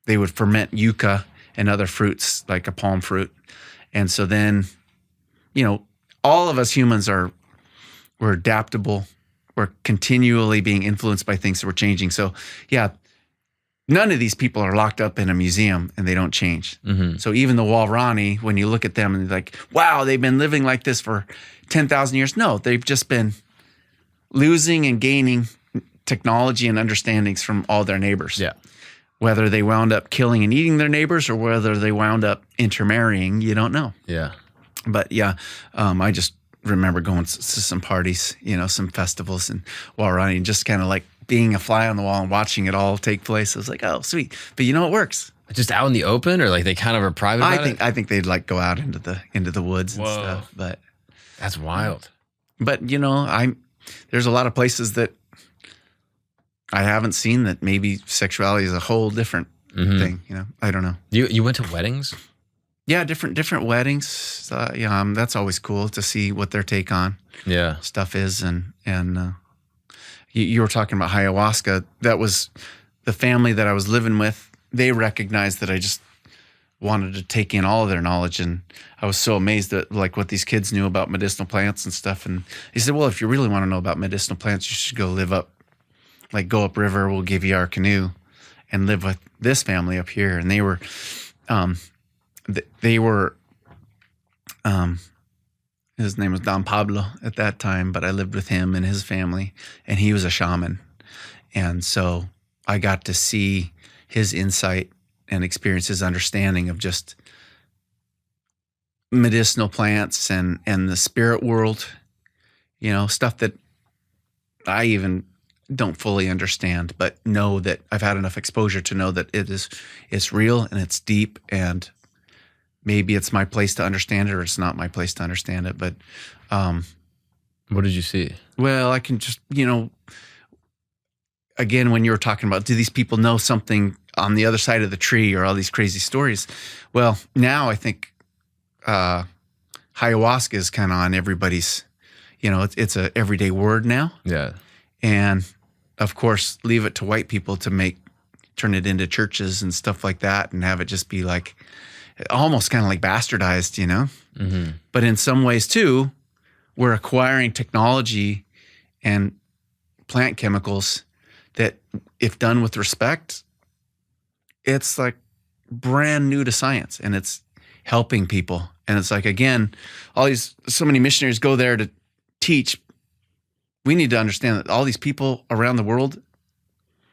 they would ferment yucca and other fruits like a palm fruit. And so then, all of us humans we're adaptable. We're continually being influenced by things that we're changing. So yeah, none of these people are locked up in a museum and they don't change. So even the Walrani, when you look at them and you're like, wow, they've been living like this for 10,000 years. No, they've just been losing and gaining technology and understandings from all their neighbors. Yeah. Whether they wound up killing and eating their neighbors or whether they wound up intermarrying, you don't know. Yeah. But yeah, I just remember going to some parties, some festivals and Walrani, and just kind of like being a fly on the wall and watching it all take place. I was like, oh, sweet. But it works. Just out in the open, or like they kind of are private about it? I think they'd like go out into the woods and stuff. But that's wild. But there's a lot of places that I haven't seen that maybe sexuality is a whole different thing. I don't know. You went to weddings? Yeah, different weddings. That's always cool to see what their take on stuff is. And you were talking about ayahuasca. That was the family that I was living with. They recognized that I just wanted to take in all of their knowledge, and I was so amazed at like what these kids knew about medicinal plants and stuff. And he said, well, if you really want to know about medicinal plants, you should go go upriver. We'll give you our canoe and live with this family up here. And they were his name was Don Pablo at that time, but I lived with him and his family, and he was a shaman. And so I got to see his insight and experience his understanding of just medicinal plants and the spirit world, stuff that I even don't fully understand, but know that I've had enough exposure to know that it's real and it's deep, and maybe it's my place to understand it or it's not my place to understand it. But what did you see? Well, I can just, again, when you were talking about, do these people know something on the other side of the tree or all these crazy stories? Well, now I think ayahuasca is kind of on everybody's, it's a everyday word now. Yeah. And of course, leave it to white people to turn it into churches and stuff like that and have it just be like, almost kind of like bastardized, But in some ways too, we're acquiring technology and plant chemicals that, if done with respect, it's like brand new to science, and it's helping people. And it's like, again, so many missionaries go there to teach. We need to understand that all these people around the world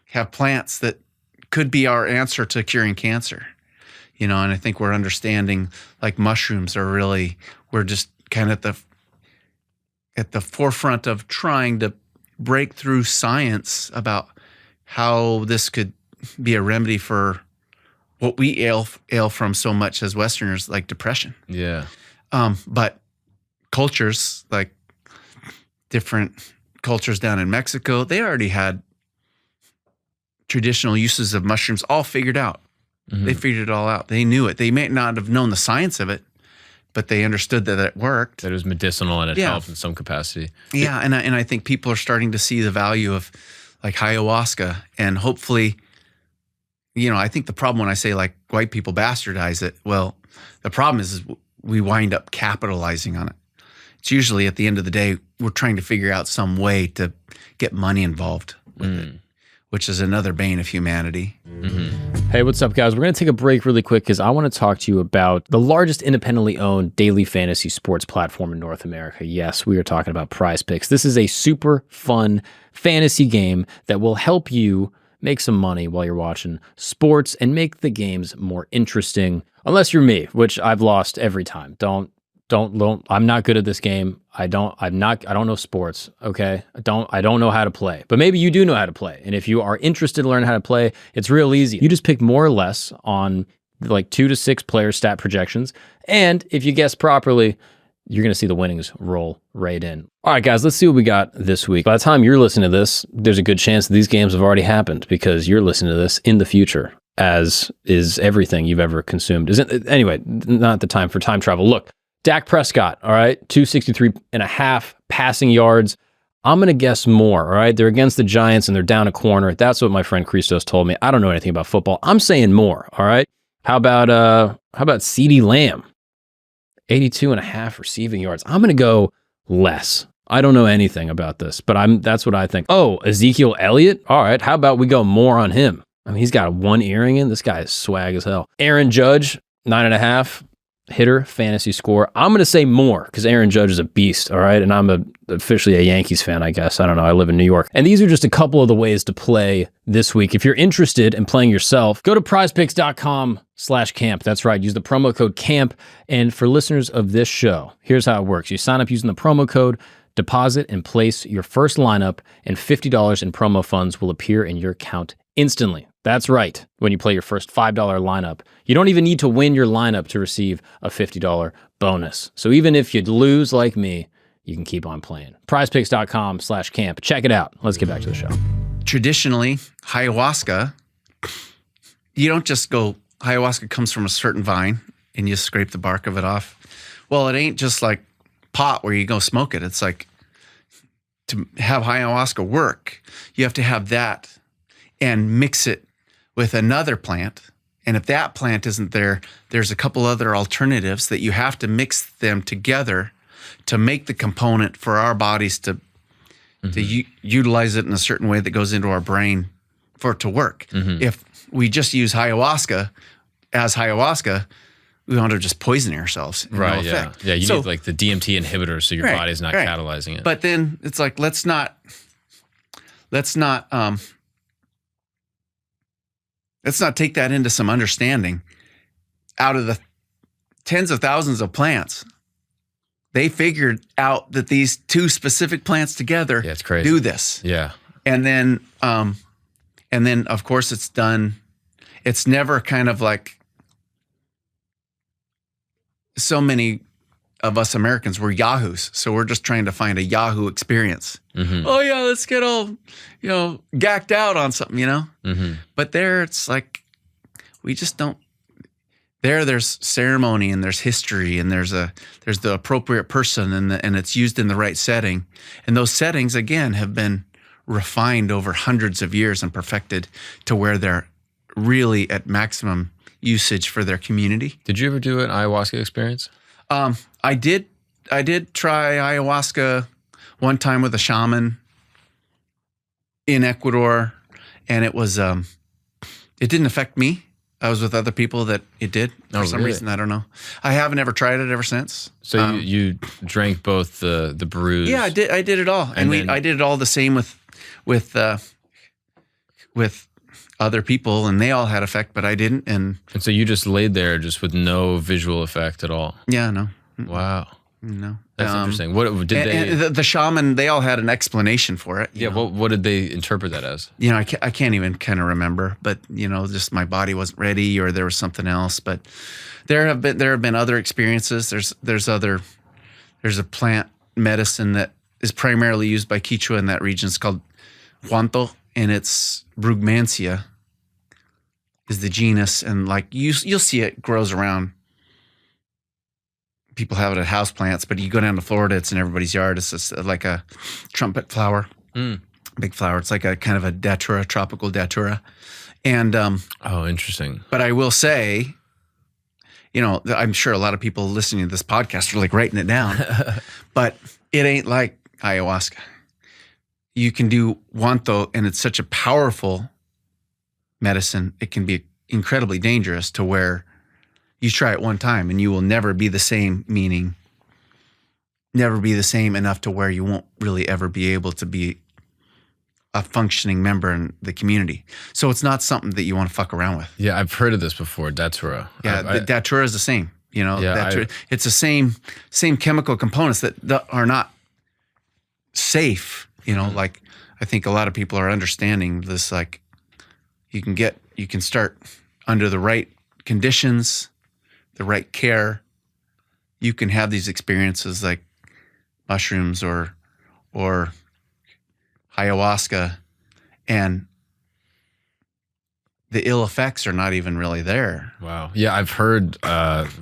have plants that could be our answer to curing cancer. And I think we're understanding, like, mushrooms are really, we're just kind of at the forefront of trying to break through science about how this could be a remedy for what we ail from so much as Westerners, like depression. Yeah. But cultures, like different cultures down in Mexico, they already had traditional uses of mushrooms all figured out. They figured it all out. They knew it. They may not have known the science of it, but they understood that it worked. That it was medicinal and it helped in some capacity. Yeah, and I think people are starting to see the value of like ayahuasca, and hopefully, I think the problem when I say like white people bastardize it, well, the problem is we wind up capitalizing on it. It's usually at the end of the day, we're trying to figure out some way to get money involved with it, which is another bane of humanity. Hey, what's up, guys? We're going to take a break really quick because I want to talk to you about the largest independently owned daily fantasy sports platform in North America. Yes, we are talking about PrizePicks. This is a super fun fantasy game that will help you make some money while you're watching sports and make the games more interesting. Unless you're me, which I've lost every time. I'm not good at this game. I don't know sports. Okay. I don't know how to play, but maybe you do know how to play. And if you are interested to learn how to play, it's real easy. You just pick more or less on like 2 to 6 player stat projections. And if you guess properly, you're going to see the winnings roll right in. All right, guys, let's see what we got this week. By the time you're listening to this, there's a good chance that these games have already happened because you're listening to this in the future, as is everything you've ever consumed. Anyway, not the time for time travel. Look, Dak Prescott, all right, 263.5 passing yards. I'm going to guess more, all right? They're against the Giants and they're down a corner. That's what my friend Christos told me. I don't know anything about football. I'm saying more, all right? How about CeeDee Lamb? 82.5 receiving yards. I'm going to go less. I don't know anything about this, but that's what I think. Oh, Ezekiel Elliott? All right, how about we go more on him? I mean, he's got one earring in. This guy is swag as hell. Aaron Judge, 9.5 hitter, fantasy score. I'm going to say more because Aaron Judge is a beast, all right? And I'm officially a Yankees fan, I guess. I don't know. I live in New York. And these are just a couple of the ways to play this week. If you're interested in playing yourself, go to prizepicks.com/camp. That's right. Use the promo code CAMP. And for listeners of this show, here's how it works. You sign up using the promo code, deposit and place your first lineup, and $50 in promo funds will appear in your account instantly. That's right. When you play your first $5 lineup, you don't even need to win your lineup to receive a $50 bonus. So even if you lose like me, you can keep on playing. Prizepicks.com/camp. Check it out. Let's get back to the show. Traditionally, ayahuasca, you don't just go, ayahuasca comes from a certain vine and you scrape the bark of it off. Well, it ain't just like pot where you go smoke it. It's like to have ayahuasca work, you have to have that and mix it with another plant. And if that plant isn't there, there's a couple other alternatives that you have to mix them together to make the component for our bodies to utilize it in a certain way that goes into our brain for it to work. If we just use ayahuasca as ayahuasca, we want to just poison ourselves. Right, no effect. Yeah, you need like the DMT inhibitor so your body's not catalyzing it. But then it's like, let's not take that into some understanding. Out of the tens of thousands of plants, they figured out that these two specific plants together it's crazy. Do this. Yeah. And then of course it's done. It's never kind of like, so many of us Americans were yahoos. So we're just trying to find a Yahoo experience. Oh yeah, let's get all, gacked out on something, But there it's like, we just don't, there's ceremony and there's history and there's the appropriate person and it's used in the right setting. And those settings, again, have been refined over hundreds of years and perfected to where they're really at maximum usage for their community. Did you ever do an ayahuasca experience? I did try ayahuasca one time with a shaman in Ecuador, and it was it didn't affect me. I was with other people that it did for some reason. I don't know. I haven't ever tried it ever since. So you drank both the brews? Yeah, I did it all, and I did it all the same with other people, and they all had effect, but I didn't. And so you just laid there just with no visual effect at all? Yeah, no. Wow. No. That's interesting. What did they? And the shaman, they all had an explanation for it. Yeah. What did they interpret that as? I can't even kind of remember, but just my body wasn't ready, or there was something else. But there have been other experiences. There's a plant medicine that is primarily used by Quechua in that region. It's called Huanto, and it's Brugmansia is the genus, and like you'll see it grows around. People have it at house plants, but you go down to Florida, it's in everybody's yard. It's just like a trumpet flower, big flower. It's like a kind of a datura, tropical datura. And oh, interesting. But I will say, I'm sure a lot of people listening to this podcast are like writing it down, but it ain't like ayahuasca. You can do Huanto, and it's such a powerful medicine. It can be incredibly dangerous to where you try it one time and you will never be the same, meaning never be the same enough to where you won't really ever be able to be a functioning member in the community. So it's not something that you want to fuck around with. Yeah, I've heard of this before, datura. Yeah, the datura is the same. It's the same chemical components that are not safe. Like I think a lot of people are understanding this. Like you can start under the right conditions, the right care. You can have these experiences like mushrooms or ayahuasca, and the ill effects are not even really there. Wow. Yeah, I've heard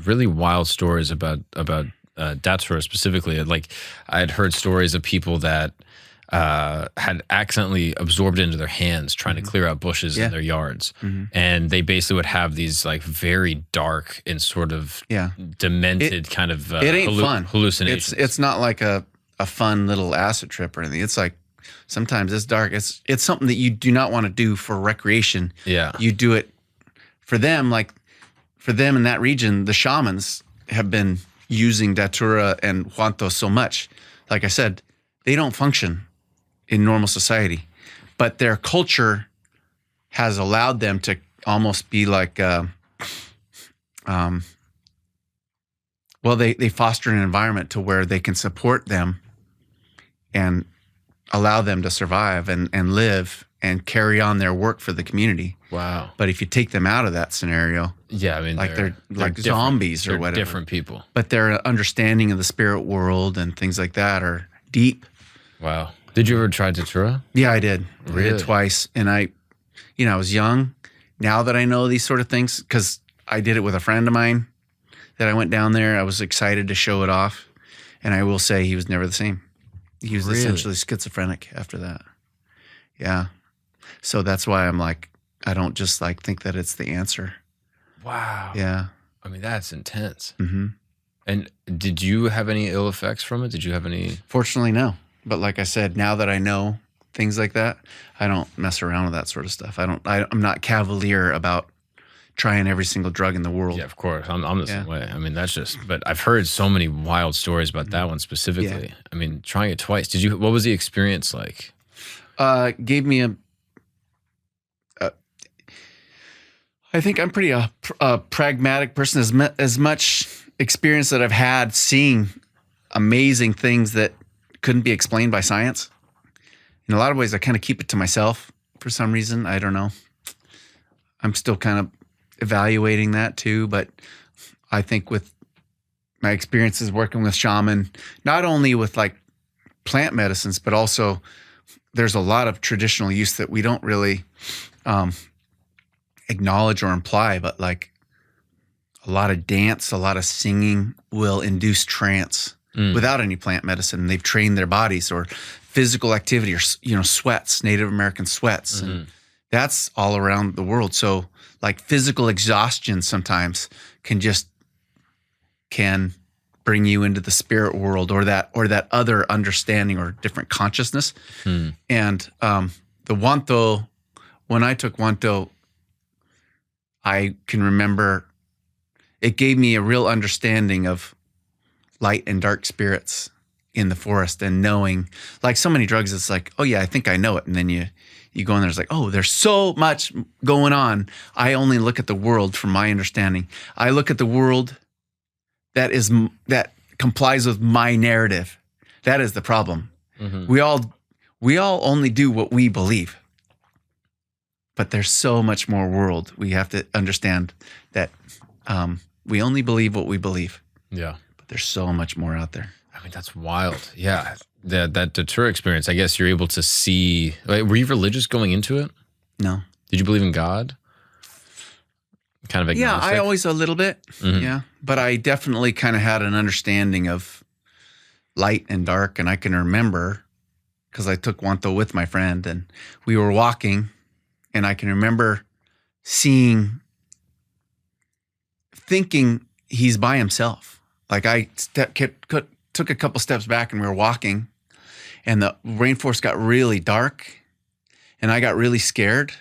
really wild stories about datura specifically. Like I had heard stories of people that had accidentally absorbed into their hands trying to clear out bushes in their yards. And they basically would have these like very dark and sort of demented kind of it ain't fun hallucinations. It's not like a fun little acid trip or anything. It's like sometimes it's dark. It's something that you do not want to do for recreation. Yeah. You do it for them, like for them in that region, the shamans have been using datura and huanto so much. Like I said, they don't function in normal society, but their culture has allowed them to almost be like, they foster an environment to where they can support them and allow them to survive and live and carry on their work for the community. Wow. But if you take them out of that scenario, yeah, I mean, like they're like zombies or whatever. Different people. But their understanding of the spirit world and things like that are deep. Wow. Did you ever try datura? Yeah, I did. Really? I did twice. And I was young. Now that I know these sort of things, because I did it with a friend of mine that I went down there, I was excited to show it off. And I will say he was never the same. He was essentially schizophrenic after that. Yeah. So that's why I'm like, I don't just like think that it's the answer. Wow. Yeah. I mean, that's intense. Mm-hmm. And did you have any ill effects from it? Did you have any? Fortunately, no. But like I said, now that I know things like that, I don't mess around with that sort of stuff. I'm not cavalier about trying every single drug in the world. Yeah, of course. I'm the same way. I mean, that's just, but I've heard so many wild stories about that one specifically. Yeah. I mean, trying it twice. What was the experience like? Gave me I think I'm pretty a pragmatic person. As much experience that I've had seeing amazing things that couldn't be explained by science. In a lot of ways, I kind of keep it to myself for some reason. I don't know. I'm still kind of evaluating that too. But I think with my experiences working with shaman, not only with like plant medicines, but also there's a lot of traditional use that we don't really acknowledge or imply, but like a lot of dance, a lot of singing will induce trance without any plant medicine. They've trained their bodies, or physical activity, or sweats, Native American sweats, and that's all around the world. So like physical exhaustion sometimes can bring you into the spirit world, or that other understanding or different consciousness. And the Wanto, when I took Wanto, I can remember it gave me a real understanding of light and dark spirits in the forest, and knowing, like so many drugs, it's like, oh yeah, I think I know it. And then you go in there, it's like, oh, there's so much going on. I only look at the world from my understanding. I look at the world that complies with my narrative. That is the problem. We all only do what we believe. But there's so much more world. We have to understand that we only believe what we believe. Yeah. But there's so much more out there. I mean, that's wild. Yeah. That datura experience, I guess you're able to see. Like, were you religious going into it? No. Did you believe in God? Kind of agnostic? Yeah, I always a little bit. Yeah. But I definitely kind of had an understanding of light and dark. And I can remember, because I took Wanto with my friend, and we were walking, and I can remember thinking he's by himself. Like I took a couple steps back, and we were walking, and the rainforest got really dark, and I got really scared,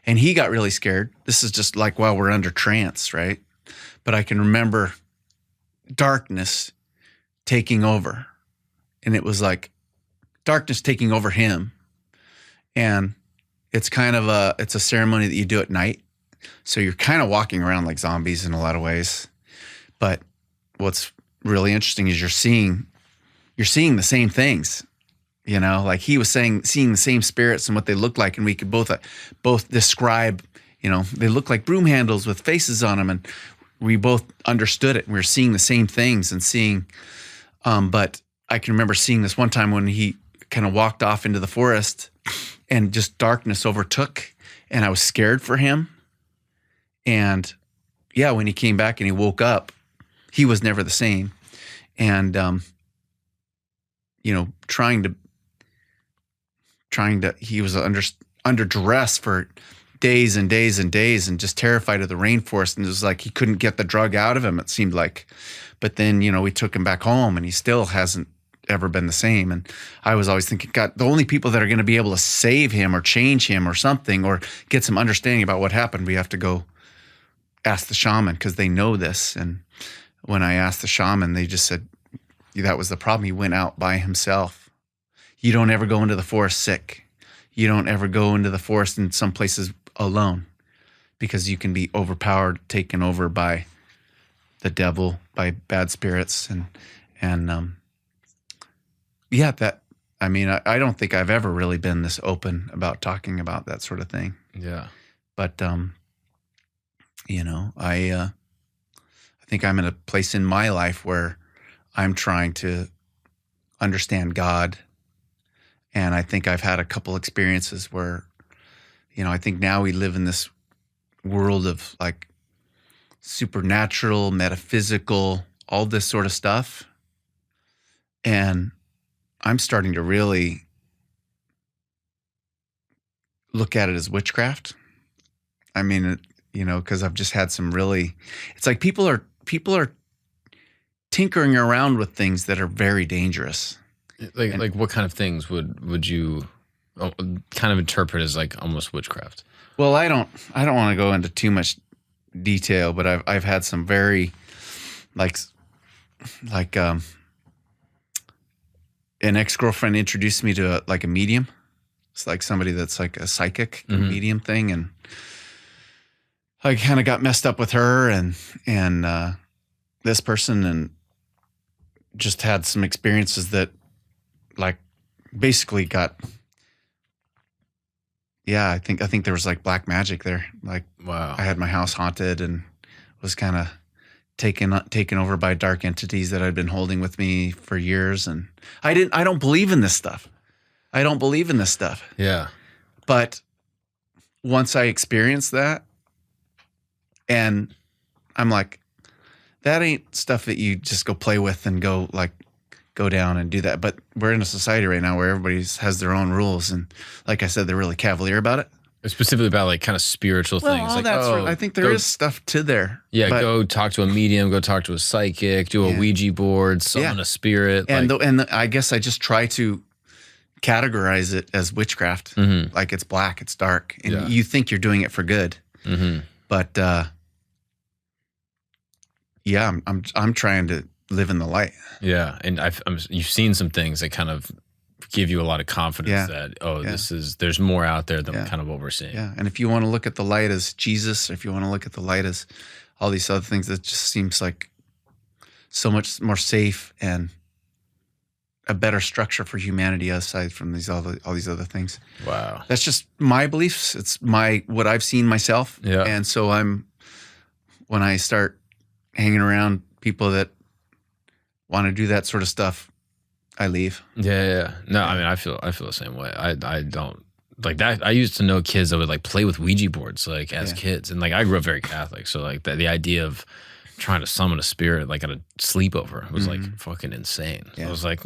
and he got really scared. This is just like while we're under trance, right? But I can remember darkness taking over, and it was like darkness taking over him. And it's kind of a ceremony that you do at night. So you're kind of walking around like zombies in a lot of ways. But what's really interesting is you're seeing the same things, like he was seeing the same spirits and what they look like. And we could both describe, they look like broom handles with faces on them. And we both understood it. And we were seeing the same things and seeing, but I can remember seeing this one time when he kind of walked off into the forest and just darkness overtook, and I was scared for him. And yeah, when he came back and he woke up, he was never the same. And, trying to he was under duress for days and days and days and just terrified of the rainforest. And it was like he couldn't get the drug out of him, it seemed like. But then, we took him back home and he still hasn't ever been the same. And I was always thinking, God, the only people that are going to be able to save him or change him or something or get some understanding about what happened, we have to go ask the shaman because they know this. And when I asked the shaman, they just said that was the problem. He went out by himself. You don't ever go into the forest sick. You don't ever go into the forest in some places alone because you can be overpowered, taken over by the devil, by bad spirits. I don't think I've ever really been this open about talking about that sort of thing. Yeah. But, I think I'm in a place in my life where I'm trying to understand God. And I think I've had a couple experiences where, I think now we live in this world of like supernatural, metaphysical, all this sort of stuff. And I'm starting to really look at it as witchcraft. I mean, because I've just had some really, it's like people are tinkering around with things that are very dangerous. Like what kind of things would you kind of interpret as like almost witchcraft? Well, I don't want to go into too much detail, but I've had some very like an ex-girlfriend introduced me to a medium. It's like somebody that's like a psychic medium thing, and I kind of got messed up with her and this person, and just had some experiences that like basically got. Yeah, I think there was like black magic there. Like, wow, I had my house haunted and was kind of taken over by dark entities that I'd been holding with me for years. And I don't believe in this stuff. Yeah. But once I experienced that, and I'm like, that ain't stuff that you just go play with and go down and do that. But we're in a society right now where everybody has their own rules. And like I said, they're really cavalier about it. Specifically about like kind of spiritual things. All like, that's I think there is stuff to there. Yeah, go talk to a medium, go talk to a psychic, do a Ouija board, summon a spirit. And I guess I just try to categorize it as witchcraft. Mm-hmm. Like it's black, it's dark. And you think you're doing it for good. Mm-hmm. But I'm trying to live in the light. Yeah, and you've seen some things that kind of give you a lot of confidence that there's more out there than kind of what we're seeing. Yeah, and if you want to look at the light as Jesus, or if you want to look at the light as all these other things, that just seems like so much more safe and a better structure for humanity aside from all these other things. Wow, that's just my beliefs. It's what I've seen myself. Yeah, and so when I start hanging around people that want to do that sort of stuff, I leave. Yeah. No, I mean, I feel the same way. I don't like that. I used to know kids that would like play with Ouija boards like as kids, and like I grew up very Catholic, so like the idea of trying to summon a spirit like at a sleepover was like fucking insane. Yeah. I was like,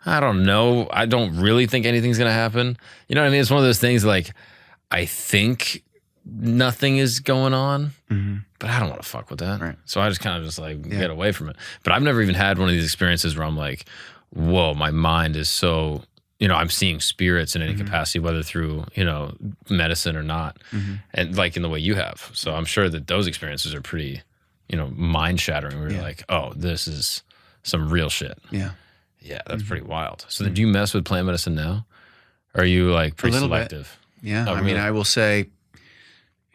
I don't know. I don't really think anything's gonna happen. You know what I mean? It's one of those things like I think nothing is going on, but I don't want to fuck with that. Right. So I just kind of just like get away from it. But I've never even had one of these experiences where I'm like, whoa, my mind is so, I'm seeing spirits in any capacity, whether through, medicine or not. And like in the way you have. So I'm sure that those experiences are pretty, mind shattering. Where you're like, oh, this is some real shit. Yeah. Yeah, that's pretty wild. So then do you mess with plant medicine now? Or are you like pretty selective? Bit. Yeah. Oh, I mean, I will say,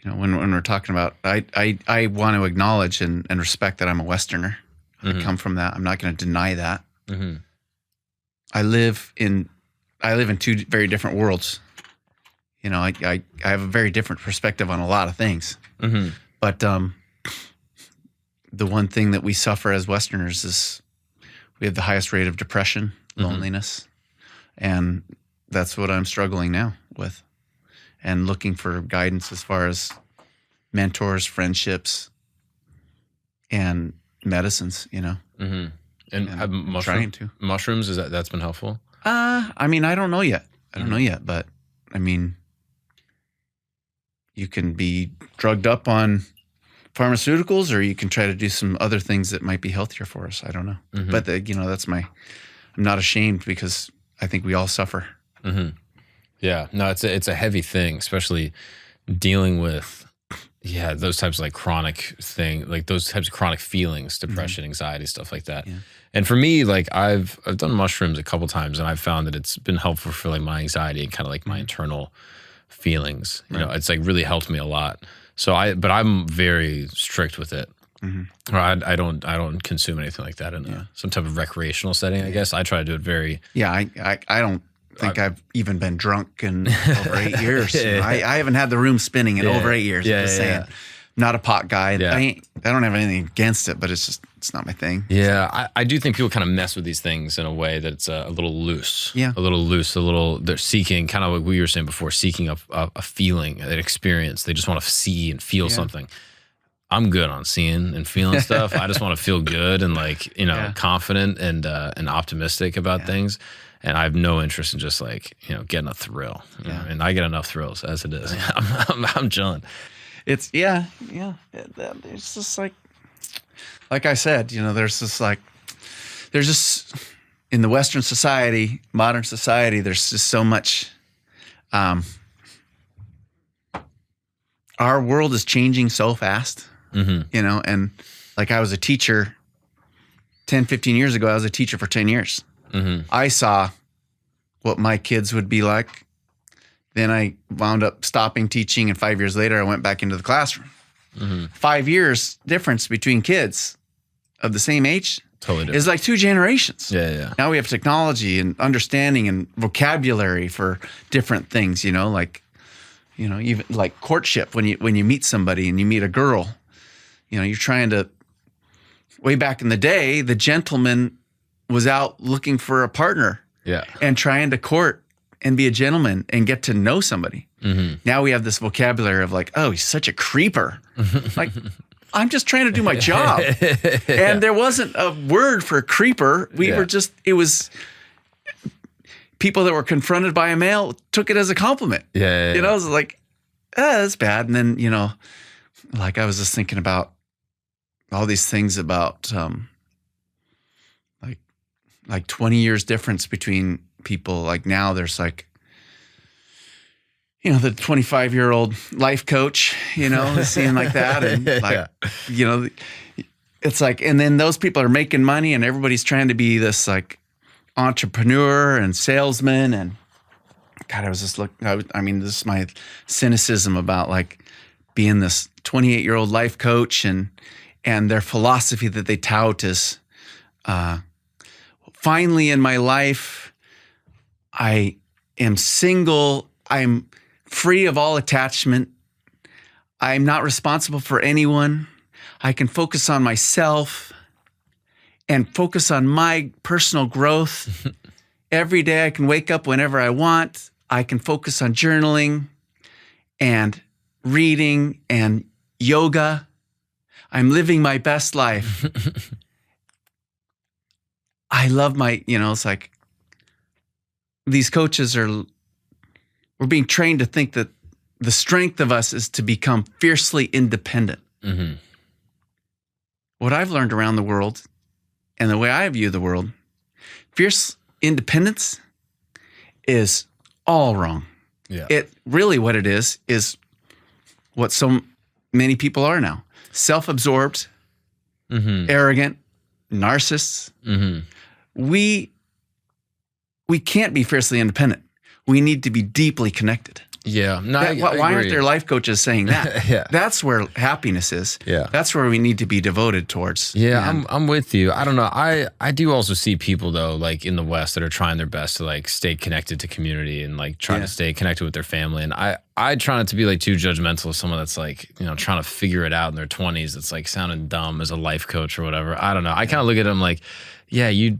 when we're talking about, I want to acknowledge and respect that I'm a Westerner. I come from that. I'm not going to deny that. I live in two very different worlds. I have a very different perspective on a lot of things. But the one thing that we suffer as Westerners is we have the highest rate of depression, loneliness, and that's what I'm struggling now with. And looking for guidance as far as mentors, friendships, and medicines, And mushrooms, that's been helpful? I mean, I don't know yet. I don't know yet, but I mean, you can be drugged up on pharmaceuticals, or you can try to do some other things that might be healthier for us. I don't know. But that's I'm not ashamed, because I think we all suffer. Yeah, no, it's a heavy thing, especially dealing with, those types of like chronic like those types of chronic feelings, depression, anxiety, stuff like that. Yeah. And for me, like I've done mushrooms a couple times, and I've found that it's been helpful for like my anxiety and kind of like my internal feelings. You know, it's like really helped me a lot. So but I'm very strict with it. Or I don't consume anything like that in some type of recreational setting. I guess I try to do it very. Yeah, I don't think I've even been drunk in over 8 years. I haven't had the room spinning in over 8 years. I'm just saying. Not a pot guy. I don't have anything against it, but it's not my thing. Yeah, I do think people kind of mess with these things in a way that it's a little loose. Yeah. A little loose, they're seeking, kind of like we were saying before, seeking a feeling, an experience. They just want to see and feel something. I'm good on seeing and feeling stuff. I just want to feel good and like, confident and optimistic about things. And I have no interest in just like, getting a thrill. And I get enough thrills as it is. I'm chilling. It's It's just like I said, there's just in the Western society, modern society, there's just so much. Our world is changing so fast, and like I was a teacher 10, 15 years ago. I was a teacher for 10 years. I saw what my kids would be like. Then I wound up stopping teaching, and 5 years later, I went back into the classroom. 5 years difference between kids of the same age is like 2 generations. Yeah. Now we have technology and understanding and vocabulary for different things, even like courtship. When you meet somebody and you meet a girl, you're trying to. Way back in the day, the gentleman was out looking for a partner, and trying to court and be a gentleman and get to know somebody. Now we have this vocabulary of like, oh, he's such a creeper. Like, I'm just trying to do my job. And there wasn't a word for creeper. It was people that were confronted by a male took it as a compliment. It was like, that's bad. And then, like I was just thinking about all these things about like 20 years difference between people. Like now there's like, the 25-year-old life coach, seeing like that. And like, it's like, and then those people are making money and everybody's trying to be this like entrepreneur and salesman. And God, I was just looking, I mean, this is my cynicism about like being this 28-year-old life coach and their philosophy that they tout is, finally in my life, I am single. I'm free of all attachment. I'm not responsible for anyone. I can focus on myself and focus on my personal growth. Every day I can wake up whenever I want. I can focus on journaling and reading and yoga. I'm living my best life. I love it's like these coaches we're being trained to think that the strength of us is to become fiercely independent. What I've learned around the world and the way I view the world, fierce independence is all wrong. It really what it is what so many people are now. Self-absorbed, arrogant, narcissists. We can't be fiercely independent. We need to be deeply connected. Yeah. No, why aren't there life coaches saying that? That's where happiness is. That's where we need to be devoted towards. I'm with you. I don't know. I do also see people though, like in the West that are trying their best to like stay connected to community and like trying to stay connected with their family. And I try not to be like too judgmental of someone that's like, trying to figure it out in their 20s. It's like sounding dumb as a life coach or whatever. I don't know. I kind of look at them like, yeah, you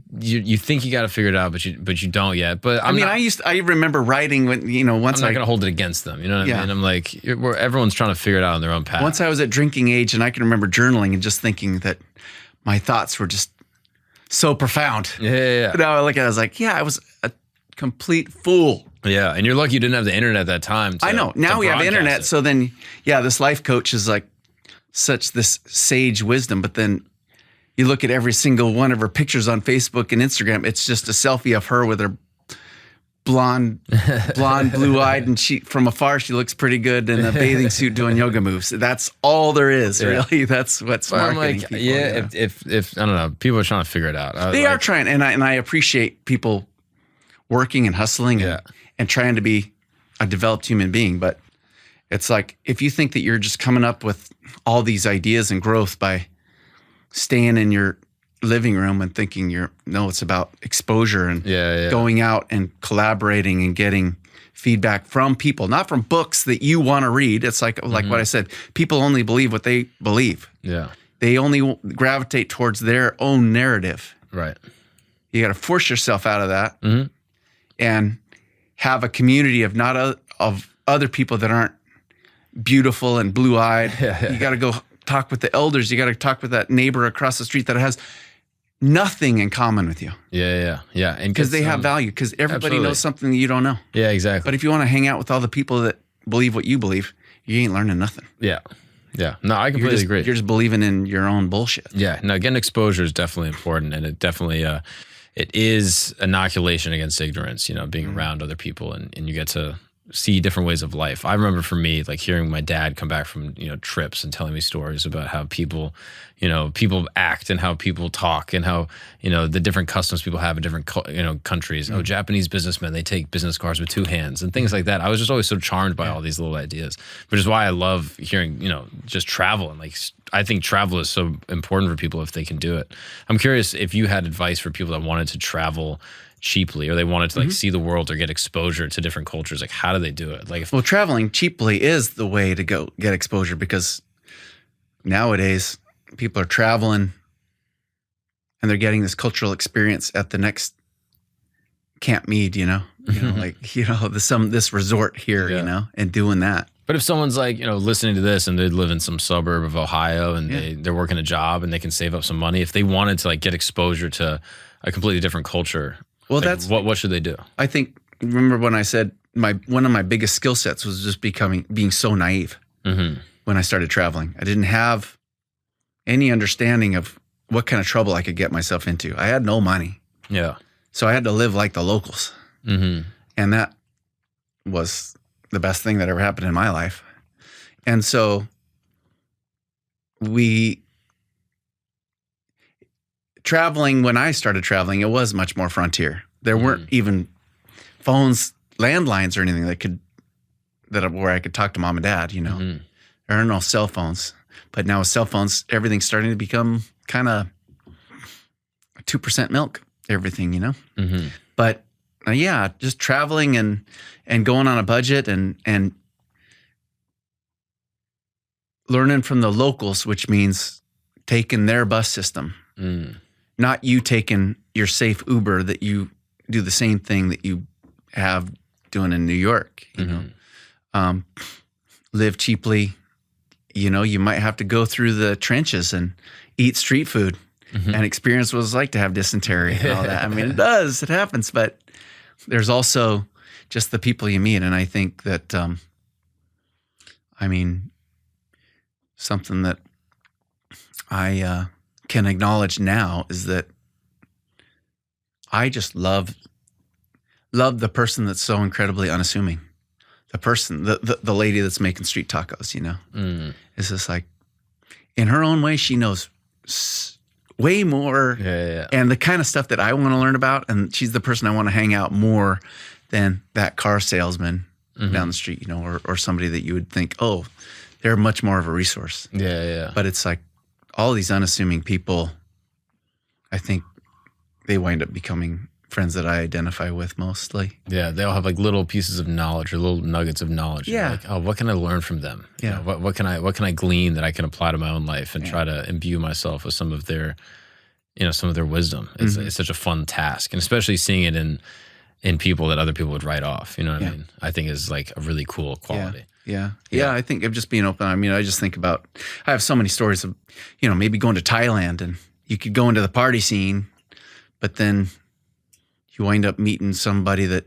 think you got to figure it out, but you don't yet. But I remember writing when once I'm not gonna hold it against them. You know what I mean? I'm like, everyone's trying to figure it out on their own path. Once I was at drinking age, and I can remember journaling and just thinking that my thoughts were just so profound. Yeah. Now I look at it, I was like, I was a complete fool. Yeah, and you're lucky you didn't have the internet at that time. I know. Now we have internet, so then, this life coach is like such this sage wisdom, but then you look at every single one of her pictures on Facebook and Instagram, it's just a selfie of her with her blonde, blue-eyed, and from afar she looks pretty good in a bathing suit doing yoga moves. That's all there is, really. That's what's marketing people. If I don't know, people are trying to figure it out. They are trying, and I appreciate people working and hustling and trying to be a developed human being. But it's like, if you think that you're just coming up with all these ideas and growth by staying in your living room and thinking it's about exposure and going out and collaborating and getting feedback from people, not from books that you want to read. It's like what I said, people only believe what they believe. Yeah. They only gravitate towards their own narrative. Right. You got to force yourself out of that and have a community of of other people that aren't beautiful and blue-eyed. You got to go talk with the elders. You got to talk with that neighbor across the street that has nothing in common with you. Yeah. And because they have value, because everybody knows something that you don't know. Yeah, exactly. But if you want to hang out with all the people that believe what you believe, you ain't learning nothing. Yeah. No, I completely agree. You're just believing in your own bullshit. Yeah. No, getting exposure is definitely important, and it definitely it is inoculation against ignorance, being around other people, and you get to see different ways of life. I remember for me, like hearing my dad come back from, trips and telling me stories about how people act and how people talk and how, the different customs people have in different, countries. Oh, Japanese businessmen, they take business cards with two hands and things like that. I was just always so charmed by all these little ideas, which is why I love hearing, just travel. And like, I think travel is so important for people if they can do it. I'm curious if you had advice for people that wanted to travel cheaply, or they wanted to see the world or get exposure to different cultures. Like, how do they do it? Like, traveling cheaply is the way to go get exposure, because nowadays people are traveling and they're getting this cultural experience at the next Camp Mead, this resort here, and doing that. But if someone's like, listening to this and they live in some suburb of Ohio and they're working a job and they can save up some money, if they wanted to get exposure to a completely different culture, well, that's what should they do? I think, remember when I said one of my biggest skill sets was just being so naive when I started traveling. I didn't have any understanding of what kind of trouble I could get myself into. I had no money. Yeah. So I had to live like the locals. And that was the best thing that ever happened in my life. And so when I started traveling, it was much more frontier. There weren't even phones, landlines or anything where I could talk to mom and dad, There are no cell phones. But now with cell phones, everything's starting to become kind of 2% milk, everything, But just traveling and going on a budget and learning from the locals, which means taking their bus system. Not you taking your safe Uber that you do the same thing that you have doing in New York, live cheaply. You might have to go through the trenches and eat street food and experience what it's like to have dysentery and all that. I mean, it happens, but there's also just the people you meet. And I think that, something that I can acknowledge now is that I just love the person that's so incredibly unassuming. The person, the lady that's making street tacos, is just like, in her own way, she knows way more and the kind of stuff that I want to learn about. And she's the person I want to hang out more than that car salesman down the street, or somebody that you would think, oh, they're much more of a resource. Yeah. But it's like all these unassuming people, I think they wind up becoming friends that I identify with mostly. Yeah, they all have like little pieces of knowledge or little nuggets of knowledge. Yeah. Like, oh, what can I learn from them? Yeah. What can I glean that I can apply to my own life and try to imbue myself with some of their wisdom. It's such a fun task, and especially seeing it in people that other people would write off. You know what I mean? I think is like a really cool quality. Yeah. I think of just being open. I just think about, I have so many stories of, maybe going to Thailand and you could go into the party scene, but then you wind up meeting somebody that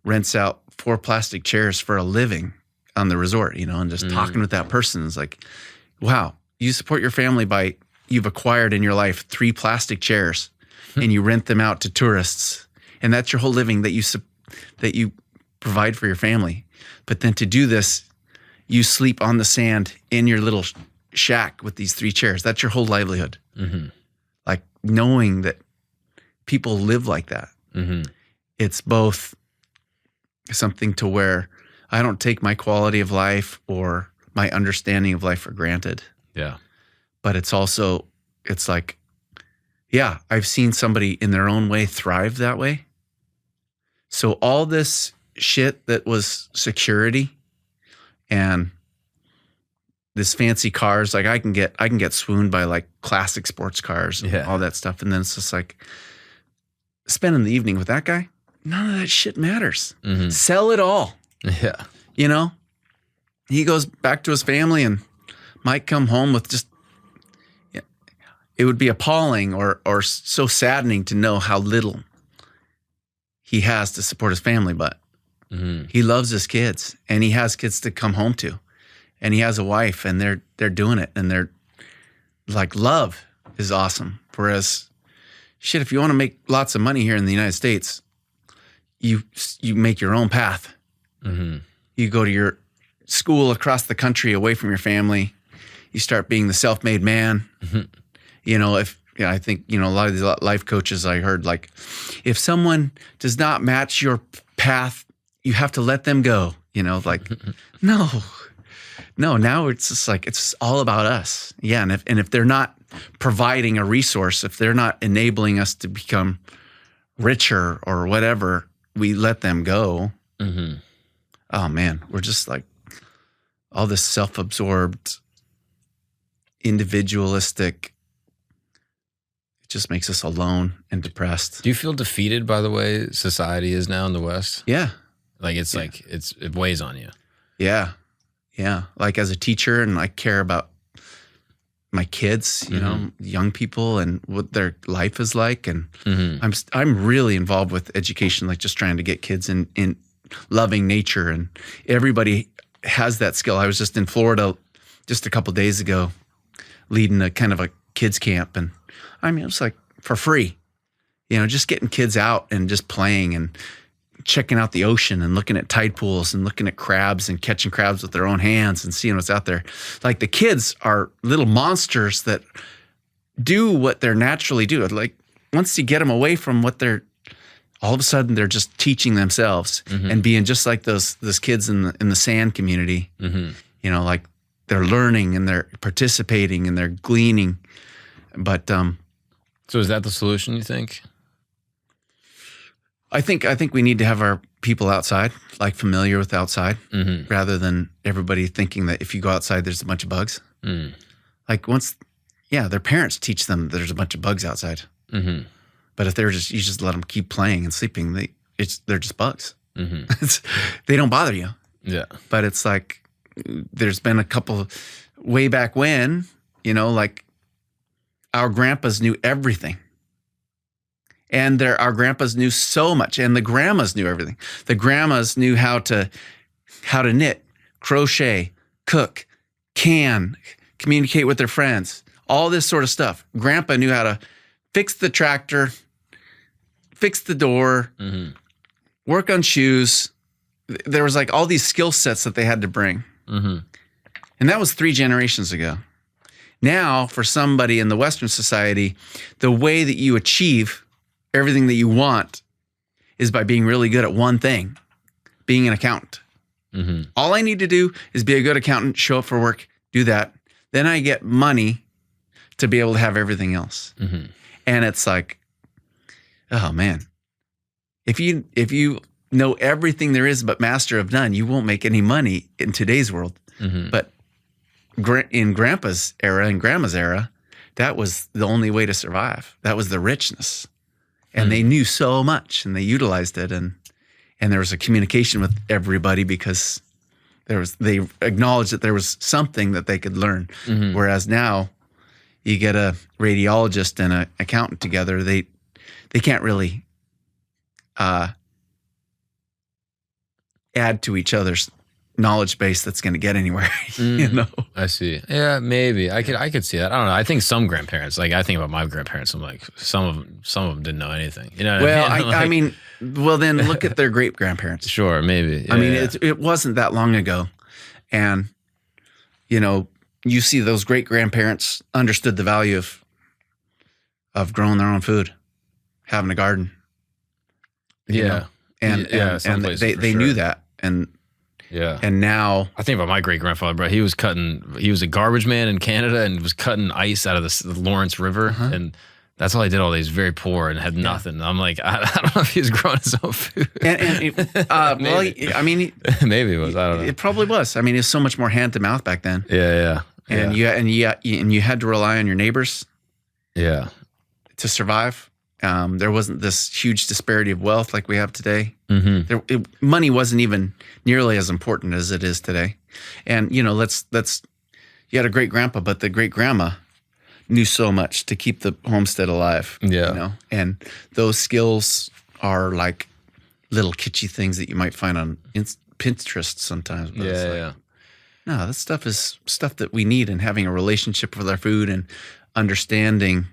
rents out 4 plastic chairs for a living on the resort, and just talking with that person is like, wow, you support your family by you've acquired in your life 3 plastic chairs and you rent them out to tourists. And that's your whole living that you provide for your family. But then to do this, you sleep on the sand in your little shack with these 3 chairs. That's your whole livelihood. Like knowing that people live like that. It's both something to where I don't take my quality of life or my understanding of life for granted. Yeah. But it's also, it's like, yeah, I've seen somebody in their own way thrive that way. So all this shit that was security and this fancy cars, like I can get swooned by like classic sports cars and all that stuff. And then it's just like spending the evening with that guy. None of that shit matters. Sell it all. Yeah. He goes back to his family and might come home with just, it would be appalling or so saddening to know how little he has to support his family, but he loves his kids and he has kids to come home to and he has a wife and they're doing it and they're like, love is awesome. Whereas shit, if you want to make lots of money here in the United States, you make your own path. You go to your school across the country away from your family. You start being the self-made man. I think, a lot of these life coaches I heard, like, if someone does not match your path, you have to let them go, like, no, now it's just like, it's all about us. Yeah. And if they're not providing a resource, if they're not enabling us to become richer or whatever, we let them go. Oh man, we're just like all this self-absorbed, individualistic. It just makes us alone and depressed. Do you feel defeated by the way society is now in the West? Yeah. Like it's like it weighs on you. Yeah. Yeah. Like as a teacher and I care about my kids, young people and what their life is like. And I'm really involved with education, like just trying to get kids in loving nature, and everybody has that skill. I was just in Florida just a couple of days ago leading a kind of a kids camp. And I mean, it was like for free, just getting kids out and just playing and checking out the ocean and looking at tide pools and looking at crabs and catching crabs with their own hands and seeing what's out there. Like the kids are little monsters that do what they're naturally do. Like once you get them away from what all of a sudden they're just teaching themselves and being just like those kids in the sand community. Like they're learning and they're participating and they're gleaning. But so is that the solution, you think? I think we need to have our people outside, like familiar with outside, rather than everybody thinking that if you go outside, there's a bunch of bugs. Like their parents teach them there's a bunch of bugs outside. But if you just let them keep playing and sleeping, they're just bugs. They don't bother you. Yeah. But it's like, there's been a couple way back when, like our grandpas knew everything. And our grandpas knew so much, and the grandmas knew everything. The grandmas knew how to knit, crochet, cook, can, communicate with their friends, all this sort of stuff. Grandpa knew how to fix the tractor, fix the door, work on shoes. There was like all these skill sets that they had to bring. And that was 3 generations ago. Now, for somebody in the Western society, the way that you achieve everything that you want is by being really good at one thing, being an accountant. All I need to do is be a good accountant, show up for work, do that. Then I get money to be able to have everything else. And it's like, oh man, if you know everything there is but master of none, you won't make any money in today's world. But in Grandpa's era and Grandma's era, that was the only way to survive. That was the richness. And they knew so much and they utilized it. And there was a communication with everybody because they acknowledged that there was something that they could learn. Whereas now you get a radiologist and an accountant together, they can't really add to each other's knowledge base that's going to get anywhere. You know, I see. Yeah, maybe I could see that. I don't know. I think some grandparents, like I think about my grandparents, I'm like some of them didn't know anything. You know what well, I mean? I mean, well, then look at their great grandparents. Sure, maybe. Yeah, I mean, it wasn't that long ago, and you know, you see those great grandparents understood the value of growing their own food, having a garden. You know? And they knew that, and now I think about my great grandfather, bro. He was a garbage man in Canada and was cutting ice out of the Lawrence River, and that's all he did all day. He's very poor and had nothing. I'm like, I don't know if he was growing his own food. Well, I mean, maybe it was. I don't know. It probably was. I mean, it was so much more hand to mouth back then. Yeah. And you had to rely on your neighbors. Yeah. To survive. There wasn't this huge disparity of wealth like we have today. Money wasn't even nearly as important as it is today. And you know, you had a great grandpa, but the great grandma knew so much to keep the homestead alive. Yeah. You know, and those skills are like little kitschy things that you might find on Pinterest sometimes. But no, this stuff is stuff that we need, and having a relationship with our food and understanding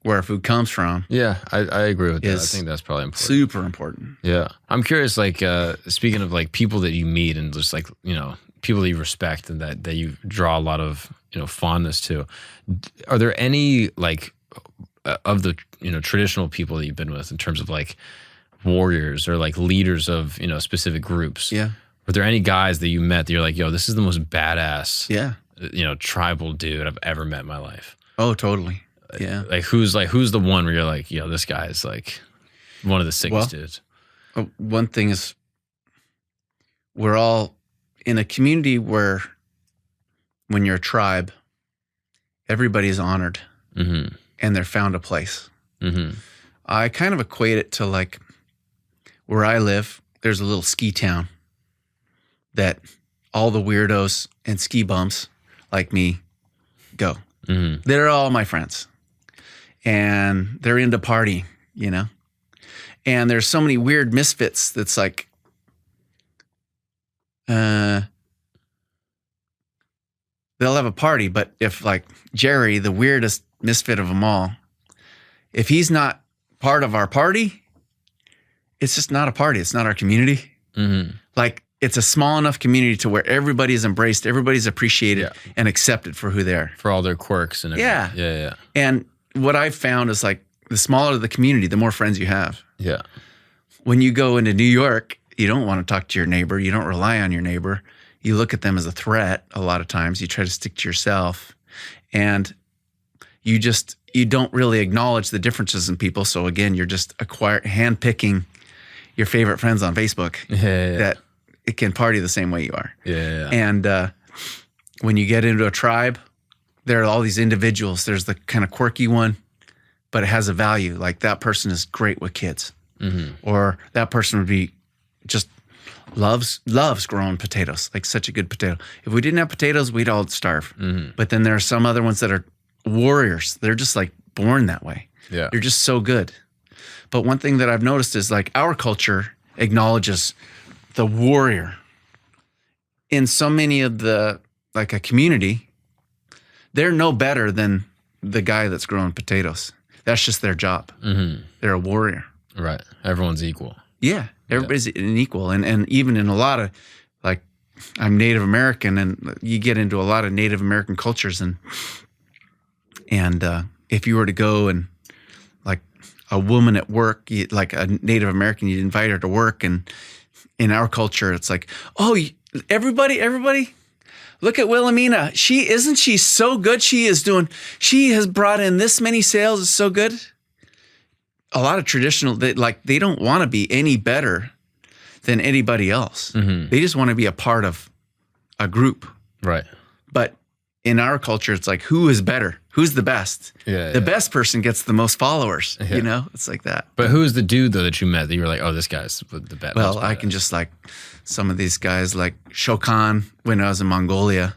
where our food comes from. Yeah, I agree with that. I think that's probably important. Super important. Yeah. I'm curious, like, speaking of like people that you meet and just like, you know, people that you respect and that you draw a lot of, you know, fondness to, are there any like of the, you know, traditional people that you've been with in terms of like warriors or like leaders of, you know, specific groups? Yeah. Were there any guys that you met that you're like, yo, this is the most badass, you know, tribal dude I've ever met in my life? Oh, totally. Yeah. Who's the one where you're like, yo, this guy is like one of the sickest dudes? One thing is, we're all in a community where when you're a tribe, everybody's honored and they're found a place. I kind of equate it to like where I live, there's a little ski town that all the weirdos and ski bums like me go. They're all my friends. And they're into party, you know? And there's so many weird misfits that's like, they'll have a party, but if like Jerry, the weirdest misfit of them all, if he's not part of our party, it's just not a party. It's not our community. Like, it's a small enough community to where everybody's embraced, everybody's appreciated and accepted for who they are. For all their quirks and everything. Yeah. And what I've found is like the smaller the community, the more friends you have. Yeah. When you go into New York, you don't want to talk to your neighbor. You don't rely on your neighbor. You look at them as a threat a lot of times. You try to stick to yourself. And you don't really acknowledge the differences in people. So again, you're just handpicking your favorite friends on Facebook that it can party the same way you are. And when you get into a tribe, there are all these individuals. There's the kind of quirky one, but it has a value. Like, that person is great with kids. Or that person would be just loves growing potatoes, like such a good potato. If we didn't have potatoes, we'd all starve. But then there are some other ones that are warriors. They're just like born that way. They're just so good. But one thing that I've noticed is like our culture acknowledges the warrior. In so many of the, like a community, they're no better than the guy that's growing potatoes. That's just their job. They're a warrior. Right. Everyone's equal. Yeah. Everybody's an equal. And even in a lot of, like, I'm Native American, and you get into a lot of Native American cultures, and if you were to go and like a woman at work, like a Native American, you'd invite her to work, and in our culture, it's like, oh, everybody, look at Wilhelmina. Isn't she so good? She has brought in this many sales. It's so good. A lot of traditional, they don't want to be any better than anybody else. They just want to be a part of a group. Right. But in our culture, it's like, who is better? Who's the best? The best person gets the most followers. You know, it's like that. But who's the dude though that you met that you were like, oh, this guy's the best? Well, I can just like some of these guys, like Shokan, when I was in Mongolia,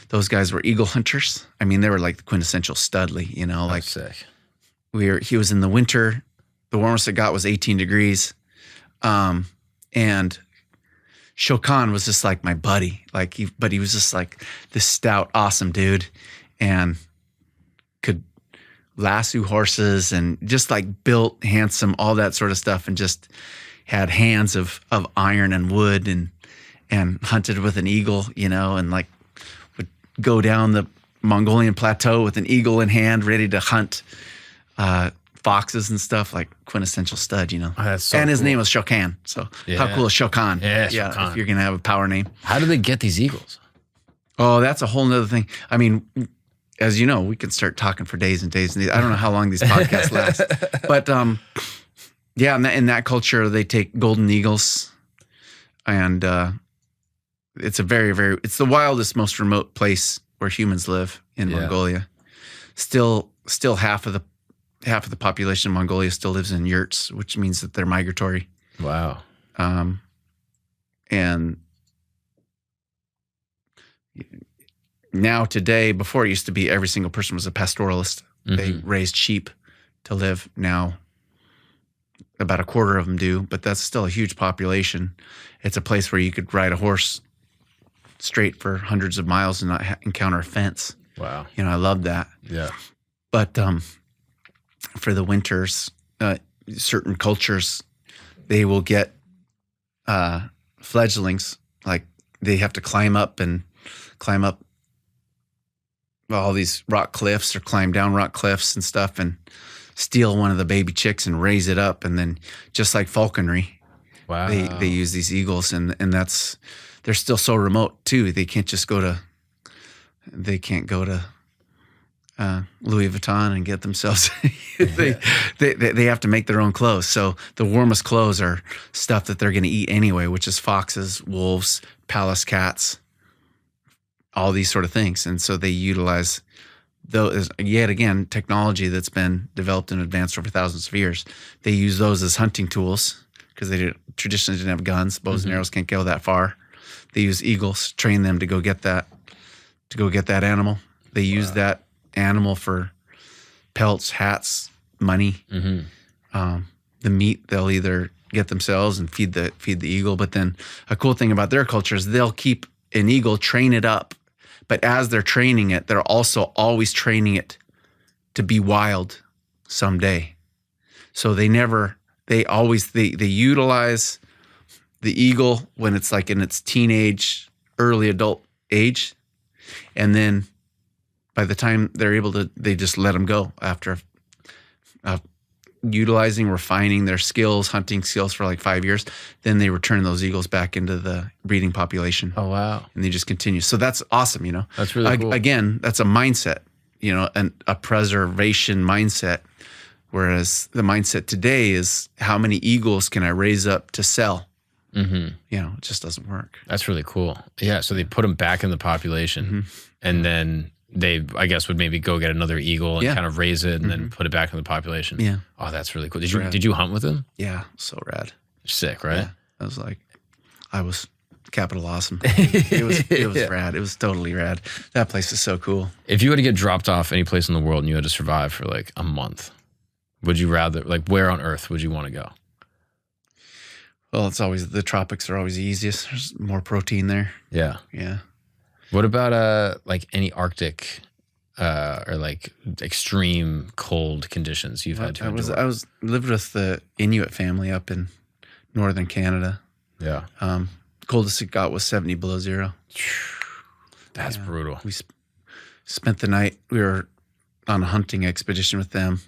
those guys were eagle hunters. I mean, they were like the quintessential studly, you know, like sick. He was in the winter. The warmest it got was 18 degrees. And Shokan was just like my buddy. But he was just like this stout, awesome dude, and could lasso horses and just like built, handsome, all that sort of stuff, and just had hands of iron and wood, and hunted with an eagle, and like would go down the Mongolian plateau with an eagle in hand, ready to hunt foxes and stuff, like quintessential stud, Oh, that's so and his cool. name was Shokan. So how cool is Shokan? Yeah, Shokan. If you're gonna have a power name. How do they get these eagles? Oh, that's a whole nother thing. I mean, as you know, we can start talking for days and days and days. I don't know how long these podcasts last, but yeah, in that culture, they take golden eagles, and it's a it's the wildest, most remote place where humans live in Mongolia. Still half of the population of Mongolia still lives in yurts, which means that they're migratory. Wow. And now today, before it used to be every single person was a pastoralist. They raised sheep to live. Now about a quarter of them do, but that's still a huge population. It's a place where you could ride a horse straight for hundreds of miles and not encounter a fence. Wow. I love that. Yeah. But for the winters, certain cultures, they will get fledglings. Like they have to climb up all these rock cliffs or climb down rock cliffs and stuff and steal one of the baby chicks and raise it up. And then just like falconry, Wow. they use these eagles, and they're still so remote too. They can't go to Louis Vuitton and get themselves. They have to make their own clothes. So the warmest clothes are stuff that they're going to eat anyway, which is foxes, wolves, Pallas cats, all these sort of things. And so they utilize those, yet again, technology that's been developed and advanced over thousands of years. They use those as hunting tools because they traditionally didn't have guns. Bows and arrows can't go that far. They use eagles, train them to go get that animal. They use that animal for pelts, hats, money. The meat they'll either get themselves and feed the eagle. But then a cool thing about their culture is they'll keep an eagle, train it up, but as they're training it, they're also always training it to be wild someday. So they utilize the eagle when it's like in its teenage, early adult age, and then by the time they're able to, they just let them go after utilizing, refining their skills, hunting skills for like 5 years. Then they return those eagles back into the breeding population. Oh, wow. And they just continue. So that's awesome, That's really cool. Again, that's a mindset, a preservation mindset. Whereas the mindset today is how many eagles can I raise up to sell? It just doesn't work. That's really cool. Yeah, so they put them back in the population, and then they, I guess, would maybe go get another eagle and kind of raise it and then put it back in the population. Yeah. Oh, that's really cool. Did you hunt with them? Yeah, so rad. Sick, right? Yeah. I was capital awesome. It was rad. It was totally rad. That place is so cool. If you were to get dropped off any place in the world and you had to survive for like a month, would you rather, like, where on earth would you want to go? Well, it's always, the tropics are always the easiest. There's more protein there. Yeah. Yeah. What about like any Arctic or like extreme cold conditions you've had to endure? I lived with the Inuit family up in northern Canada. Yeah. Coldest it got was 70 below zero. That's brutal. We spent the night. We were on a hunting expedition with them.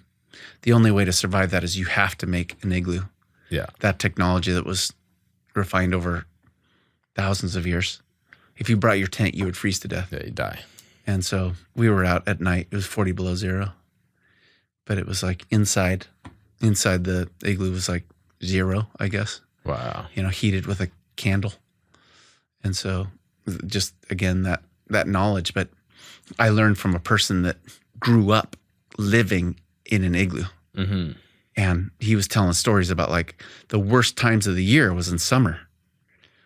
The only way to survive that is you have to make an igloo. Yeah. That technology that was refined over thousands of years. If you brought your tent, you would freeze to death. Yeah, you die. And so we were out at night. It was 40 below zero. But it was like inside the igloo was like zero, I guess. Wow. Heated with a candle. And so just, again, that knowledge. But I learned from a person that grew up living in an igloo. And he was telling stories about like the worst times of the year was in summer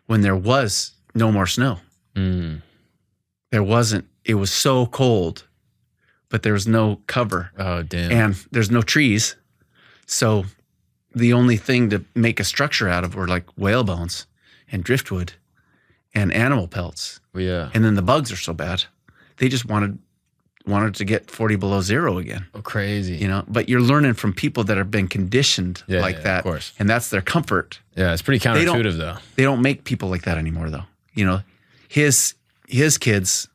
when there was no more snow. There wasn't, it was so cold, but there was no cover. Oh, damn. And there's no trees. So the only thing to make a structure out of were like whale bones and driftwood. and animal pelts. Yeah. And then the bugs are so bad, they just wanted to get 40 below zero again. Oh, crazy. You know, but you're learning from people that have been conditioned like that. Of course. And that's their comfort. Yeah, it's pretty counterintuitive though. They don't make people like that anymore though. You know, his kids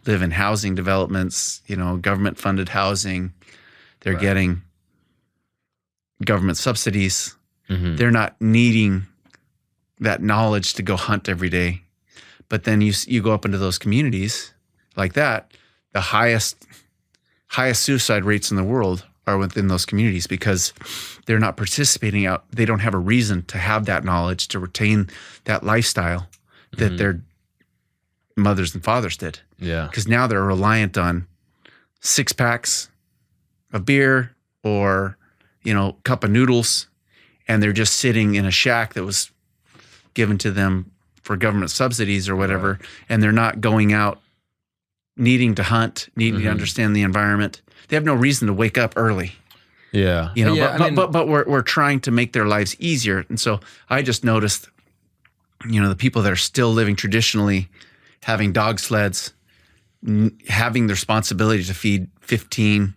live in housing developments, you know, government funded housing. They're getting government subsidies. Mm-hmm. They're not needing that knowledge to go hunt every day. But then you go up into those communities like that, the highest suicide rates in the world are within those communities because they're not participating out. They don't have a reason to have that knowledge to retain that lifestyle that their mothers and fathers did. Yeah. Because now they're reliant on 6 packs of beer or, you know, cup of noodles, and they're just sitting in a shack that was given to them for government subsidies or whatever, right. And they're not going out needing to hunt, needing to understand the environment. They have no reason to wake up early. Yeah. You know, yeah, but we're trying to make their lives easier. And so I just noticed, you know, the people that are still living traditionally, having dog sleds, having the responsibility to feed 15,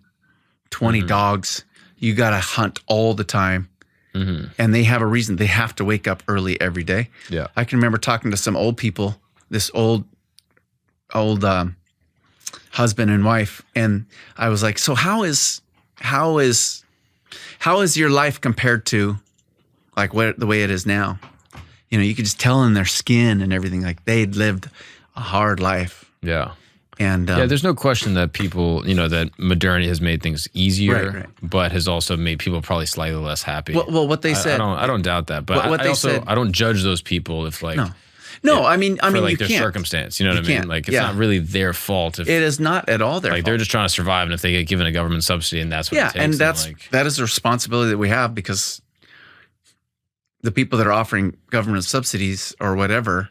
20 dogs. You got to hunt all the time. And they have a reason. They have to wake up early every day. Yeah. I can remember talking to some old people, this old husband and wife, and I was like, so how is your life compared to like the way it is now? You know, you could just tell in their skin and everything, like they'd lived a hard life. Yeah. And yeah, there's no question that people, you know, that modernity has made things easier, right. but has also made people probably slightly less happy. Well, what they said, I don't doubt that, but I don't judge those people if like, no, I mean, for like you their can't. circumstance, you know what I mean? Like it's not really their fault. If, it is not at all their fault. They're just trying to survive, and if they get given a government subsidy, and that's what it takes. And that is a responsibility that we have, because the people that are offering government subsidies or whatever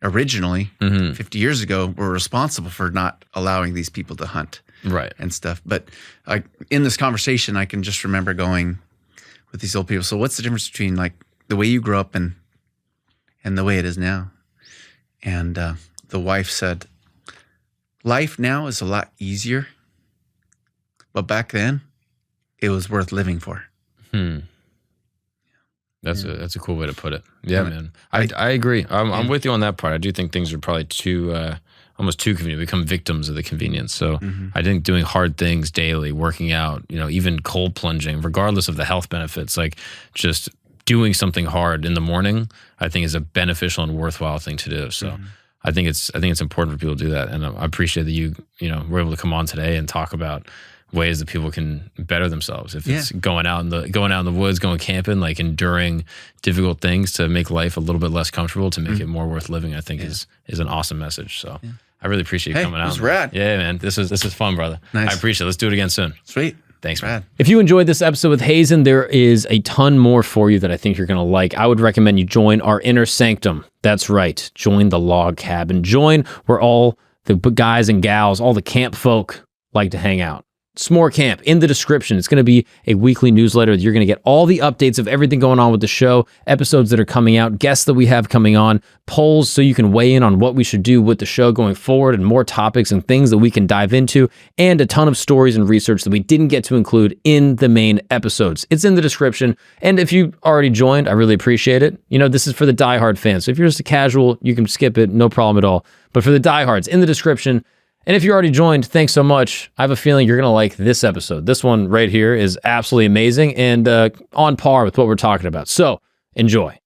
originally 50 years ago were responsible for not allowing these people to hunt, right, and stuff. But in this conversation, I can just remember going with these old people. So what's the difference between like the way you grew up and the way it is now? And the wife said, life now is a lot easier, but back then it was worth living for. That's a cool way to put it. Yeah, man. I agree. I'm with you on that part. I do think things are probably almost too convenient. We become victims of the convenience. So I think doing hard things daily, working out, you know, even cold plunging, regardless of the health benefits, like just doing something hard in the morning, I think is a beneficial and worthwhile thing to do. So I think it's important for people to do that. And I appreciate that you were able to come on today and talk about ways that people can better themselves. If it's going out in the woods, going camping, like enduring difficult things to make life a little bit less comfortable, to make it more worth living, I think is an awesome message. So I really appreciate you coming out. It was rad. Yeah, man. This is fun, brother. Nice. I appreciate it. Let's do it again soon. Sweet. Thanks, man. If you enjoyed this episode with Hazen, there is a ton more for you that I think you're going to like. I would recommend you join our inner sanctum. That's right. Join the log cabin. Join where all the guys and gals, all the camp folk like to hang out. S'more Camp in the description. It's going to be a weekly newsletter. You're going to get all the updates of everything going on with the show, episodes that are coming out, guests that we have coming on, polls so you can weigh in on what we should do with the show going forward, and more topics and things that we can dive into, and a ton of stories and research that we didn't get to include in the main episodes. It's in the description. And if you already joined, I really appreciate it. You know, this is for the diehard fans. So if you're just a casual, you can skip it. No problem at all. But for the diehards, in the description. And if you already joined, thanks so much. I have a feeling you're going to like this episode. This one right here is absolutely amazing and on par with what we're talking about. So enjoy.